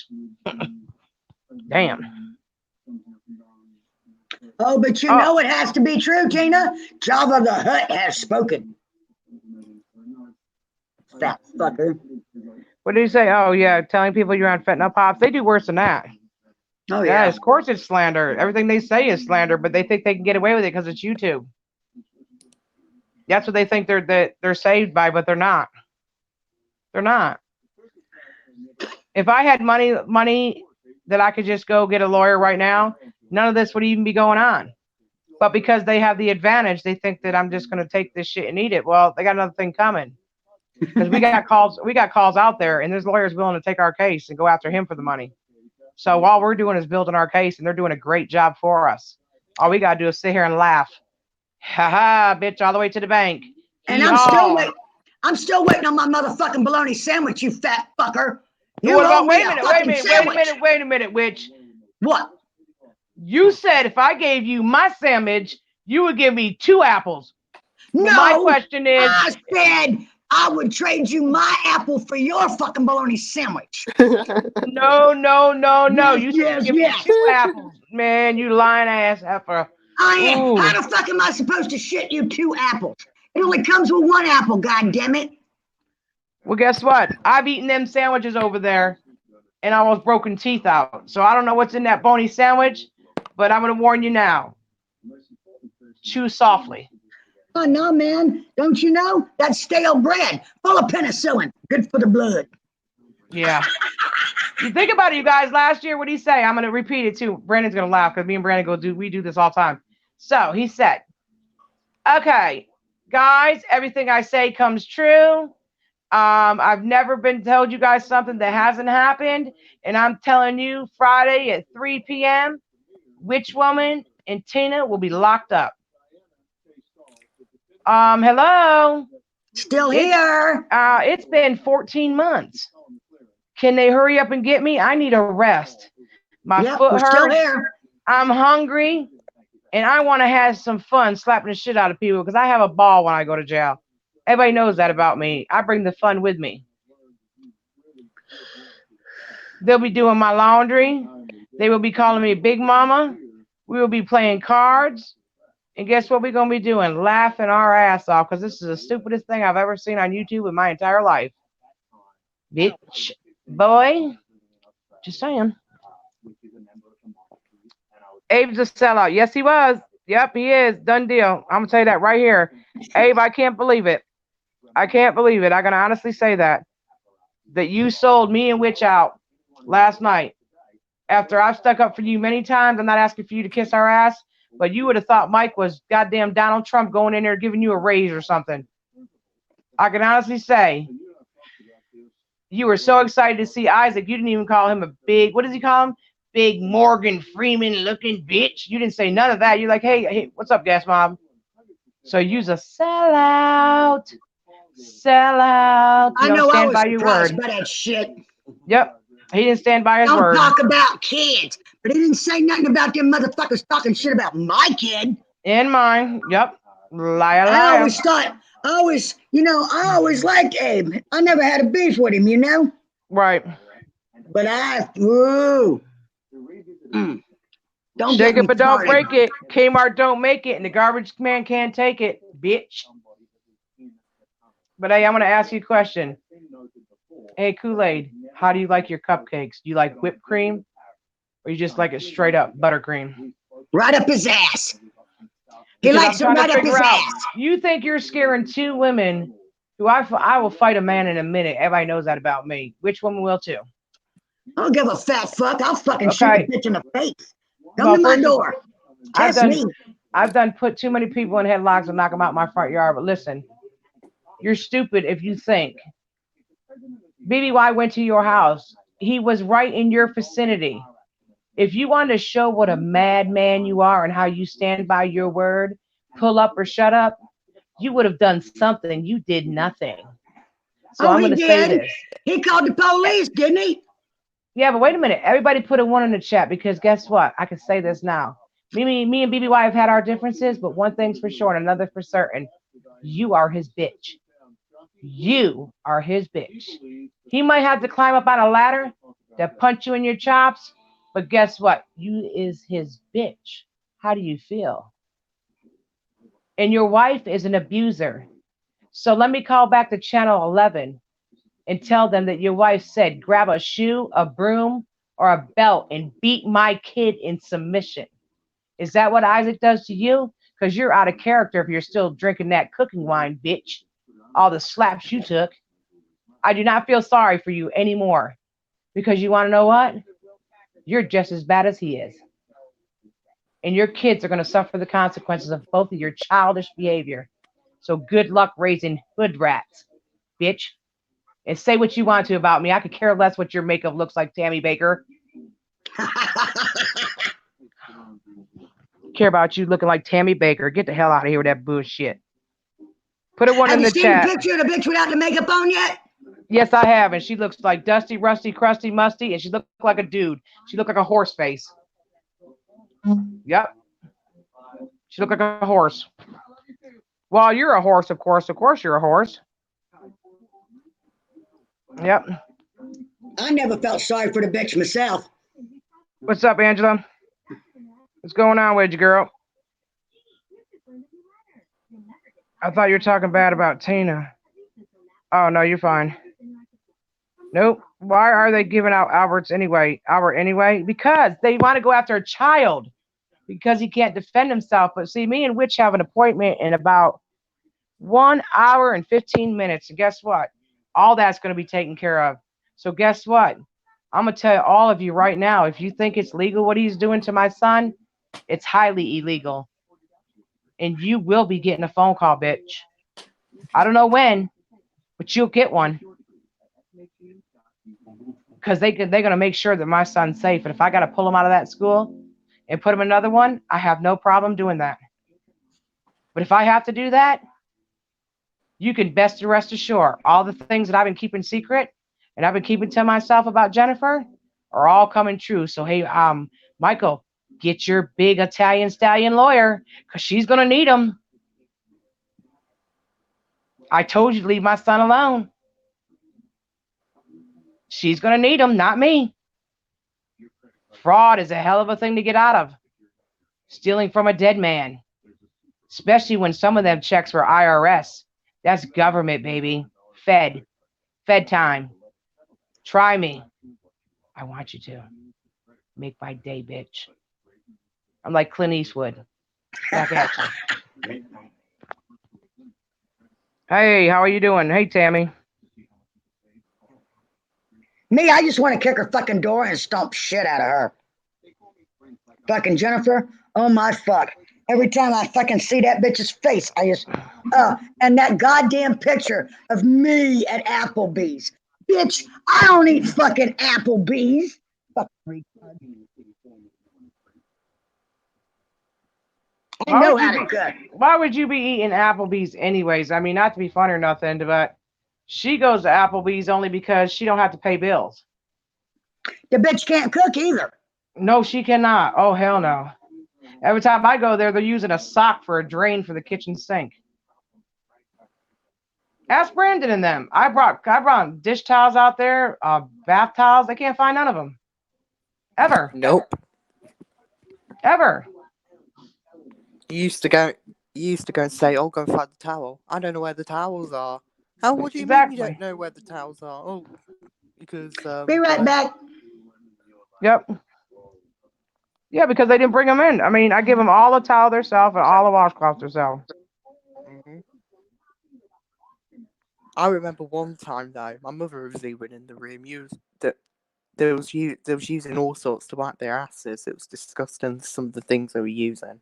Damn. Oh, but you know it has to be true, Tina. Jabba the Hutt has spoken. Fat fucker. What did he say? Oh, yeah, telling people you're on fentanyl pops. They do worse than that. Oh, yeah. Of course it's slander. Everything they say is slander, but they think they can get away with it because it's YouTube. That's what they think they're saved by, but they're not. They're not. If I had money that I could just go get a lawyer right now, none of this would even be going on. But because they have the advantage, they think that I'm just going to take this shit and eat it. Well, they got another thing coming. Because we got calls out there, and there's lawyers willing to take our case and go after him for the money. So all we're doing is building our case, and they're doing a great job for us. All we got to do is sit here and laugh. Ha ha, bitch, all the way to the bank. And I'm still waiting on my motherfucking bologna sandwich, you fat fucker. You wait a minute, witch. What? You said if I gave you my sandwich, you would give me 2 apples. No, my question is, I said I would trade you my apple for your fucking bologna sandwich. No. You said give me 2 apples. Man, you lying ass heifer. How the fuck am I supposed to shit you 2 apples? It only comes with 1 apple, goddammit. Well, guess what? I've eaten them sandwiches over there and almost broken teeth out. So I don't know what's in that bony sandwich, but I'm going to warn you now. Chew softly. Oh, no, man. Don't you know? That's stale bread, full of penicillin. Good for the blood. Yeah. You think about it, you guys. Last year, what did he say? I'm going to repeat it, too. Brandon's going to laugh because me and Brandon we do this all the time. So he said, okay, guys, everything I say comes true. I've never been told you guys something that hasn't happened. And I'm telling you, Friday at 3 p.m., Witch Woman and Tina will be locked up. Hello? Still here. It's been 14 months. Can they hurry up and get me? I need a rest. My foot hurts. Still here. I'm hungry. And I want to have some fun slapping the shit out of people because I have a ball when I go to jail. Everybody knows that about me. I bring the fun with me. They'll be doing my laundry. They will be calling me Big Mama. We will be playing cards. And guess what we're going to be doing? Laughing our ass off because this is the stupidest thing I've ever seen on YouTube in my entire life. Bitch. Boy. Just saying. Abe's a sellout. Yes, he was. Yep, he is. Done deal. I'm gonna tell you that right here. Abe, I can't believe it. I can't believe it. I can honestly say that you sold me and Witch out last night. After I've stuck up for you many times, I'm not asking for you to kiss our ass, but you would have thought Mike was goddamn Donald Trump going in there giving you a raise or something. I can honestly say you were so excited to see Isaac, you didn't even call him a big, what does he call him? Big Morgan Freeman looking bitch. You didn't say none of that. You're like, hey, what's up, Gas Mob? So you's a sellout. Sellout. You I know don't I stand was by your surprised word. by that shit. Yep. He didn't stand by his Don't word. talk about kids, but he didn't say nothing about them motherfuckers talking shit about my kid. In mine. Yep. Liar, I liar. always thought, I always liked Abe. I never had a beef with him, you know? Right. But don't Shake get it, me but don't started. break it. Kmart don't make it, and the garbage man can't take it, bitch. But hey, I'm gonna ask you a question. Hey, Kool-Aid, how do you like your cupcakes? Do you like whipped cream, or you just like it straight up buttercream? Right up his ass. He Because likes it I'm trying right to up figure his out. ass. You think you're scaring two women who I will fight a man in a minute. Everybody knows that about me. Which woman will too? I don't give a fat fuck. I'll fucking shoot Okay. the bitch in the face. Come Well, to my first, door. Test me. I've done put too many people in headlocks and knock them out my front yard. But listen, you're stupid if you think BBY went to your house. He was right in your vicinity. If you wanted to show what a madman you are and how you stand by your word, pull up or shut up, you would have done something. You did nothing. So I'm going to say this. He called the police, didn't he? Yeah, but wait a minute. Everybody put a one in the chat because guess what? I can say this now. Me and BBY have had our differences, but one thing's for sure and another for certain. You are his bitch. You are his bitch. He might have to climb up on a ladder to punch you in your chops, but guess what? You is his bitch. How do you feel? And your wife is an abuser. So let me call back to channel 11 and tell them that your wife said, grab a shoe, a broom, or a belt and beat my kid in submission. Is that what Isaac does to you? Because you're out of character if you're still drinking that cooking wine, bitch. All the slaps you took. I do not feel sorry for you anymore. Because you want to know what? You're just as bad as he is. And your kids are going to suffer the consequences of both of your childish behavior. So good luck raising hood rats, bitch. And say what you want to about me. I could care less what your makeup looks like, Tammy Baker. Care about you looking like Tammy Baker. Get the hell out of here with that bullshit. Put a one in the chat. Have you seen the picture of the bitch without the makeup on yet? Yes, I have. And she looks like dusty, rusty, crusty, musty. And she looks like a dude. She looked like a horse face. Yep. She looked like a horse. Well, you're a horse, of course. Of course you're a horse. Yep. I never felt sorry for the bitch myself. What's up, Angela? What's going on with you, girl? I thought you were talking bad about Tina. Oh, no, you're fine. Nope. Why are they giving out Albert anyway? Because they want to go after a child. Because he can't defend himself. But see, me and Witch have an appointment in about 1 hour and 15 minutes. And guess what? All that's going to be taken care of. So guess what? I'm going to tell all of you right now, if you think it's legal what he's doing to my son, it's highly illegal. And you will be getting a phone call, bitch. I don't know when, but you'll get one. Because they're going to make sure that my son's safe. And if I got to pull him out of that school and put him in another one, I have no problem doing that. But if I have to do that, you can best rest assured all the things that I've been keeping secret and I've been keeping to myself about Jennifer are all coming true. So, hey, Michael, get your big Italian stallion lawyer because she's going to need him. I told you to leave my son alone. She's going to need him, not me. Fraud is a hell of a thing to get out of. Stealing from a dead man. Especially when some of them checks were IRS. That's government, baby. Fed time. Try me. I want you to. Make my day, bitch. I'm like Clint Eastwood. Back at you. Hey, how are you doing? Hey, Tammy. Me, I just want to kick her fucking door and stomp shit out of her. Fucking Jennifer, oh my fuck. Every time I fucking see that bitch's face, I just, and that goddamn picture of me at Applebee's. Bitch, I don't eat fucking Applebee's. Fucking retard. I know how to cook. Why would you be eating Applebee's anyways? I mean, not to be funny or nothing, but she goes to Applebee's only because she don't have to pay bills. The bitch can't cook either. No, she cannot. Oh, hell no. Every time I go there, they're using a sock for a drain for the kitchen sink. Ask Brandon and them. I brought dish towels out there, bath towels. They can't find none of them. Ever. Nope. Ever. You used to go and say, "Oh, go and find the towel." I don't know where the towels are. How? What do you mean you don't know where the towels are? Oh, because be right back. Yep. Yeah, because they didn't bring them in. I mean, I give them all the towel themselves and all the washcloths themselves. Mm-hmm. I remember one time though, my mother was even in the room. They was using all sorts to wipe their asses. It was disgusting. Some of the things they were using.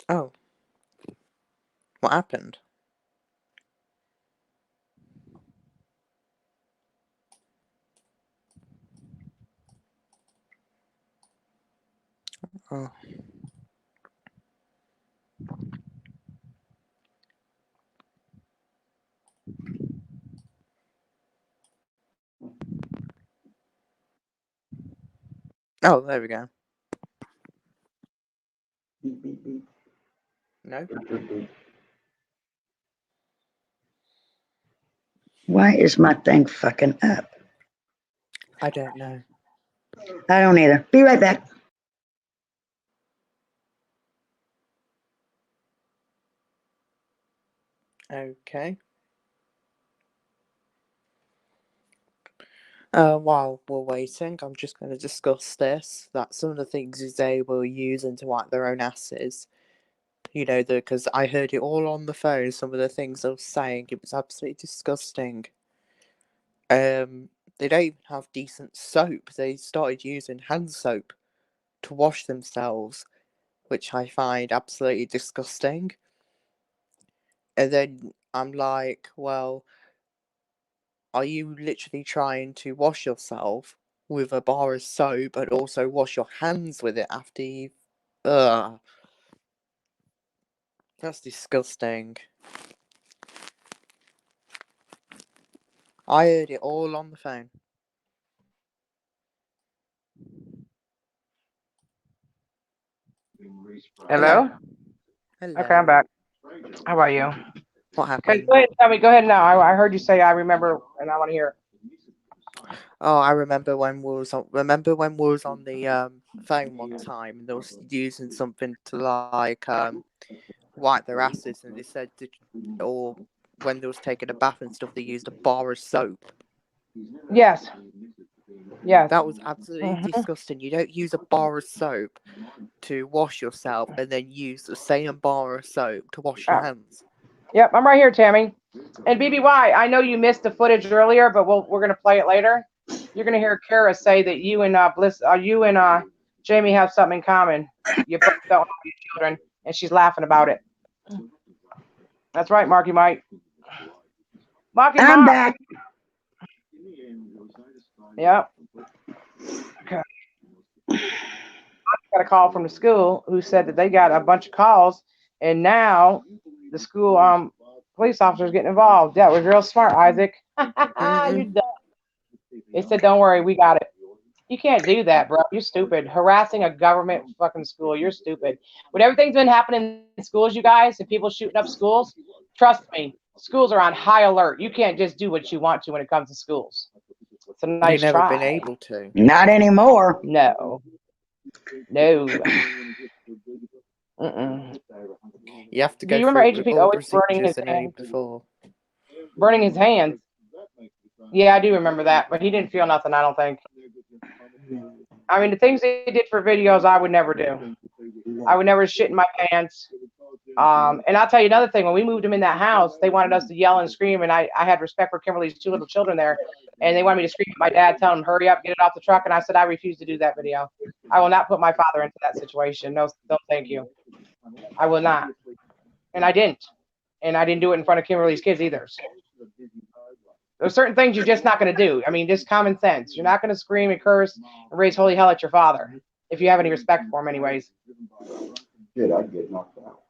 Oh. What happened? Oh. Oh, there we go. No? Why is my thing fucking up? I don't know. I don't either. Be right back. Okay. While we're waiting, I'm just going to discuss this, that some of the things they were using to wipe their own asses, you know, because I heard it all on the phone, some of the things they were saying, it was absolutely disgusting. They don't even have decent soap. They started using hand soap to wash themselves, which I find absolutely disgusting. And then I'm like, well, are you literally trying to wash yourself with a bar of soap and also wash your hands with it after you... Ugh. That's disgusting. I heard it all on the phone. Hello? Hello. Okay, I'm back. How about you? What happened? Go ahead, tell me. Go ahead now. I heard you say I remember, and I want to hear it. Oh, I remember when we was on the phone one time, and they was using something to like wipe their asses, and they said, or when they was taking a bath and stuff, they used a bar of soap. Yes. Yes. That was absolutely disgusting. You don't use a bar of soap to wash yourself and then use the same bar of soap to wash your hands. Yep, I'm right here, Tammy. And BBY, I know you missed the footage earlier, but we're gonna play it later. You're gonna hear Kara say that you and Jamie have something in common. You both don't have your children, and she's laughing about it. That's right, Marky Mike. Marky Mike. I'm back. Yep. Okay. I got a call from the school who said that they got a bunch of calls, and now the school police officers getting involved. That was real smart, Isaac. You dumb. They said, "Don't worry, we got it." You can't do that, bro. You're stupid. Harassing a government fucking school. You're stupid. When everything's been happening in schools, you guys, and people shooting up schools, trust me, schools are on high alert. You can't just do what you want to when it comes to schools. It's a nice You've never try. been able to. Not anymore. No. No. You have to Do go you remember through Agent Pete all always burning his procedures and only hands? before. Burning his hands. Yeah, I do remember that, but he didn't feel nothing, I don't think. I mean, the things they did for videos, I would never do. I would never shit in my pants. And I'll tell you another thing. When we moved him in that house, they wanted us to yell and scream, and I had respect for Kimberly's 2 little children there, and they wanted me to scream at my dad, tell him, hurry up, get it off the truck, and I said, I refuse to do that video. I will not put my father into that situation. No, thank you. I will not. And I didn't. And I didn't do it in front of Kimberly's kids either. There's certain things you're just not going to do. I mean, just common sense. You're not going to scream and curse and raise holy hell at your father, if you have any respect for him anyways. Shit, I'd get knocked out.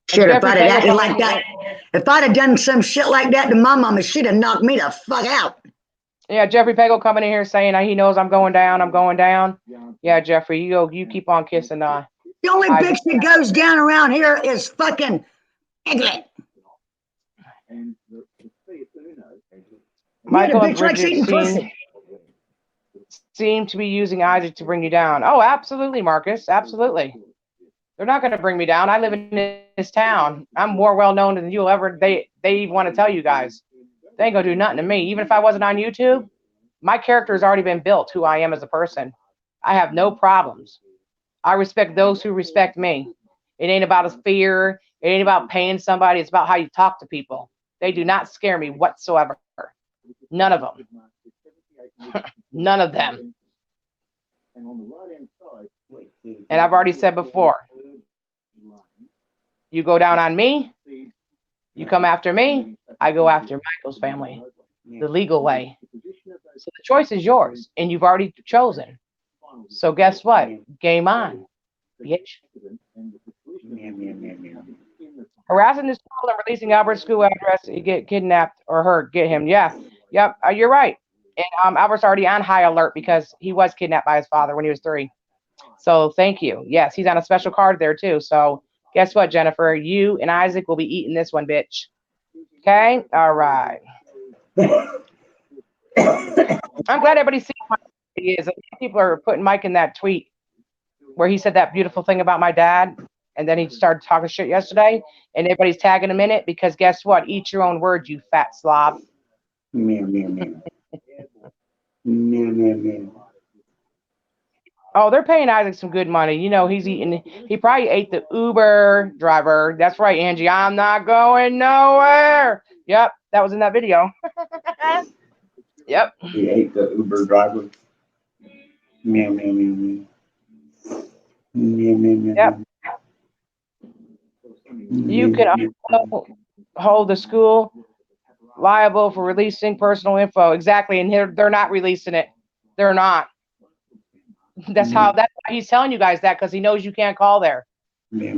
Shit, if I'd have acted like that, if I'd have done some shit like that to my mama, she'd have knocked me the fuck out. Yeah, Jeffrey Pagel coming in here saying he knows I'm going down. I'm going down. Yeah, Jeffrey, you keep on kissing. The only bitch that goes down around here is fucking Piglet. Michael and Bridget seem to be using Isaac to bring you down. Oh, absolutely, Marcus. Absolutely. They're not going to bring me down. I live in this town. I'm more well known than you'll ever. They want to tell you guys. They ain't gonna do nothing to me. Even if I wasn't on YouTube, my character has already been built. Who I am as a person. I have no problems. I respect those who respect me. It ain't about a fear. It ain't about paying somebody. It's about how you talk to people. They do not scare me whatsoever. None of them. None of them. And I've already said before, you go down on me, you come after me, I go after Michael's family, the legal way. So the choice is yours, and you've already chosen. So guess what? Game on, bitch. Harassing the school and releasing Albert's school address, you get kidnapped or hurt, get him. Yeah, yep, you're right. And Albert's already on high alert because he was kidnapped by his father when he was 3. So thank you. Yes, he's on a special card there too. So guess what, Jennifer? You and Isaac will be eating this one, bitch. Okay? All right. I'm glad everybody sees my he is. People are putting Mike in that tweet where he said that beautiful thing about my dad, and then he started talking shit yesterday, and everybody's tagging him in it because guess what? Eat your own words, you fat slob. Oh, they're paying Isaac some good money. You know, he's eating. He probably ate the Uber driver. That's right, Angie. I'm not going nowhere. Yep, that was in that video. Yep. He ate the Uber driver. Yep. You can also hold the school liable for releasing personal info. Exactly, and they're not releasing it. They're not. That's why he's telling you guys that, because he knows you can't call there. They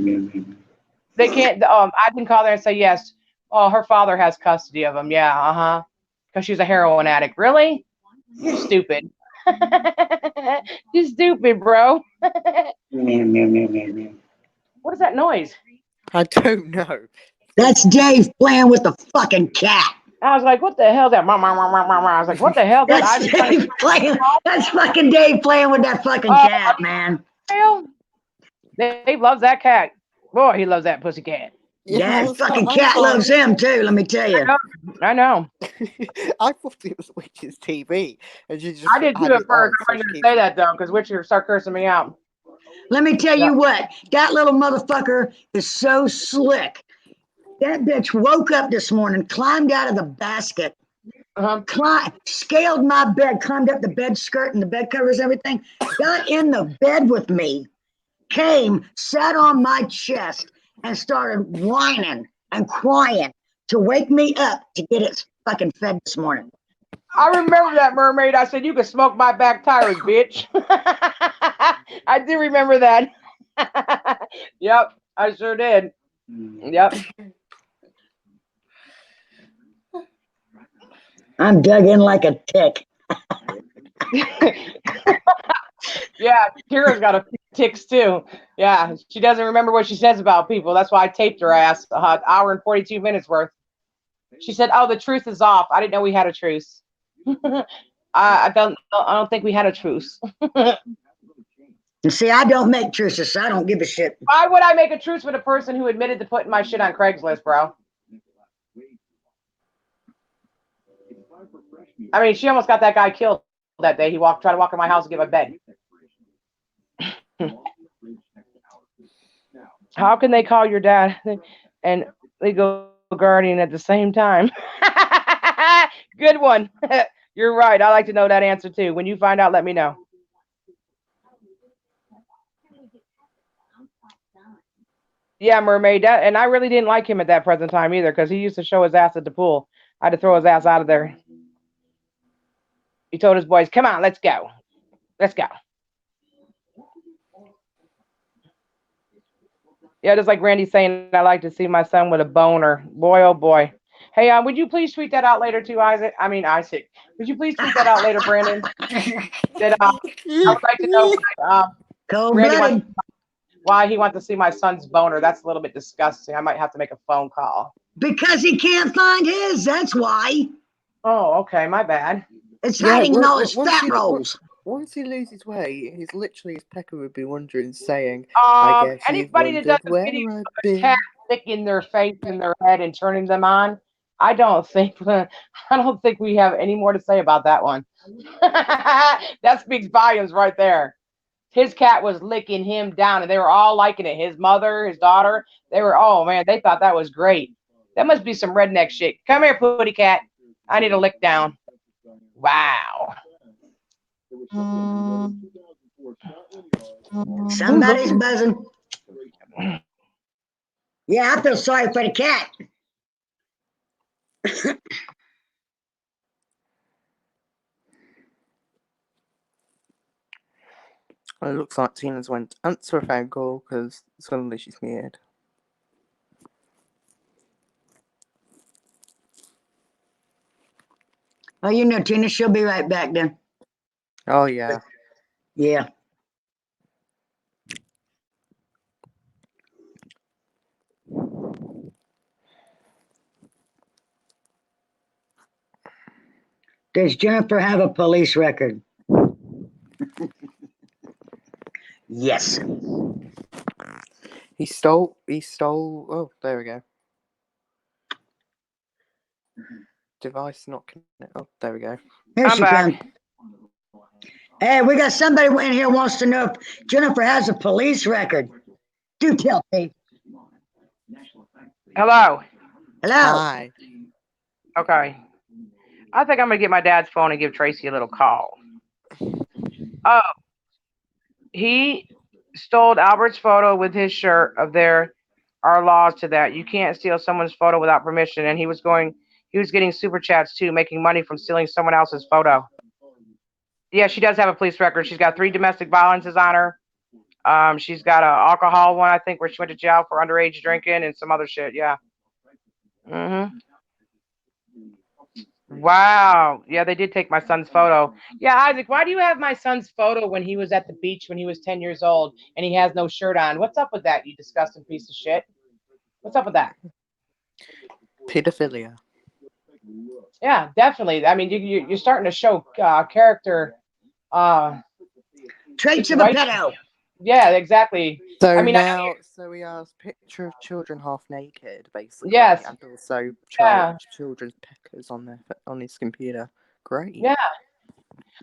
can't. I can call there and say yes. Oh, her father has custody of him. Yeah, because she's a heroin addict. Really? You're stupid. You're stupid, bro. What is that noise? I don't know. That's Dave playing with the fucking cat. I was like, what the hell is that? I was like, what the hell? That's Dave playing. That's fucking Dave playing with that fucking cat, man. Dave loves that cat. Boy, he loves that pussy cat. Yeah, that fucking cat loves him too, let me tell you. I know. I thought it was Witch's TV. And she just I did too at first. I'm going to say that though, because Witcher start cursing me out. Let me tell you what, that little motherfucker is so slick. That bitch woke up this morning, climbed out of the basket, scaled my bed, climbed up the bed skirt and the bed covers, everything, got in the bed with me, came, sat on my chest, and started whining and crying to wake me up to get it fucking fed this morning. I remember that, mermaid. I said, you can smoke my back tires, bitch. I do remember that. Yep, I sure did. Yep. I'm dug in like a tick. Yeah, Kira's got a few ticks too. Yeah, she doesn't remember what she says about people. That's why I taped her ass an hour and 42 minutes worth. She said, oh, the truth is off. I didn't know we had a truce. I don't think we had a truce. And see, I don't make truces, so I don't give a shit. Why would I make a truce with a person who admitted to putting my shit on Craigslist, bro? I mean, she almost got that guy killed that day. He tried to walk in my house and give a bed. How can they call your dad and legal guardian at the same time? Good one. You're right. I like to know that answer too. When you find out, let me know. Yeah, Mermaid. And I really didn't like him at that present time either, because he used to show his ass at the pool. I had to throw his ass out of there. He told his boys, "Come on, let's go. Let's go." Yeah, just like Randy saying, I like to see my son with a boner. Boy, oh boy. Hey, would you please tweet that out later too, Isaac? Would you please tweet that out later, Brandon? That I would like to know why he wants to see my son's boner. That's a little bit disgusting. I might have to make a phone call. Because he can't find his. That's why. Oh, okay. My bad. It's hiding in all his fat rolls. Once he loses weight, his pecker would be wondering, saying, "I guess anybody that does a video of a cat licking their face and their head and turning them on, I don't think we have any more to say about that one. That speaks volumes right there. His cat was licking him down, and they were all liking it. His mother, his daughter, they were, oh man, they thought that was great. That must be some redneck shit. Come here, Pooty Cat. I need a lick down. Wow. Somebody's buzzing. Yeah, I feel sorry for the cat. Well, it looks like Tina's went to answer a phone call because suddenly she's muted. Oh, you know, Tina, she'll be right back then. Oh, yeah. Yeah. Does Jennifer have a police record? Yes. He stole, oh, there we go. Device not connected. Oh, there we go. Here she comes. Hey, we got somebody in here wants to know if Jennifer has a police record. Do tell me. Hello. Hello. Hi. Okay. I think I'm going to get my dad's phone and give Tracy a little call. Oh. He stole Albert's photo with his shirt. There are laws to that. You can't steal someone's photo without permission. And he was getting super chats too, making money from stealing someone else's photo. Yeah, she does have a police record. She's got 3 domestic violences on her. She's got an alcohol one, I think, where she went to jail for underage drinking and some other shit. Yeah. Wow. Yeah, they did take my son's photo. Yeah, Isaac, why do you have my son's photo when he was at the beach when he was 10 years old and he has no shirt on? What's up with that, you disgusting piece of shit? What's up with that? Pedophilia. Yeah, definitely. I mean, you're starting to show character. Traits of a pedo. Yeah, exactly. So I mean, so we have picture of children half naked, basically. Yes. And also children's peckers on his computer. Great. Yeah.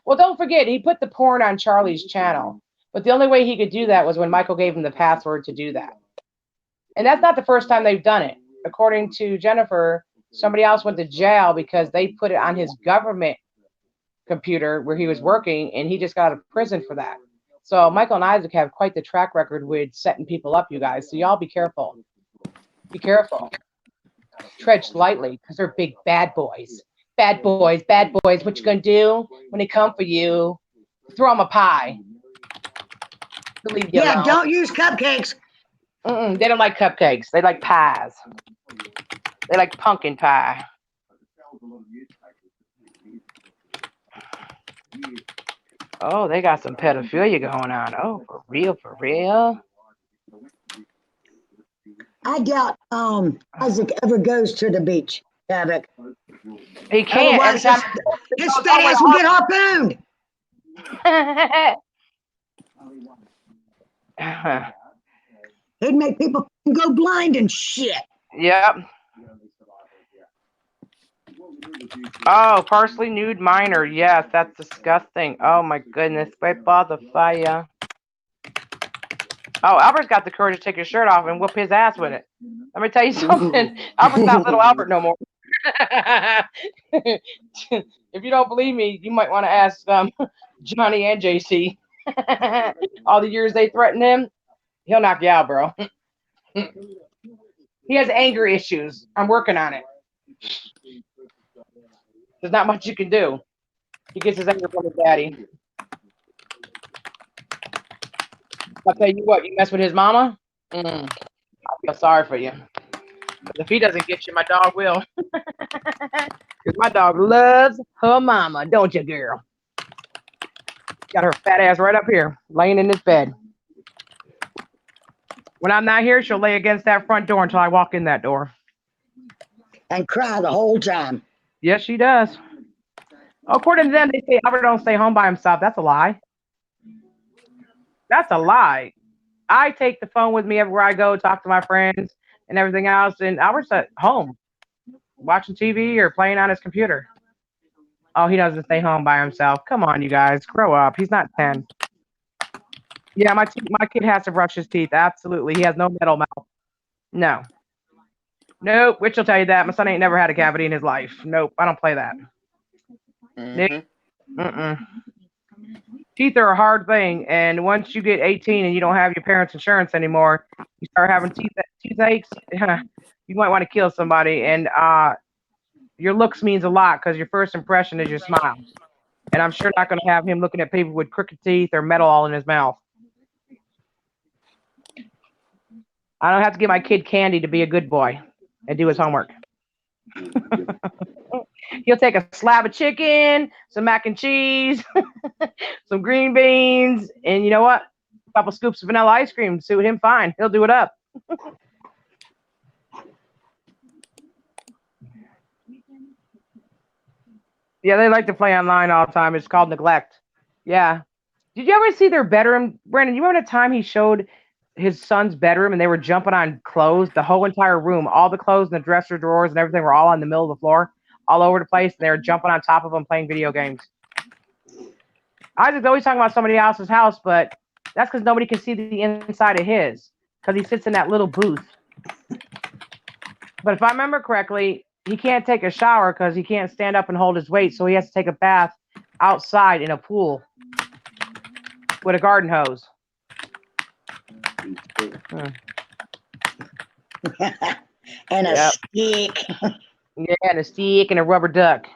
Well, don't forget, he put the porn on Charlie's channel. But the only way he could do that was when Michael gave him the password to do that. And that's not the first time they've done it. According to Jennifer, somebody else went to jail because they put it on his government computer where he was working, and he just got out of prison for that. So Michael and Isaac have quite the track record with setting people up, you guys. So y'all be careful. Be careful. Tread lightly, because they're big bad boys. Bad boys, bad boys. What you gonna do when they come for you? Throw them a pie. Yeah, don't use cupcakes. They don't like cupcakes. They like pies. They like pumpkin pie. Oh, they got some pedophilia going on. Oh, for real, for real? I doubt Isaac ever goes to the beach, Havoc. He can't. Otherwise, his fat ass will get harpooned. He'd make people go blind and shit. Yep. Oh, partially nude minor. Yes, that's disgusting. Oh my goodness. Wait by the fire. Oh, Albert's got the courage to take his shirt off and whoop his ass with it. Let me tell you something. Albert's not little Albert no more. If you don't believe me, you might want to ask Johnny and JC. All the years they threatened him, he'll knock you out, bro. He has anger issues. I'm working on it. There's not much you can do. He gets his anger from his daddy. I'll tell you what, you mess with his mama, I feel sorry for you. But if he doesn't get you, my dog will. Because my dog loves her mama, don't you, girl? Got her fat ass right up here, laying in this bed. When I'm not here, she'll lay against that front door until I walk in that door. And cry the whole time. Yes, she does. According to them, they say Albert don't stay home by himself. That's a lie. That's a lie. I take the phone with me everywhere I go, talk to my friends and everything else, and Albert's at home watching TV or playing on his computer. Oh, he doesn't stay home by himself. Come on, you guys. Grow up. He's not 10. Yeah, my kid has to brush his teeth. Absolutely. He has no metal mouth. No. Nope. Which will tell you that. My son ain't never had a cavity in his life. Nope. I don't play that. Teeth are a hard thing, and once you get 18 and you don't have your parents' insurance anymore, you start having toothaches. You might want to kill somebody, and your looks means a lot because your first impression is your smile. And I'm sure not going to have him looking at people with crooked teeth or metal all in his mouth. I don't have to give my kid candy to be a good boy and do his homework. He'll take a slab of chicken, some mac and cheese, some green beans, and you know what? A couple scoops of vanilla ice cream. Suit him fine. He'll do it up. Yeah, they like to play online all the time. It's called neglect. Yeah. Did you ever see their bedroom? Brandon, you remember the time he showed his son's bedroom and they were jumping on clothes? The whole entire room, all the clothes in the dresser drawers and everything were all in the middle of the floor, all over the place. And they were jumping on top of them playing video games. Isaac's always talking about somebody else's house, but that's because nobody can see the inside of his because he sits in that little booth. But if I remember correctly, he can't take a shower because he can't stand up and hold his weight, so he has to take a bath outside in a pool with a garden hose. And a stick. Yeah, and a stick and a rubber duck.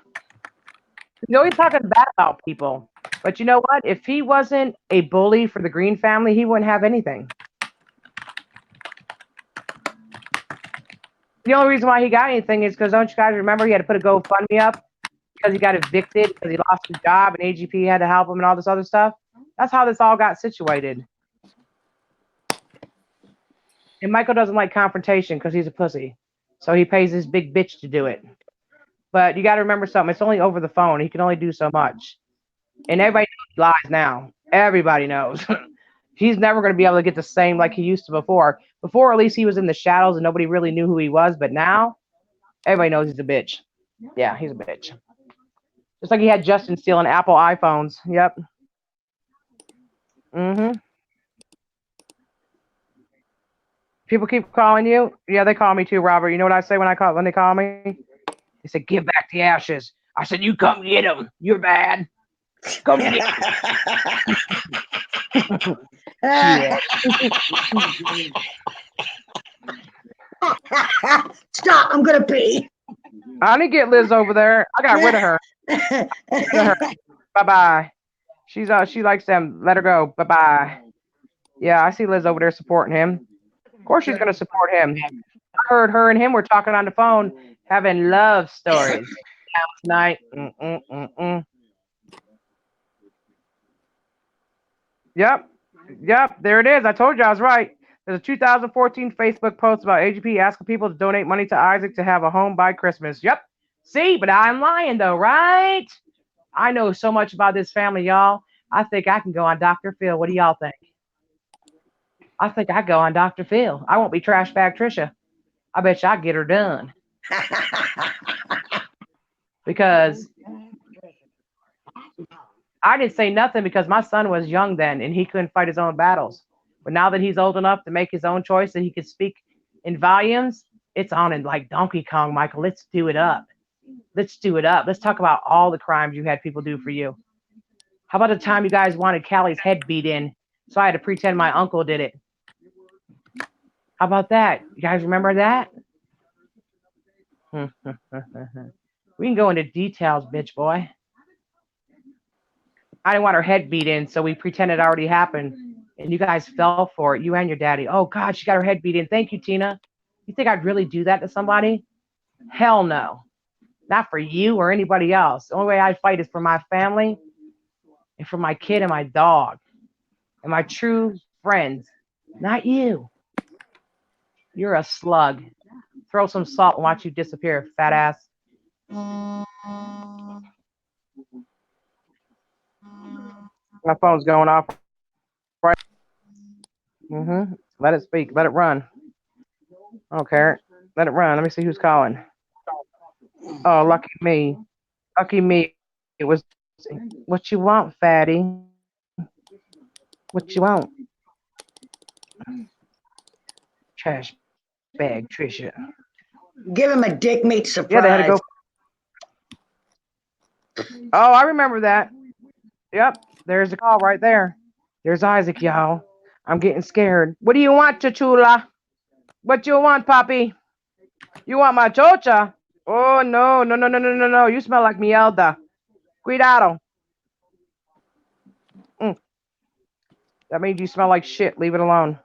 He's always talking bad about people. But you know what? If he wasn't a bully for the Green family, he wouldn't have anything. The only reason why he got anything is because, don't you guys remember, he had to put a GoFundMe up because he got evicted because he lost his job and AGP had to help him and all this other stuff. That's how this all got situated. And Michael doesn't like confrontation because he's a pussy. So he pays his big bitch to do it. But you got to remember something. It's only over the phone. He can only do so much. And everybody knows he lies now. Everybody knows. He's never going to be able to get the same like he used to before. Before, at least he was in the shadows and nobody really knew who he was. But now, everybody knows he's a bitch. Yeah, he's a bitch. Just like he had Justin stealing Apple iPhones. Yep. People keep calling you. Yeah, they call me too, Robert. You know what I say when they call me? They say, "Give back the ashes." I said, "You come get them. You're bad. Come get them." Yeah. Stop, I'm gonna pee. I didn't get Liz over there. I got rid of her. Bye-bye. She likes them. Let her go. Bye-bye. Yeah, I see Liz over there supporting him. Of course she's gonna support him. I heard her and him were talking on the phone, having love stories tonight. Yep, there it is. I told you I was right. There's a 2014 Facebook post about AGP asking people to donate money to Isaac to have a home by Christmas. Yep, See, but I'm lying though, right? I know so much about this family, y'all. I think I can go on Dr. Phil. What do y'all think? I think I go on Dr. Phil. I won't be trash bag Trisha. I bet you I get her done. Because I didn't say nothing because my son was young then and he couldn't fight his own battles. But now that he's old enough to make his own choice and he can speak in volumes, it's on in like Donkey Kong, Michael. Let's do it up. Let's do it up. Let's talk about all the crimes you had people do for you. How about the time you guys wanted Callie's head beat in, so I had to pretend my uncle did it? How about that? You guys remember that? We can go into details, bitch boy. I didn't want her head beat in, so we pretended it already happened. And you guys fell for it, you and your daddy. Oh, God, she got her head beat in. Thank you, Tina. You think I'd really do that to somebody? Hell no. Not for you or anybody else. The only way I fight is for my family and for my kid and my dog and my true friends. Not you. You're a slug. Throw some salt and watch you disappear, fat ass. My phone's going off. Right. Let it speak. Let it run. I don't care. Let it run. Let me see who's calling. Oh, lucky me. Lucky me. It was what you want, fatty. What you want? Trash bag, Trisha. Give him a dick meat surprise. Yeah, they had to go. Oh, I remember that. Yep, there's the call right there. There's Isaac, y'all. I'm getting scared. What do you want, Chachula? What you want, Papi? You want my chocha? Oh, no. You smell like mielda. Cuidado. That means you smell like shit. Leave it alone.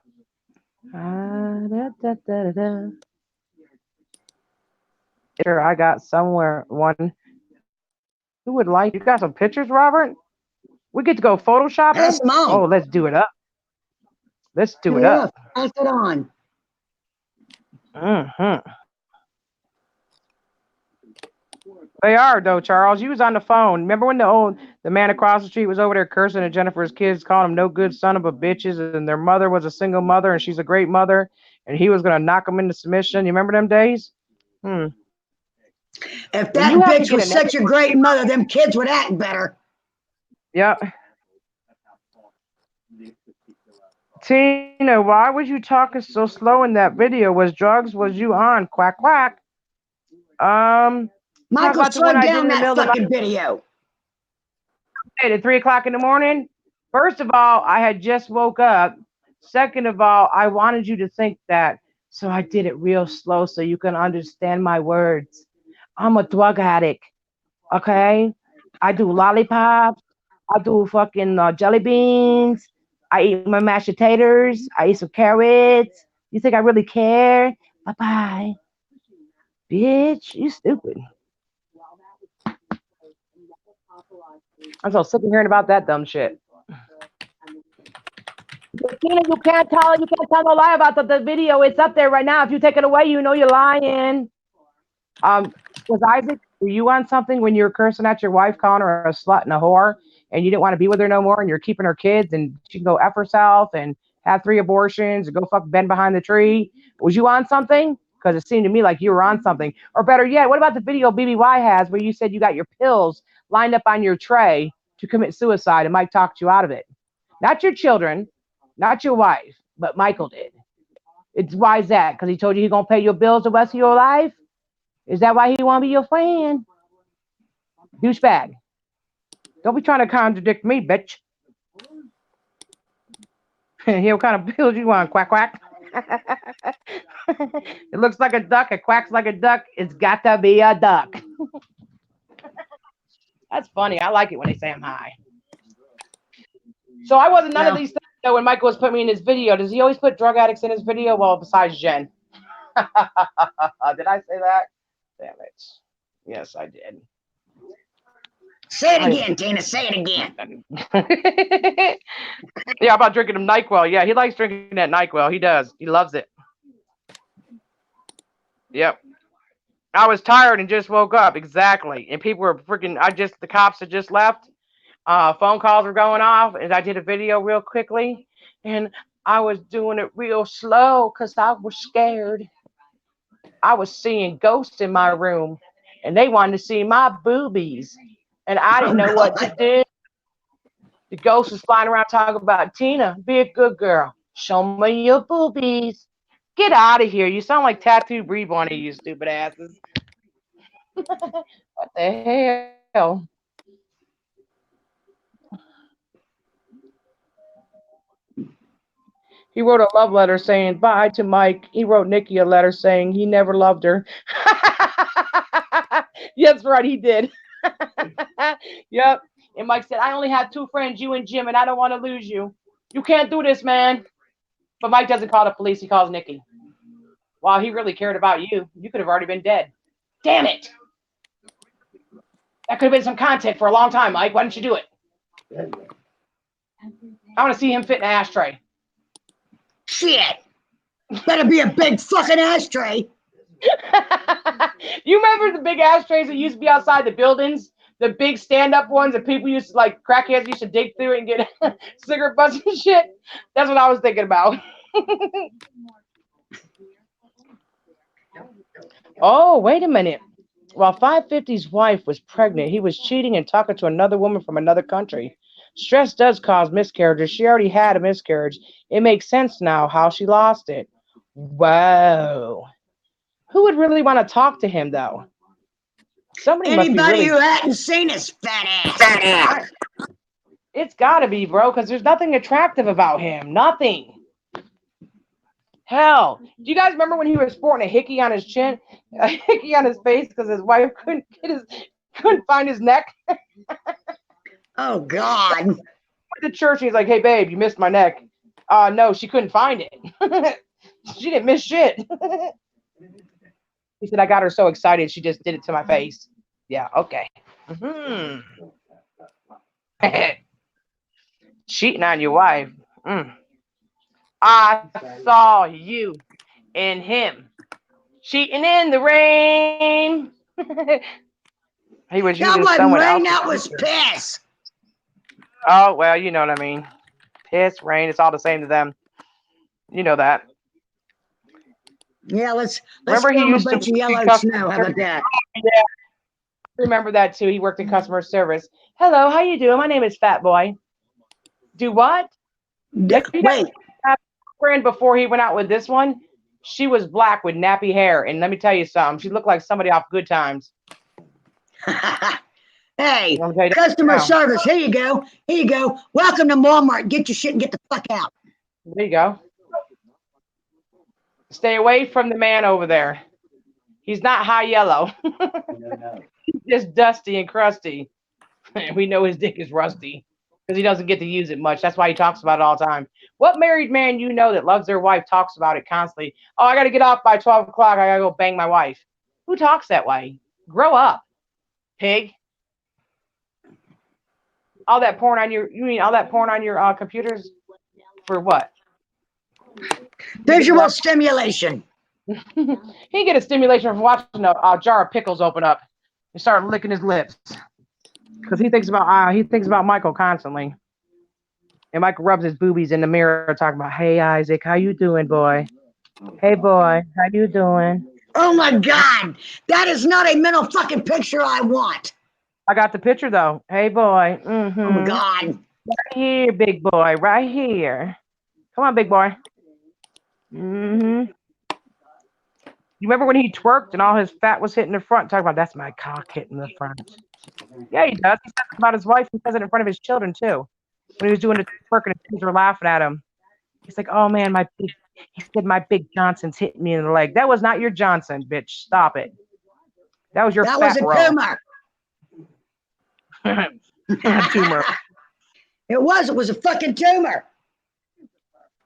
Sure, I got somewhere one. Who would like? You got some pictures, Robert? We get to go photoshopping? That's mine. Oh, let's do it up. Let's do it Yeah, up. pass it on. They are though, Charles. You was on the phone. Remember when the man across the street was over there cursing at Jennifer's kids, calling them no good son of a bitches, and their mother was a single mother and she's a great mother, and he was gonna knock them into submission. You remember them days? If that bitch was such a great mother, them kids would act better. Yep. Tina, why was you talking so slow in that video? Was drugs? Was you on? Quack quack. Michael, slow down that fucking video. At 3 o'clock in the morning. First of all, I had just woke up. Second of all, I wanted you to think that, so I did it real slow so you can understand my words. I'm a drug addict, okay? I do lollipops. I do fucking jelly beans. I eat my mashed potatoes. I eat some carrots. You think I really care? Bye-bye. Bitch, you stupid. I'm so sick of hearing about that dumb shit. Tina, you can't tell no lie about the video. It's up there right now. If you take it away, you know you're lying. Was Isaac, were you on something when you were cursing at your wife, calling her a slut and a whore, and you didn't want to be with her no more, and you're keeping her kids, and she can go F herself and have 3 abortions and go fuck Ben behind the tree? Was you on something? Because it seemed to me like you were on something. Or better yet, what about the video BBY has where you said you got your pills lined up on your tray to commit suicide and Mike talked you out of it? Not your children, not your wife, but Michael did. Why is that? Because he told you he's going to pay your bills the rest of your life? Is that why he want to be your friend? Douchebag. Don't be trying to contradict me, bitch. What kind of pills you want? Quack, quack. It looks like a duck. It quacks like a duck. It's got to be a duck. That's funny. I like it when they say I'm high. So I wasn't none of these things though when Michael was putting me in his video. Does he always put drug addicts in his video? Well, besides Jen. Did I say that? Damn it. Yes, I did. Say it again, Tina. Say it again. Yeah, about drinking him NyQuil. Yeah, he likes drinking that NyQuil. He does. He loves it. Yep. I was tired and just woke up. Exactly. And people were freaking. The cops had just left. Phone calls were going off, and I did a video real quickly, and I was doing it real slow because I was scared. I was seeing ghosts in my room, and they wanted to see my boobies, and I didn't know what to do. The ghost was flying around talking about, Tina, be a good girl. Show me your boobies. Get out of here. You sound like Tattoo Reborn, you stupid asses. What the hell? He wrote a love letter saying bye to Mike. He wrote Nikki a letter saying he never loved her. Yes, right, he did. Yep. And Mike said, I only have 2 friends, you and Jim, and I don't want to lose you. You can't do this, man. But Mike doesn't call the police. He calls Nikki. Wow, he really cared about you. You could have already been dead. Damn it. That could have been some content for a long time, Mike. Why didn't you do it? I want to see him fit in an ashtray. Shit. Better be a big fucking ashtray. You remember the big ashtrays that used to be outside the buildings? The big stand-up ones that people used to, like, crackheads used to dig through and get cigarette butts and shit? That's what I was thinking about. Oh, wait a minute. While 550's wife was pregnant, he was cheating and talking to another woman from another country. Stress does cause miscarriages. She already had a miscarriage. It makes sense now how she lost it. Whoa. Who would really want to talk to him, though? Anybody who hadn't seen his fat ass. It's got to be, bro, because there's nothing attractive about him. Nothing. Hell, do you guys remember when he was sporting a hickey on his chin, a hickey on his face because his wife couldn't find his neck? Oh God! Went to church and he's like, "Hey, babe, you missed my neck." No, she couldn't find it. She didn't miss shit. He said, "I got her so excited, she just did it to my face." Yeah, okay. Cheating on your wife. I saw you and him cheating in the rain. He was using someone else. That was piss. Oh, well, you know what I mean. Piss, rain, it's all the same to them. You know that. Yeah, let's remember he used a bunch of yellow snow. How about that? Yeah. Remember that too. He worked in customer service. Hello, how you doing? My name is Fat Boy. Do what? Wait. Friend before he went out with this one, she was black with nappy hair, and let me tell you something, she looked like somebody off Good Times. Hey, customer service, here you go, welcome to Walmart. Get your shit and get the fuck out. There you go. Stay away from the man over there. He's not high yellow. He's just dusty and crusty. We know his dick is rusty because he doesn't get to use it much. That's why he talks about it all the time. What married man you know that loves their wife talks about it constantly? Oh, I got to get off by 12 o'clock. I got to go bang my wife. Who talks that way? Grow up, pig. All that porn on your computers for what? Visual stimulation. He get a stimulation from watching a jar of pickles open up and start licking his lips because he thinks about Michael constantly. And Michael rubs his boobies in the mirror talking about, "Hey, Isaac, how you doing, boy? Hey, boy, how you doing?" Oh, my God. That is not a mental fucking picture I want. I got the picture, though. Hey, boy. Oh, my God. Right here, big boy. Right here. Come on, big boy. You remember when he twerked and all his fat was hitting the front? Talking about, that's my cock hitting the front. Yeah, he does. He says it about his wife. He says it in front of his children, too. When he was doing the twerk and his kids were laughing at him. He's like, oh, man, he said my big Johnson's hitting me in the leg. That was not your Johnson, bitch. Stop it. That was your fat was a tumor. Tumor. It was a fucking tumor.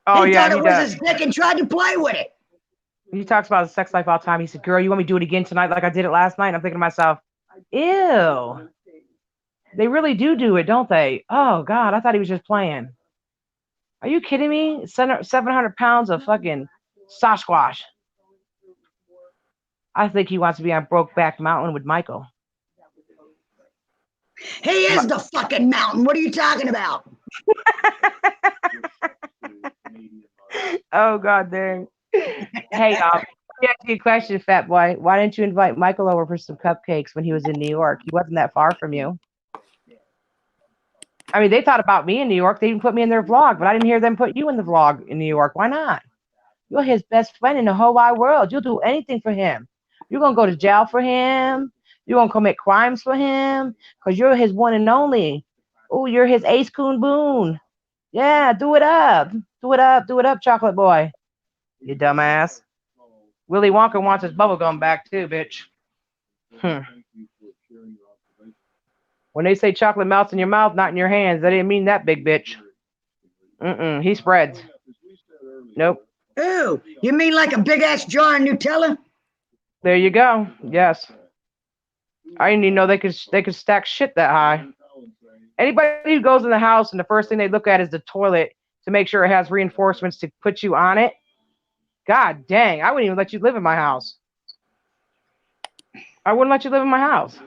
Oh, he yeah, thought it was his dick and tried to play with it. He talks about his sex life all the time. He said, girl, you want me to do it again tonight like I did it last night? And I'm thinking to myself, ew. They really do it, don't they? Oh, God, I thought he was just playing. Are you kidding me? 700 pounds of fucking Sasquatch. I think he wants to be on Brokeback Mountain with Michael. He is the fucking mountain. What are you talking about? Oh, God dang. Hey, let me ask you a question, fat boy. Why didn't you invite Michael over for some cupcakes when he was in New York? He wasn't that far from you. I mean, they thought about me in New York. They even put me in their vlog, but I didn't hear them put you in the vlog in New York. Why not? You're his best friend in the whole wide world. You'll do anything for him. You're going to go to jail for him. You're going to commit crimes for him because you're his one and only. Oh, you're his Ace Coon Boone. Yeah, do it up. Do it up. Do it up, chocolate boy. You dumbass. Willy Wonka wants his bubblegum back too, bitch. When they say chocolate melts in your mouth, not in your hands, they didn't mean that, big bitch. He spreads. Nope. Ooh, you mean like a big ass jar of Nutella? There you go. Yes. I didn't even know they could stack shit that high. Anybody who goes in the house and the first thing they look at is the toilet to make sure it has reinforcements to put you on it. God dang, I wouldn't even let you live in my house. I wouldn't let you live in my house.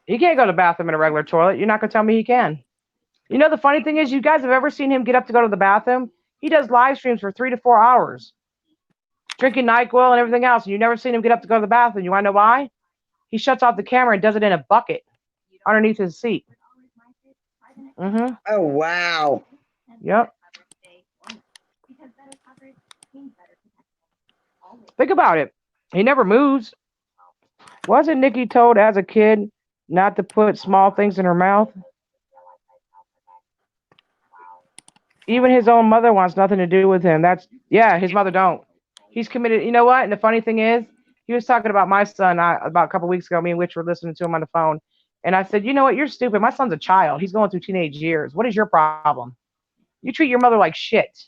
He can't go to the bathroom in a regular toilet. You're not going to tell me he can. You know, the funny thing is, you guys have ever seen him get up to go to the bathroom? He does live streams for 3 to 4 hours, drinking NyQuil and everything else. And you've never seen him get up to go to the bathroom. You want to know why? He shuts off the camera and does it in a bucket underneath his seat. Oh, wow. Yep. Think about it. He never moves. Wasn't Nikki told as a kid not to put small things in her mouth? Even his own mother wants nothing to do with him. His mother don't. He's committed. You know what? And the funny thing is, he was talking about my son about a couple weeks ago. Me and Witch were listening to him on the phone. And I said, you know what? You're stupid. My son's a child. He's going through teenage years. What is your problem? You treat your mother like shit.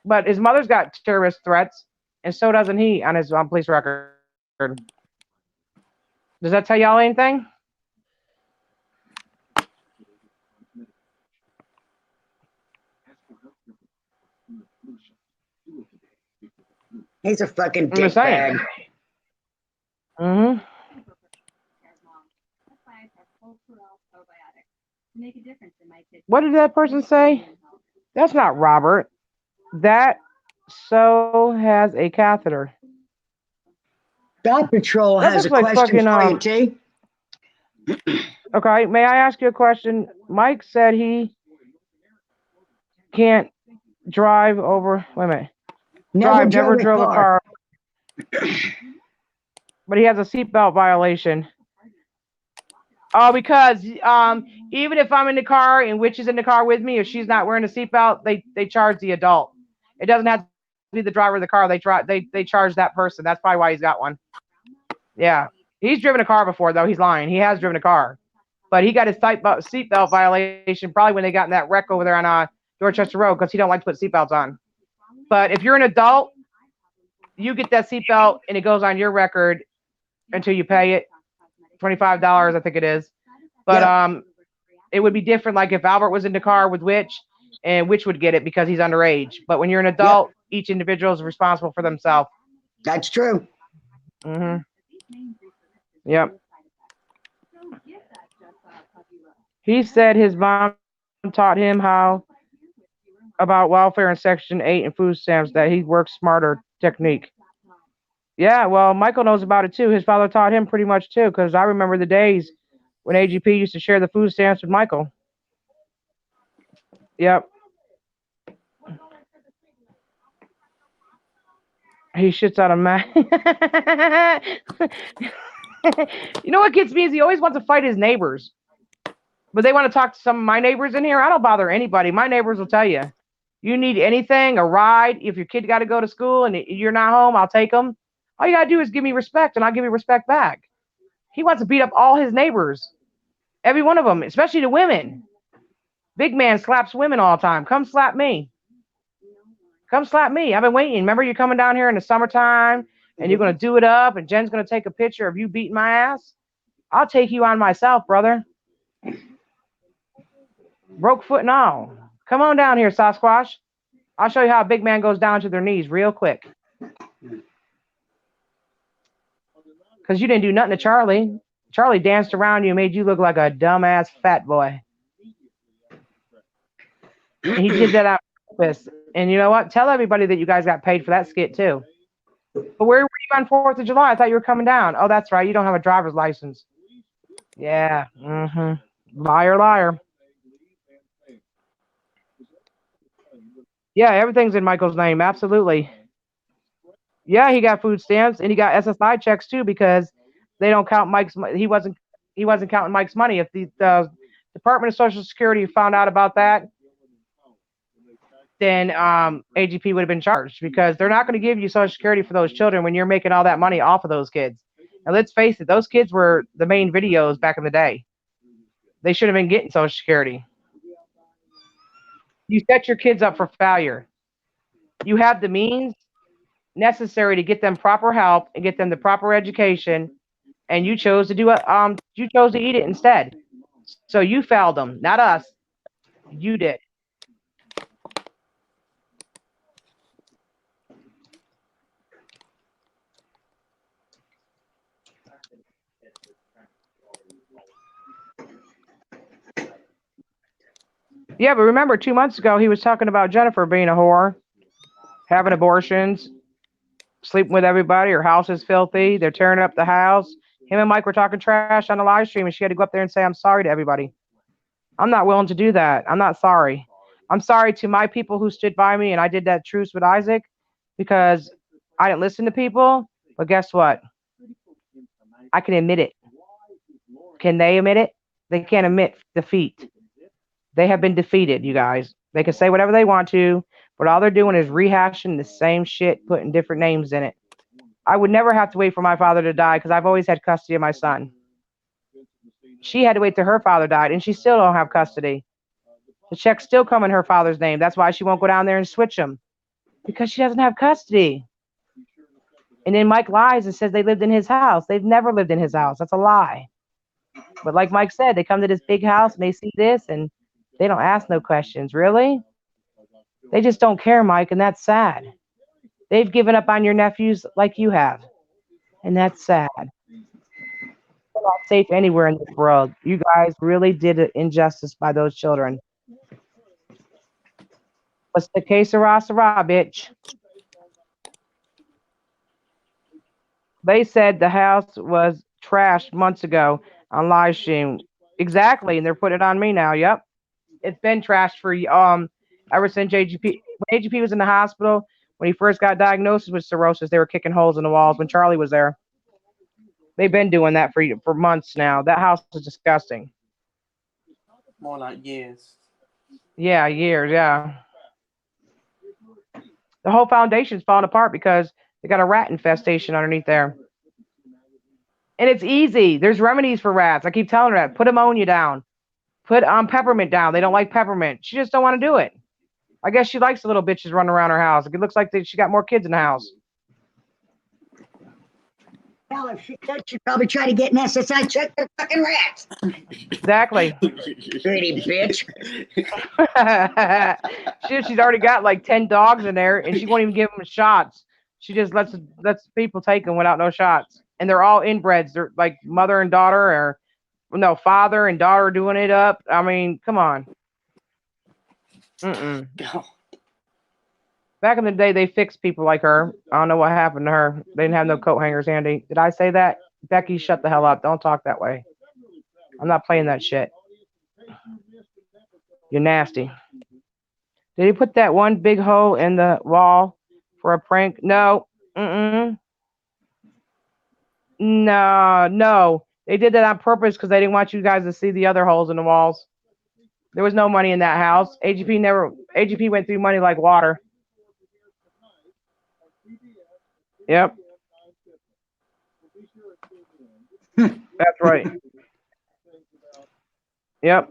But his mother's got terrorist threats, and so doesn't he on his police record. Does that tell y'all anything? He's a fucking dickbag. What did that person say? That's not Robert. That so has a catheter. Dog Patrol has a question for you, T. Okay, may I ask you a question? Mike said he can't drive over. Wait a minute. Never drove a car. But he has a seatbelt violation. Oh, because even if I'm in the car and Witch is in the car with me, if she's not wearing a seatbelt, they charge the adult. It doesn't have to be the driver of the car. They charge that person. That's probably why he's got one. Yeah, he's driven a car before though. He's lying. He has driven a car, but he got his seatbelt violation probably when they got in that wreck over there on Dorchester Road because he don't like to put seatbelts on. But if you're an adult, you get that seatbelt and it goes on your record until you pay it. $25, I think it is. But it would be different like if Albert was in the car with Witch and Witch would get it because he's underage. But when you're an adult, each individual is responsible for themselves. That's true. Yep. He said his mom taught him how about welfare in Section 8 and food stamps, that he works smarter technique. Yeah, well, Michael knows about it too. His father taught him pretty much too, because I remember the days when AGP used to share the food stamps with Michael. Yep. He shits out of man. You know what gets me is he always wants to fight his neighbors. But they want to talk to some of my neighbors in here. I don't bother anybody. My neighbors will tell you. You need anything, a ride, if your kid got to go to school and you're not home, I'll take them. All you got to do is give me respect, and I'll give you respect back. He wants to beat up all his neighbors. Every one of them, especially the women. Big man slaps women all the time. Come slap me. Come slap me. I've been waiting. Remember, you're coming down here in the summertime, and you're going to do it up, and Jen's going to take a picture of you beating my ass? I'll take you on myself, brother. Broke foot and all. Come on down here, Sasquatch. I'll show you how a big man goes down to their knees real quick. Because you didn't do nothing to Charlie. Charlie danced around you and made you look like a dumbass fat boy. And he did that on purpose. And you know what? Tell everybody that you guys got paid for that skit too. But where were you on 4th of July? I thought you were coming down. Oh, that's right. You don't have a driver's license. Yeah. Liar, liar. Yeah, everything's in Michael's name. Absolutely. Yeah, he got food stamps and he got SSI checks too because they don't count Mike's. He wasn't counting Mike's money. If the Department of Social Security found out about that, then AGP would have been charged because they're not going to give you Social Security for those children when you're making all that money off of those kids. And let's face it, those kids were the main videos back in the day. They should have been getting Social Security. You set your kids up for failure. You have the means necessary to get them proper help and get them the proper education, and you chose to do it. You chose to eat it instead. So you failed them, not us. You did. Yeah, but remember 2 months ago he was talking about Jennifer being a whore, having abortions, sleeping with everybody. Her house is filthy. They're tearing up the house. Him and Mike were talking trash on the live stream, and she had to go up there and say, I'm sorry to everybody. I'm not willing to do that. I'm not sorry. I'm sorry to my people who stood by me, and I did that truce with Isaac because I didn't listen to people. But guess what? I can admit it. Can they admit it? They can't admit defeat. They have been defeated, you guys. They can say whatever they want to, but all they're doing is rehashing the same shit, putting different names in it. I would never have to wait for my father to die because I've always had custody of my son. She had to wait till her father died, and she still don't have custody. The checks still come in her father's name. That's why she won't go down there and switch them, because she doesn't have custody. And then Mike lies and says they lived in his house. They've never lived in his house. That's a lie. But like Mike said, they come to this big house and they see this and they don't ask no questions. Really? They just don't care, Mike, and that's sad. They've given up on your nephews like you have, and that's sad. They're not safe anywhere in this world. You guys really did an injustice by those children. What's the case of Sarah, bitch? They said the house was trashed months ago on live stream. Exactly, and they're putting it on me now. Yep. It's been trashed for ever since AGP. When AGP was in the hospital, when he first got diagnosed with cirrhosis, they were kicking holes in the walls when Charlie was there. They've been doing that for months now. That house is disgusting. More like years. Yeah, years, yeah. The whole foundation's falling apart because they got a rat infestation underneath there. And it's easy. There's remedies for rats. I keep telling her that. Put ammonia down. Put peppermint down. They don't like peppermint. She just don't want to do it. I guess she likes the little bitches running around her house. It looks like she got more kids in the house. Well, if she could, she'd probably try to get an SSI check for fucking rats. Exactly. Pretty bitch. She's already got like 10 dogs in there, and she won't even give them shots. She just lets people take them without no shots. And they're all inbreds. They're like mother and daughter, or no, father and daughter doing it up. I mean, come on. Back in the day, they fixed people like her. I don't know what happened to her. They didn't have no coat hangers handy. Did I say that? Becky, shut the hell up. Don't talk that way. I'm not playing that shit. You're nasty. Did he put that one big hole in the wall for a prank? No. No. They did that on purpose because they didn't want you guys to see the other holes in the walls. There was no money in that house. AGP went through money like water. Yep. That's right. Yep.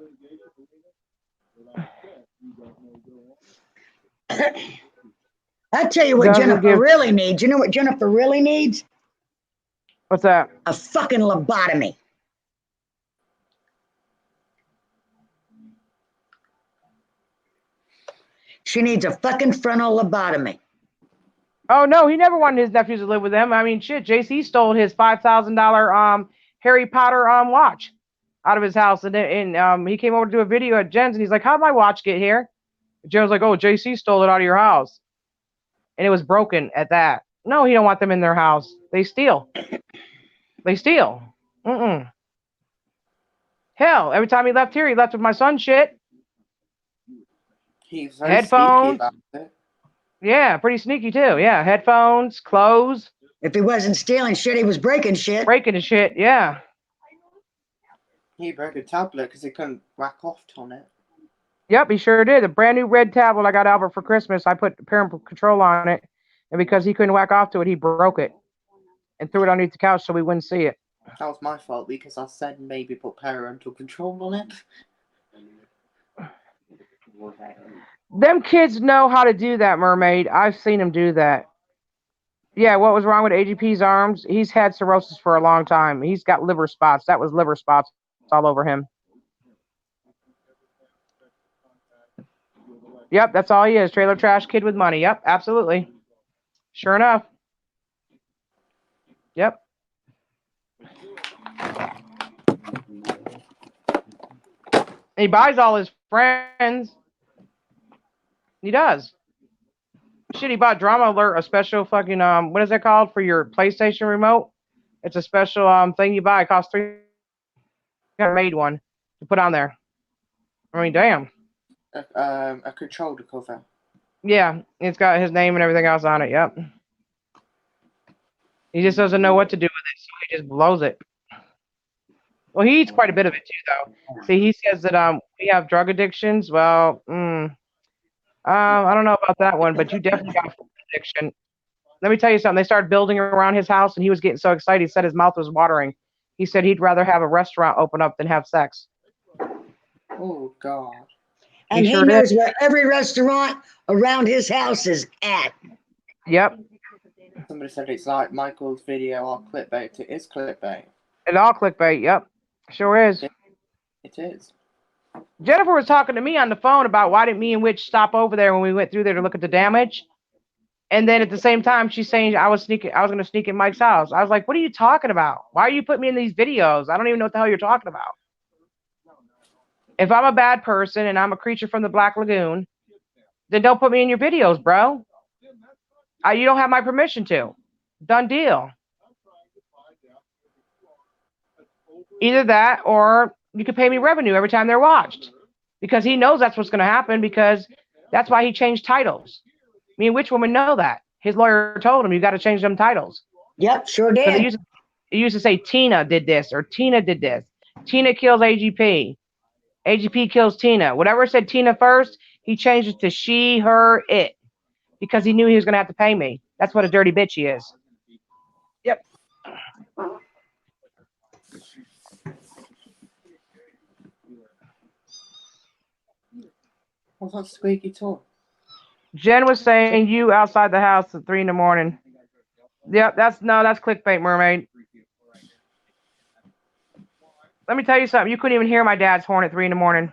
I tell you what Jennifer really needs. You know what Jennifer really needs? What's that? A fucking lobotomy. She needs a fucking frontal lobotomy. Oh no, he never wanted his nephews to live with him. I mean, shit, JC stole his $5,000 Harry Potter watch out of his house, and he came over to do a video at Jen's, and he's like, "How'd my watch get here?" Jen was like, "Oh, JC stole it out of your house, and it was broken at that." No, he don't want them in their house. They steal. They steal. Hell, every time he left here, he left with my son's shit. He's very Headphones. sneaky about it. Yeah, pretty sneaky too. Yeah, headphones, clothes. If he wasn't stealing shit, he was breaking shit. Breaking the shit, yeah. He broke a tablet because he couldn't whack off on it. Yep, he sure did. A brand new red tablet I got Albert for Christmas. I put parental control on it, and because he couldn't whack off to it, he broke it and threw it underneath the couch so we wouldn't see it. That was my fault because I said maybe put parental control on it. Them kids know how to do that, Mermaid. I've seen them do that. Yeah, what was wrong with AGP's arms? He's had cirrhosis for a long time. He's got liver spots. That was liver spots all over him. Yep, that's all he is. Trailer trash kid with money. Yep, absolutely. Sure enough. Yep. He buys all his friends. He does. Shit, he bought Drama Alert, a special fucking what is that called for your PlayStation remote? It's a special thing you buy. It costs $3. I made one to put on there. I mean, damn. A controller cover. Yeah, it's got his name and everything else on it. Yep. He just doesn't know what to do with it, so he just blows it. Well, he eats quite a bit of it too, though. See, he says that we have drug addictions. Well, I don't know about that one, but you definitely got food addiction. Let me tell you something. They started building around his house, and he was getting so excited. He said his mouth was watering. He said he'd rather have a restaurant open up than have sex. Oh, God. And he knows where every restaurant around his house is at. Yep. Somebody said it's like Michael's video or clickbait. It is clickbait. It's all clickbait. Yep. Sure is. It is. Jennifer was talking to me on the phone about why didn't me and Witch stop over there when we went through there to look at the damage. And then at the same time, she's saying I was going to sneak in Mike's house. I was like, what are you talking about? Why are you putting me in these videos? I don't even know what the hell you're talking about. If I'm a bad person and I'm a creature from the Black Lagoon, then don't put me in your videos, bro. You don't have my permission to. Done deal. Either that or you could pay me revenue every time they're watched. Because he knows that's what's going to happen, because that's why he changed titles. Me and Witch Woman know that. His lawyer told him, you got to change them titles. Yep, sure did. It used to say Tina did this or Tina did this. Tina kills AGP. AGP kills Tina. Whatever said Tina first, he changed it to she, her, it. Because he knew he was going to have to pay me. That's what a dirty bitch he is. Yep. What's that squeaky talk? Jen was saying you outside the house at 3 a.m. Yep, that's clickbait, Mermaid. Let me tell you something. You couldn't even hear my dad's horn at 3 a.m.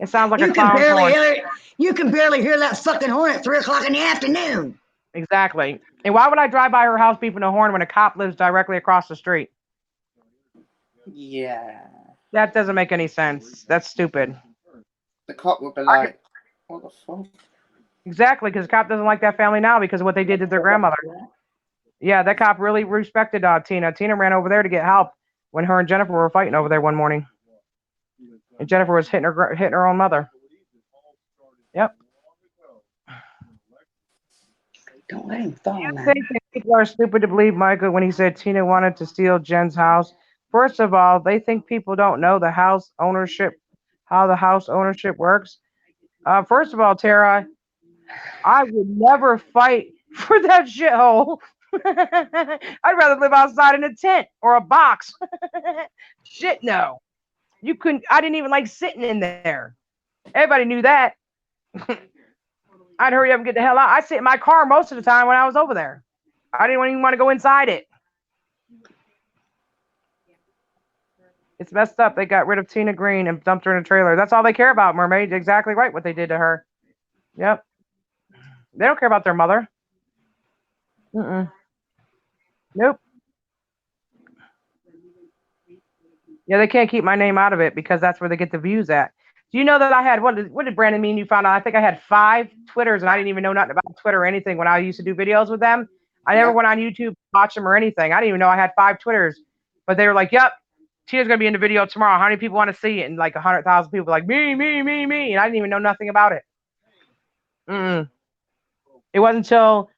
It sounds like a clown's horn. You can barely hear that fucking horn at 3 o'clock in the afternoon. Exactly. And why would I drive by her house beeping a horn when a cop lives directly across the street? Yeah. That doesn't make any sense. That's stupid. The cop would be like, what the fuck? Exactly, because the cop doesn't like that family now because of what they did to their grandmother. Yeah, that cop really respected Tina. Tina ran over there to get help when her and Jennifer were fighting over there one morning. And Jennifer was hitting her own mother. Yep. Don't let him fall, man. I think people are stupid to believe Michael when he said Tina wanted to steal Jen's house. First of all, they think people don't know the house ownership, how the house ownership works. First of all, Tara, I would never fight for that shithole. I'd rather live outside in a tent or a box. Shit, no. You couldn't. I didn't even like sitting in there. Everybody knew that. I'd hurry up and get the hell out. I sit in my car most of the time when I was over there. I didn't even want to go inside it. It's messed up. They got rid of Tina Green and dumped her in a trailer. That's all they care about, Mermaid. Exactly right what they did to her. Yep. They don't care about their mother. Mm-mm. Nope. Yeah, they can't keep my name out of it because that's where they get the views at. Do you know that I had what did Brandon mean? You found out? I think I had 5 Twitters, and I didn't even know nothing about Twitter or anything when I used to do videos with them. I never Yeah. went on YouTube to watch them or anything. I didn't even know I had 5 Twitters, but they were like, "Yep, Tina's gonna be in the video tomorrow. How many people want to see it?" And like 100,000 people like me, me, me, me, and I didn't even know nothing about it. Mm-mm. It wasn't until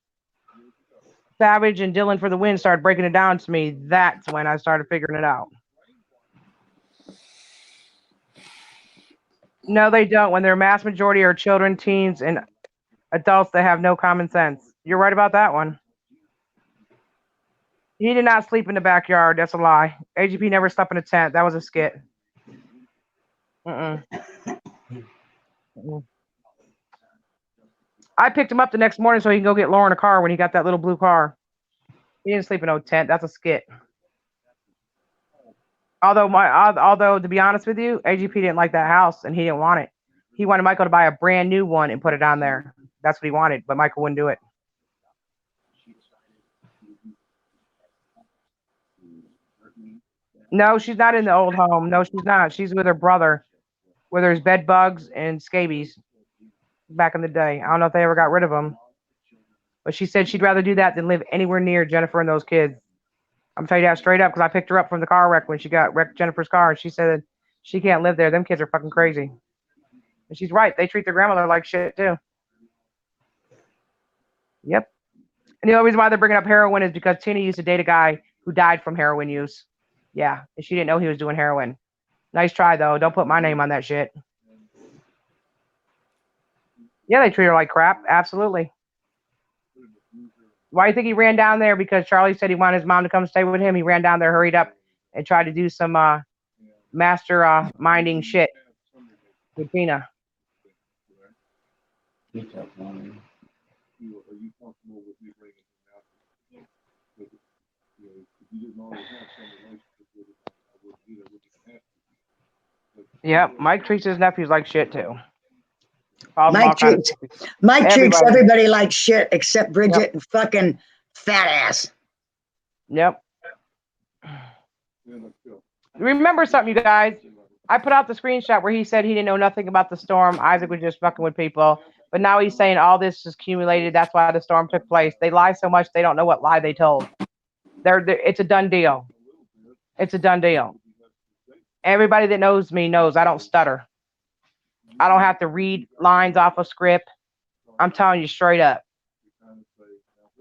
Savage and Dylan for the Win started breaking it down to me. That's when I started figuring it out. No, they don't. When their mass majority are children, teens, and adults that have no common sense. You're right about that one. He did not sleep in the backyard. That's a lie. AGP never slept in a tent. That was a skit. Mm-mm. Mm-mm. I picked him up the next morning so he can go get Lauren a car when he got that little blue car. He didn't sleep in no tent. That's a skit. Although to be honest with you, AGP didn't like that house and he didn't want it. He wanted Michael to buy a brand new one and put it on there. That's what he wanted, but Michael wouldn't do it. No, she's not in the old home. No, she's not. She's with her brother, where there's bed bugs and scabies back in the day. I don't know if they ever got rid of them, but she said she'd rather do that than live anywhere near Jennifer and those kids. I'm telling you that straight up because I picked her up from the car wreck when she got wrecked Jennifer's car, and she said she can't live there. Them kids are fucking crazy. And she's right. They treat their grandmother like shit too. Yep. And the only reason why they're bringing up heroin is because Tina used to date a guy who died from heroin use. Yeah, and she didn't know he was doing heroin. Nice try though. Don't put my name on that shit. Yeah, they treat her like crap. Absolutely. Why do you think he ran down there? Because Charlie said he wanted his mom to come stay with him. He ran down there, hurried up, and tried to do some master minding shit with Tina. Are you comfortable with me bringing him out? But, you know, if you didn't already have some relationship with him, I wouldn't have to. Yep, Mike treats his nephews like shit too. Mike treats Everybody. everybody like shit except Bridget and fucking fat ass. Yep. Remember something, you guys? I put out the screenshot where he said he didn't know nothing about the storm. Isaac was just fucking with people. But now he's saying all this is accumulated. That's why the storm took place. They lie so much they don't know what lie they told. It's a done deal. It's a done deal. Everybody that knows me knows I don't stutter. I don't have to read lines off a script. I'm telling you straight up.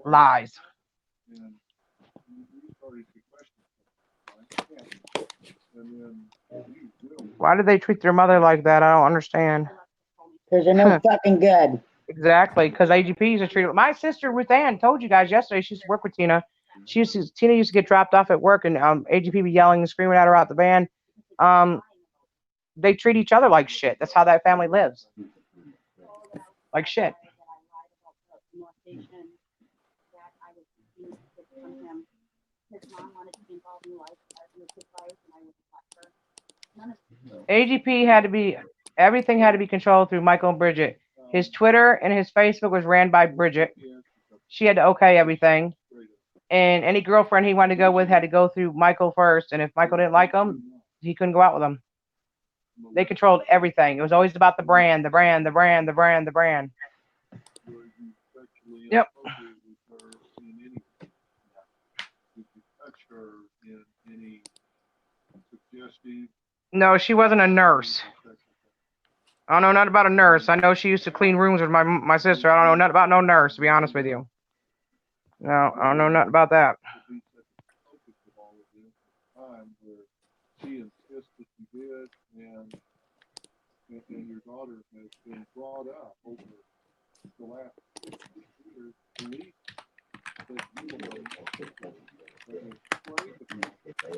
Lies. Why do they treat their mother like that? I don't understand. Because they're no fucking good. Exactly, because AGPs are treated. My sister Ruth Ann told you guys yesterday she used to work with Tina. Tina used to get dropped off at work, and AGP be yelling and screaming at her out the van. They treat each other like shit. That's how that family lives. Like shit. AGP had to be, everything had to be controlled through Michael and Bridget. His Twitter and his Facebook was ran by Bridget. She had to okay everything. And any girlfriend he wanted to go with had to go through Michael first. And if Michael didn't like him, he couldn't go out with him. They controlled everything. It was always about the brand, the brand, the brand, the brand, the brand. Yep. No, she wasn't a nurse. I don't know nothing about a nurse. I know she used to clean rooms with my sister. I don't know nothing about no nurse, to be honest with you. No, I don't know nothing about that. And your daughter has been brought up over the last 6 years to leave.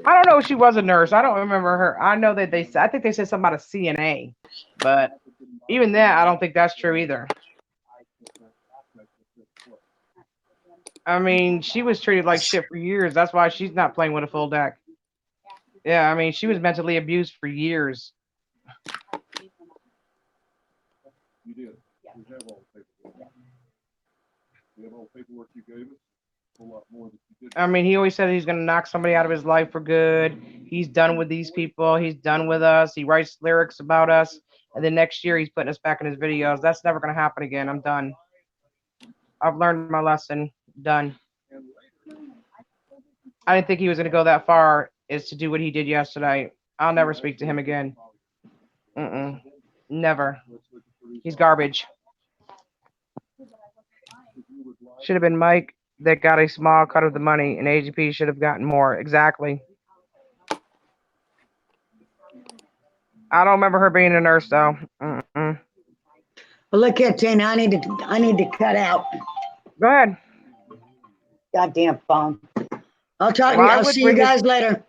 I don't know if she was a nurse. I don't remember her. I know that I think they said something about a CNA, but even that, I don't think that's true either. I mean, she was treated like shit for years. That's why she's not playing with a full deck. Yeah, I mean, she was mentally abused for years. You did. We have all the paperwork. We have all the paperwork you gave us. I mean, he always said he's going to knock somebody out of his life for good. He's done with these people. He's done with us. He writes lyrics about us. And then next year, he's putting us back in his videos. That's never going to happen again. I'm done. I've learned my lesson. Done. I didn't think he was going to go that far as to do what he did yesterday. I'll never speak to him again. Never. He's garbage. Should have been Mike that got a small cut of the money, and AGP should have gotten more. Exactly. I don't remember her being a nurse, though. Well, look here, Tina. I need to cut out. Go ahead. Goddamn phone. I'll talk to you. I'll see you guys later.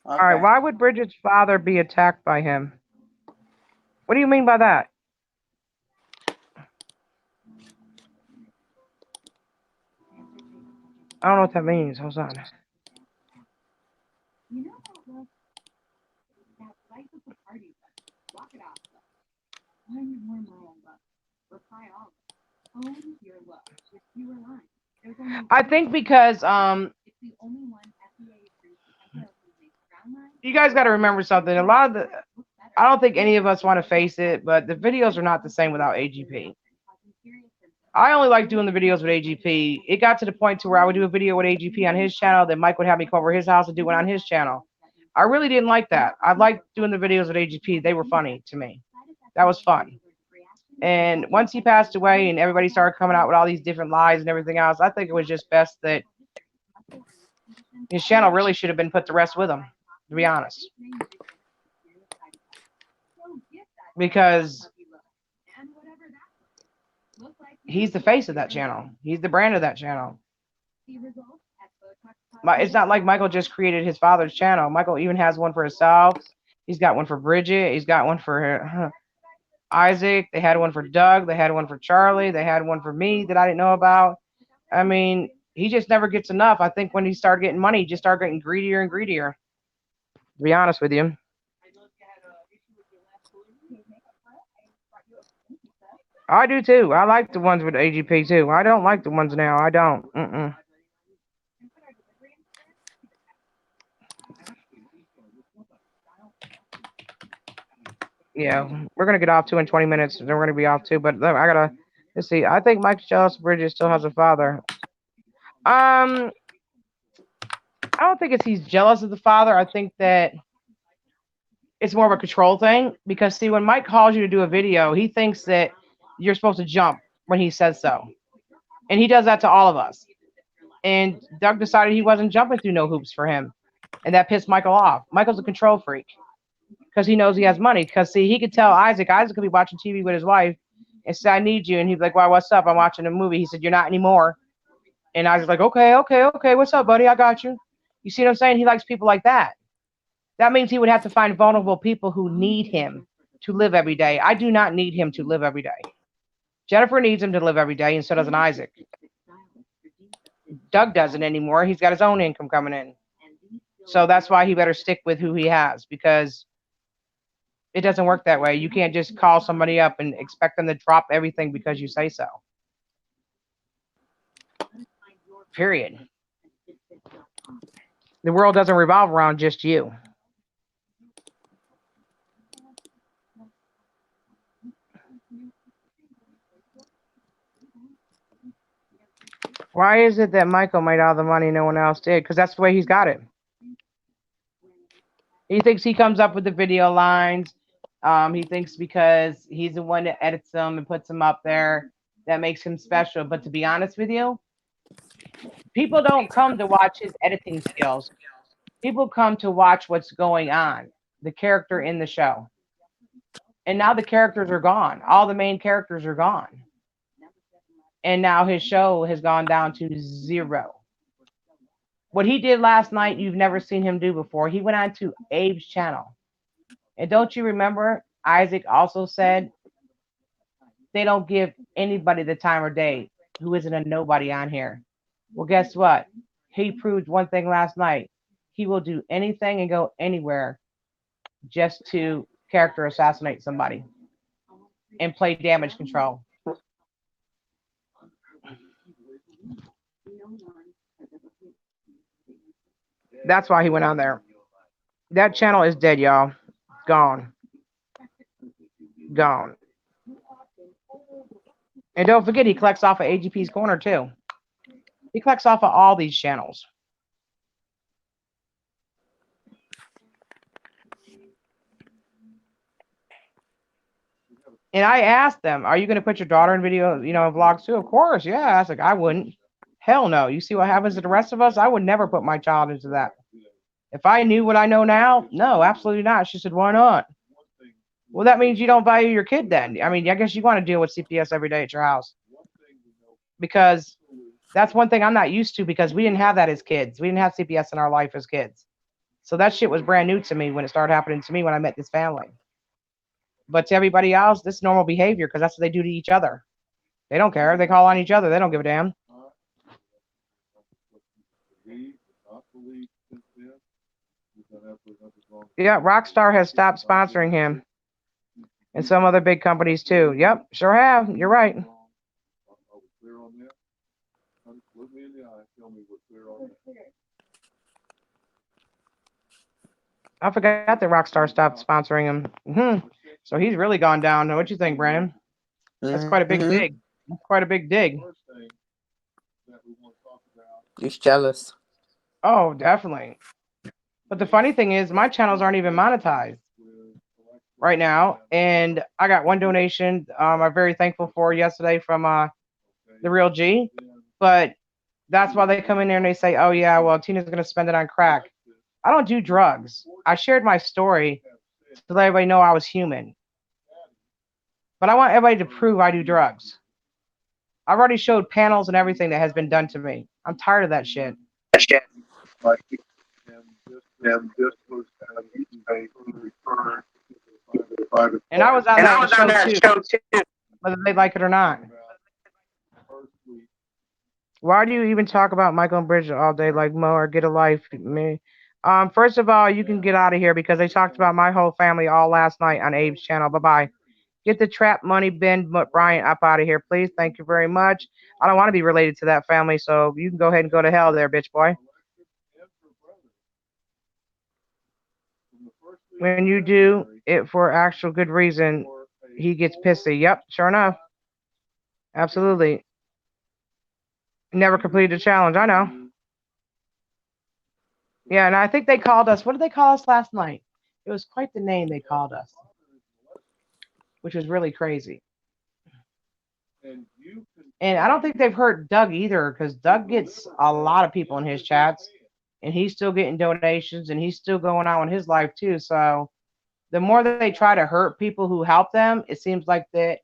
All right. Why would Bridget's father be attacked by him? What do you mean by that? I don't know what that means. Hold on. You know that life of the party, walk it off. Find more moral love. Reply all. Own your love with fewer lines. There's only I think because it's the only one FDA approved. You guys got to remember something. A lot of the, I don't think any of us want to face it, but the videos are not the same without AGP. I only like doing the videos with AGP. It got to the point to where I would do a video with AGP on his channel, then Mike would have me come over his house and do one on his channel. I really didn't like that. I liked doing the videos with AGP. They were funny to me. That was fun. And once he passed away and everybody started coming out with all these different lies and everything else, I think it was just best that his channel really should have been put to rest with him, to be honest. Because he's the face of that channel. He's the brand of that channel. It's not like Michael just created his father's channel. Michael even has one for himself. He's got one for Bridget. He's got one for Isaac. They had one for Doug. They had one for Charlie. They had one for me that I didn't know about. I mean, he just never gets enough. I think when he started getting money, he just started getting greedier and greedier, to be honest with you. I do too. I like the ones with AGP too. I don't like the ones now. I don't. Yeah, we're gonna get off too in 20 minutes. Then we're gonna be off too. But I gotta. Let's see. I think Mike Jealous Bridges still has a father. I don't think he's jealous of the father. I think that it's more of a control thing because see, when Mike calls you to do a video, he thinks that you're supposed to jump when he says so, and he does that to all of us. And Doug decided he wasn't jumping through no hoops for him, and that pissed Michael off. Michael's a control freak because he knows he has money. Because see, he could tell Isaac could be watching TV with his wife and say, "I need you," and he'd be like, "Well, what's up? I'm watching a movie." He said, "You're not anymore." And Isaac's like, "Okay, what's up, buddy? I got you." You see what I'm saying? He likes people like that. That means he would have to find vulnerable people who need him to live every day. I do not need him to live every day. Jennifer needs him to live every day, and so does Isaac. Doug doesn't anymore. He's got his own income coming in. So that's why he better stick with who he has, because it doesn't work that way. You can't just call somebody up and expect them to drop everything because you say so. Period. The world doesn't revolve around just you. Why is it that Michael made all the money no one else did? Because that's the way he's got it. He thinks he comes up with the video lines. He thinks because he's the one that edits them and puts them up there, that makes him special. But to be honest with you, people don't come to watch his editing skills. People come to watch what's going on, the character in the show. And now the characters are gone. All the main characters are gone. And now his show has gone down to 0. What he did last night, you've never seen him do before. He went on to Abe's channel. And don't you remember, Isaac also said they don't give anybody the time of day who isn't a nobody on here. Well, guess what? He proved one thing last night. He will do anything and go anywhere just to character assassinate somebody and play damage control. That's why he went on there. That channel is dead, y'all. Gone. Gone. And don't forget, he collects off of AGP's Corner, too. He collects off of all these channels. And I asked them, are you going to put your daughter in video, vlogs too? Of course, yeah. I was like, I wouldn't. Hell no. You see what happens to the rest of us? I would never put my child into that. If I knew what I know now, no, absolutely not. She said, why not? Well, that means you don't value your kid then. I mean, I guess you want to deal with CPS every day at your house. Because that's one thing I'm not used to, because we didn't have that as kids. We didn't have CPS in our life as kids. So that shit was brand new to me when it started happening to me when I met this family. But to everybody else, this is normal behavior because that's what they do to each other. They don't care. They call on each other. They don't give a damn. Yeah, Rockstar has stopped sponsoring him. And some other big companies too. Yep, sure have. You're right. I forgot that Rockstar stopped sponsoring him. So he's really gone down. What you think, Brandon? That's quite a big dig. That's quite a big dig. He's jealous. Oh, definitely. But the funny thing is, my channels aren't even monetized right now. And I got one donation I'm very thankful for yesterday from the Real G. But that's why they come in there and they say, oh, yeah, well, Tina's going to spend it on crack. I don't do drugs. I shared my story to let everybody know I was human. But I want everybody to prove I do drugs. I've already showed panels and everything that has been done to me. I'm tired of that shit. And I was on that show too, whether they like it or not. Why do you even talk about Michael and Bridget all day like Mo or Get a Life? Me. First of all, you can get out of here because they talked about my whole family all last night on Abe's channel. Bye-bye. Get the trap money, Ben Bryant, up out of here, please. Thank you very much. I don't want to be related to that family, so you can go ahead and go to hell there, bitch boy. When you do it for actual good reason, he gets pissy. Yep, sure enough. Absolutely. Never completed the challenge, I know. Yeah, and I think they called us. What did they call us last night? It was quite the name they called us, which was really crazy. And I don't think they've heard Doug either, because Doug gets a lot of people in his chats, and he's still getting donations, and he's still going on with his life too. So the more that they try to hurt people who help them, it seems like that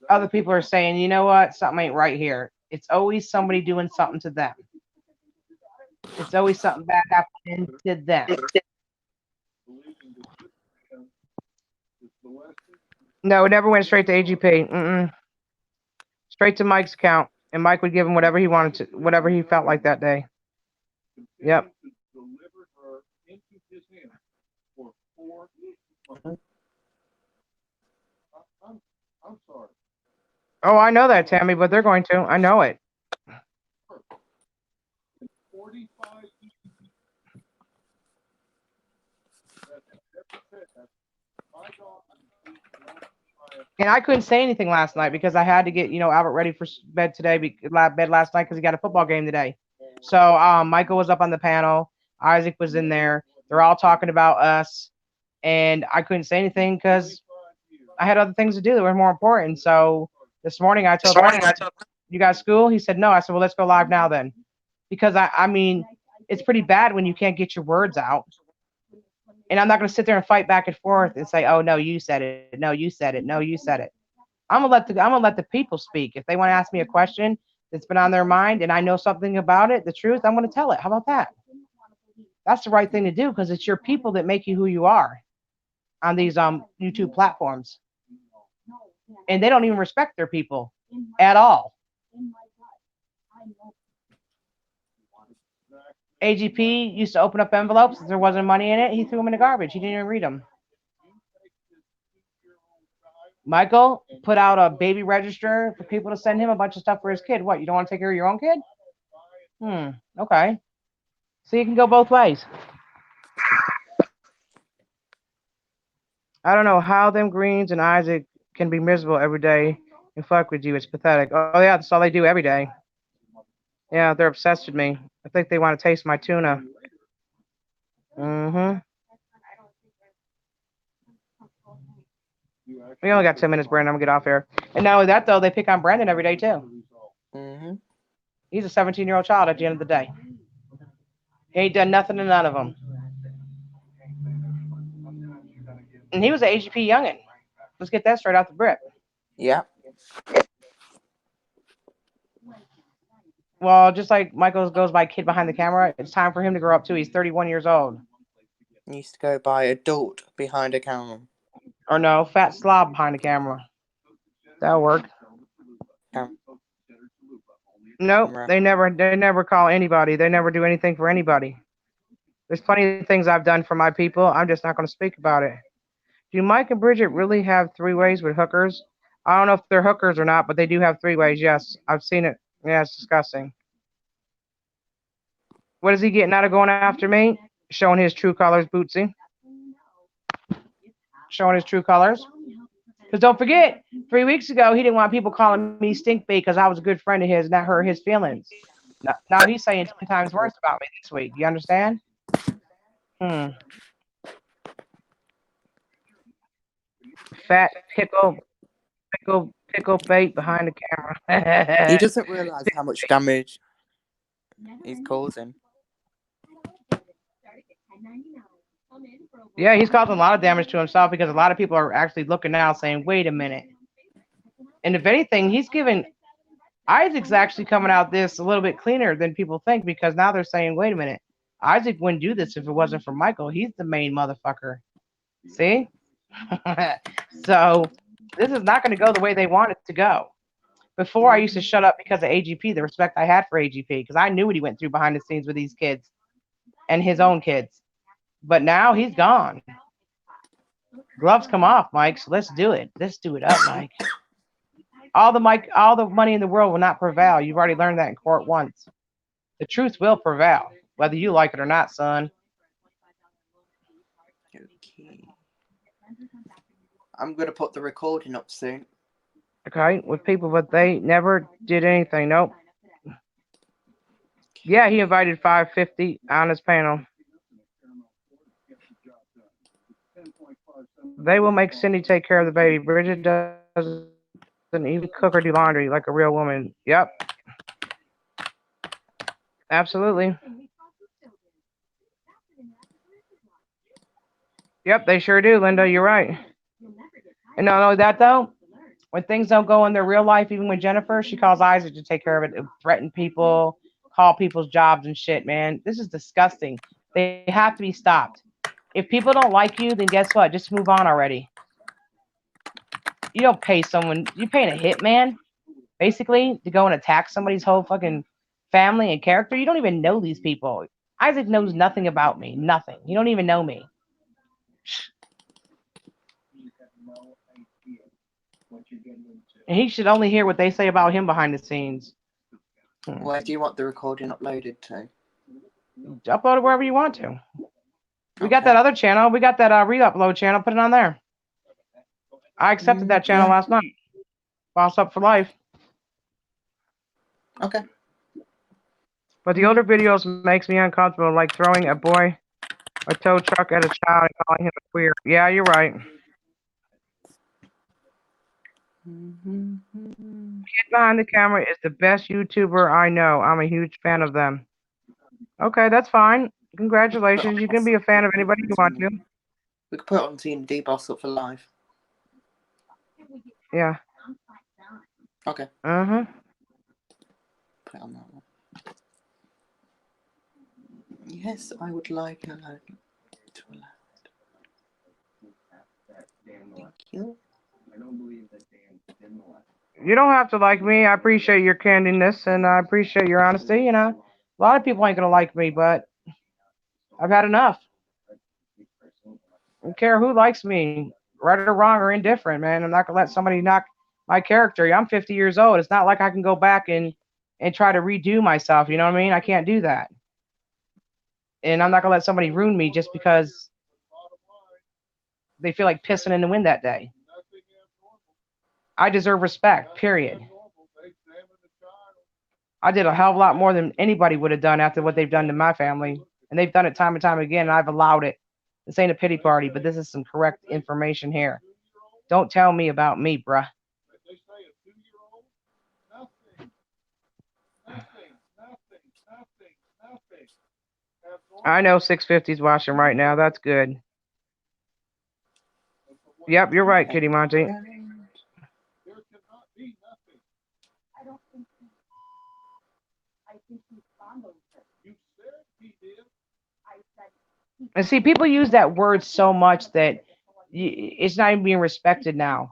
other people are saying, you know what, something ain't right here. It's always somebody doing something to them. It's always something bad happening to them. No, it never went straight to AGP. Straight to Mike's account, and Mike would give him whatever he wanted to, whatever he felt like that day. Yep. Oh, I know that, Tammy, but they're going to. I know it. And I couldn't say anything last night because I had to get, Albert ready for bed today, bed last night because he got a football game today. So Michael was up on the panel. Isaac was in there. They're all talking about us. And I couldn't say anything because I had other things to do that were more important. So this morning I told him, you got school? He said, no. I said, well, let's go live now then. Because, I mean, it's pretty bad when you can't get your words out. And I'm not going to sit there and fight back and forth and say, oh, no, you said it. No, you said it. No, you said it. I'm going to let the people speak. If they want to ask me a question that's been on their mind and I know something about it, the truth, I'm going to tell it. How about that? That's the right thing to do because it's your people that make you who you are on these YouTube platforms. And they don't even respect their people at all. AGP used to open up envelopes. If there wasn't money in it, he threw them in the garbage. He didn't even read them. Michael put out a baby register for people to send him a bunch of stuff for his kid. What, you don't want to take care of your own kid? Okay. So you can go both ways. I don't know how them Greens and Isaac can be miserable every day and fuck with you. It's pathetic. Oh yeah, that's all they do every day. Yeah, they're obsessed with me. I think they want to taste my tuna. Mm-hmm. We only got 10 minutes, Brandon. I'm gonna get off here. And not only that, though, they pick on Brandon every day too. Mm-hmm. He's a 17-year-old child at the end of the day. He ain't done nothing to none of them. And he was an AGP youngin'. Let's get that straight out the brick. Yeah. Well, just like Michael goes by kid behind the camera, it's time for him to grow up too. He's 31 years old. He used to go by adult behind a camera. Or no, fat slob behind the camera. That'll work. Nope, they never call anybody. They never do anything for anybody. There's plenty of things I've done for my people. I'm just not going to speak about it. Do Mike and Bridget really have three-ways with hookers? I don't know if they're hookers or not, but they do have three-ways, yes. I've seen it. Yeah, it's disgusting. What is he getting out of going after me? Showing his true colors, Bootsy. Showing his true colors. Because don't forget, 3 weeks ago, he didn't want people calling me stink bait because I was a good friend of his and that hurt his feelings. Now he's saying 10 times worse about me this week. You understand? Fat pickle bait behind the camera. He doesn't realize how much damage he's causing. Yeah, he's causing a lot of damage to himself because a lot of people are actually looking now saying, wait a minute. And if anything, he's given Isaac's actually coming out this a little bit cleaner than people think because now they're saying, wait a minute, Isaac wouldn't do this if it wasn't for Michael. He's the main motherfucker. See? So this is not going to go the way they want it to go. Before, I used to shut up because of AGP, the respect I had for AGP, because I knew what he went through behind the scenes with these kids and his own kids. But now he's gone. Gloves come off, Mike, so let's do it. Let's do it up, Mike. All the money in the world will not prevail. You've already learned that in court once. The truth will prevail, whether you like it or not, son. Okay. I'm going to put the recording up soon. Okay, with people, but they never did anything. Nope. Yeah, he invited 550 on his panel. They will make Cindy take care of the baby. Bridget doesn't even cook or do laundry like a real woman. Yep. Absolutely. Yep, they sure do, Linda. You're right. And not only that, though, when things don't go in their real life, even with Jennifer, she calls Isaac to take care of it, threaten people, call people's jobs and shit, man. This is disgusting. They have to be stopped. If people don't like you, then guess what? Just move on already. You don't pay someone, you're paying a hitman, basically, to go and attack somebody's whole fucking family and character. You don't even know these people. Isaac knows nothing about me. Nothing. You don't even know me. And he should only hear what they say about him behind the scenes. Where do you want the recording uploaded to? Upload it wherever you want to. We got that other channel. We got that re-upload channel. Put it on there. I accepted that channel last night. Boss Up for Life. Okay. But the older videos makes me uncomfortable, like throwing a boy a tow truck at a child and calling him a queer. Yeah, you're right. Kid behind the camera is the best YouTuber I know. I'm a huge fan of them. Okay, that's fine. Congratulations. You can be a fan of anybody you want to. We could put it on Team D Boss Up for Life. Yeah. Okay. Uh-huh. Put it on that one. Yes, I would like to allow it. Thank you. You don't have to like me. I appreciate your candidness and I appreciate your honesty. You know, a lot of people ain't gonna like me, but I've had enough. I don't care who likes me, right or wrong or indifferent, man. I'm not gonna let somebody knock my character. I'm 50 years old. It's not like I can go back and try to redo myself. You know what I mean? I can't do that. And I'm not gonna let somebody ruin me just because they feel like pissing in the wind that day. I deserve respect, period. I did a hell of a lot more than anybody would have done after what they've done to my family. And they've done it time and time again, and I've allowed it. This ain't a pity party, but this is some correct information here. Don't tell me about me, bruh. I know 650's watching right now. That's good. Yep, you're right, Kitty Monty. And see, people use that word so much that it's not even being respected now.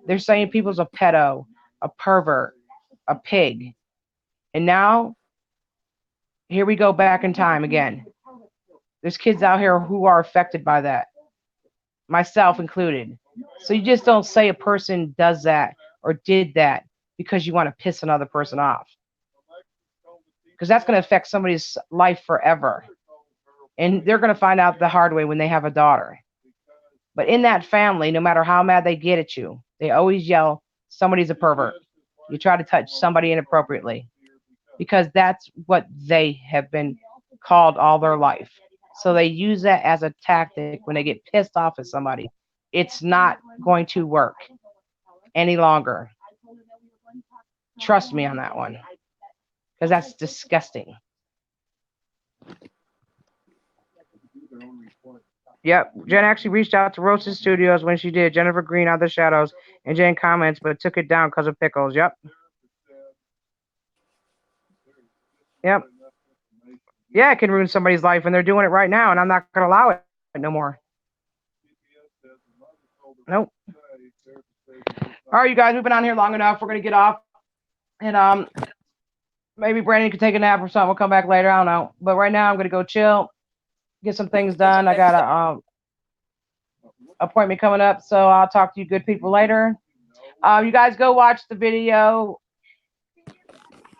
They're saying people's a pedo, a pervert, a pig. And now, here we go back in time again. There's kids out here who are affected by that, myself included. So you just don't say a person does that or did that because you want to piss another person off. Because that's going to affect somebody's life forever. And they're going to find out the hard way when they have a daughter. But in that family, no matter how mad they get at you, they always yell, somebody's a pervert. You try to touch somebody inappropriately. Because that's what they have been called all their life. So they use that as a tactic when they get pissed off at somebody. It's not going to work any longer. Trust me on that one. Because that's disgusting. Yep, Jen actually reached out to Roasted Studios when she did Jennifer Green Out of the Shadows, and Jen comments, but took it down because of pickles. Yep. Yep. Yeah, it can ruin somebody's life, and they're doing it right now, and I'm not going to allow it no more. Nope. All right, you guys, we've been on here long enough. We're going to get off, and maybe Brandon can take a nap or something. We'll come back later. I don't know. But right now, I'm going to go chill, get some things done. I got a appointment coming up, so I'll talk to you good people later. You guys go watch the video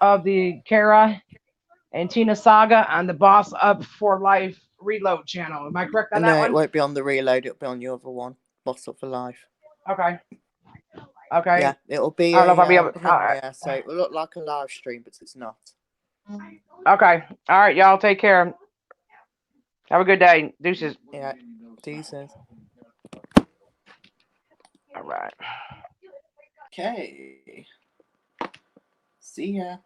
of the Kara and Tina saga on the Boss Up for Life Reload channel. Am I correct on that one? No, it won't be on the Reload. It'll be on your other one, Boss Up for Life. Okay. Okay. Yeah, it'll be. I don't know if I'll be able. Yeah, so it will look like a live stream, but it's not. Okay. All right, y'all. Take care. Have a good day. Deuces. Yeah. Deuces. All right. Okay. See ya.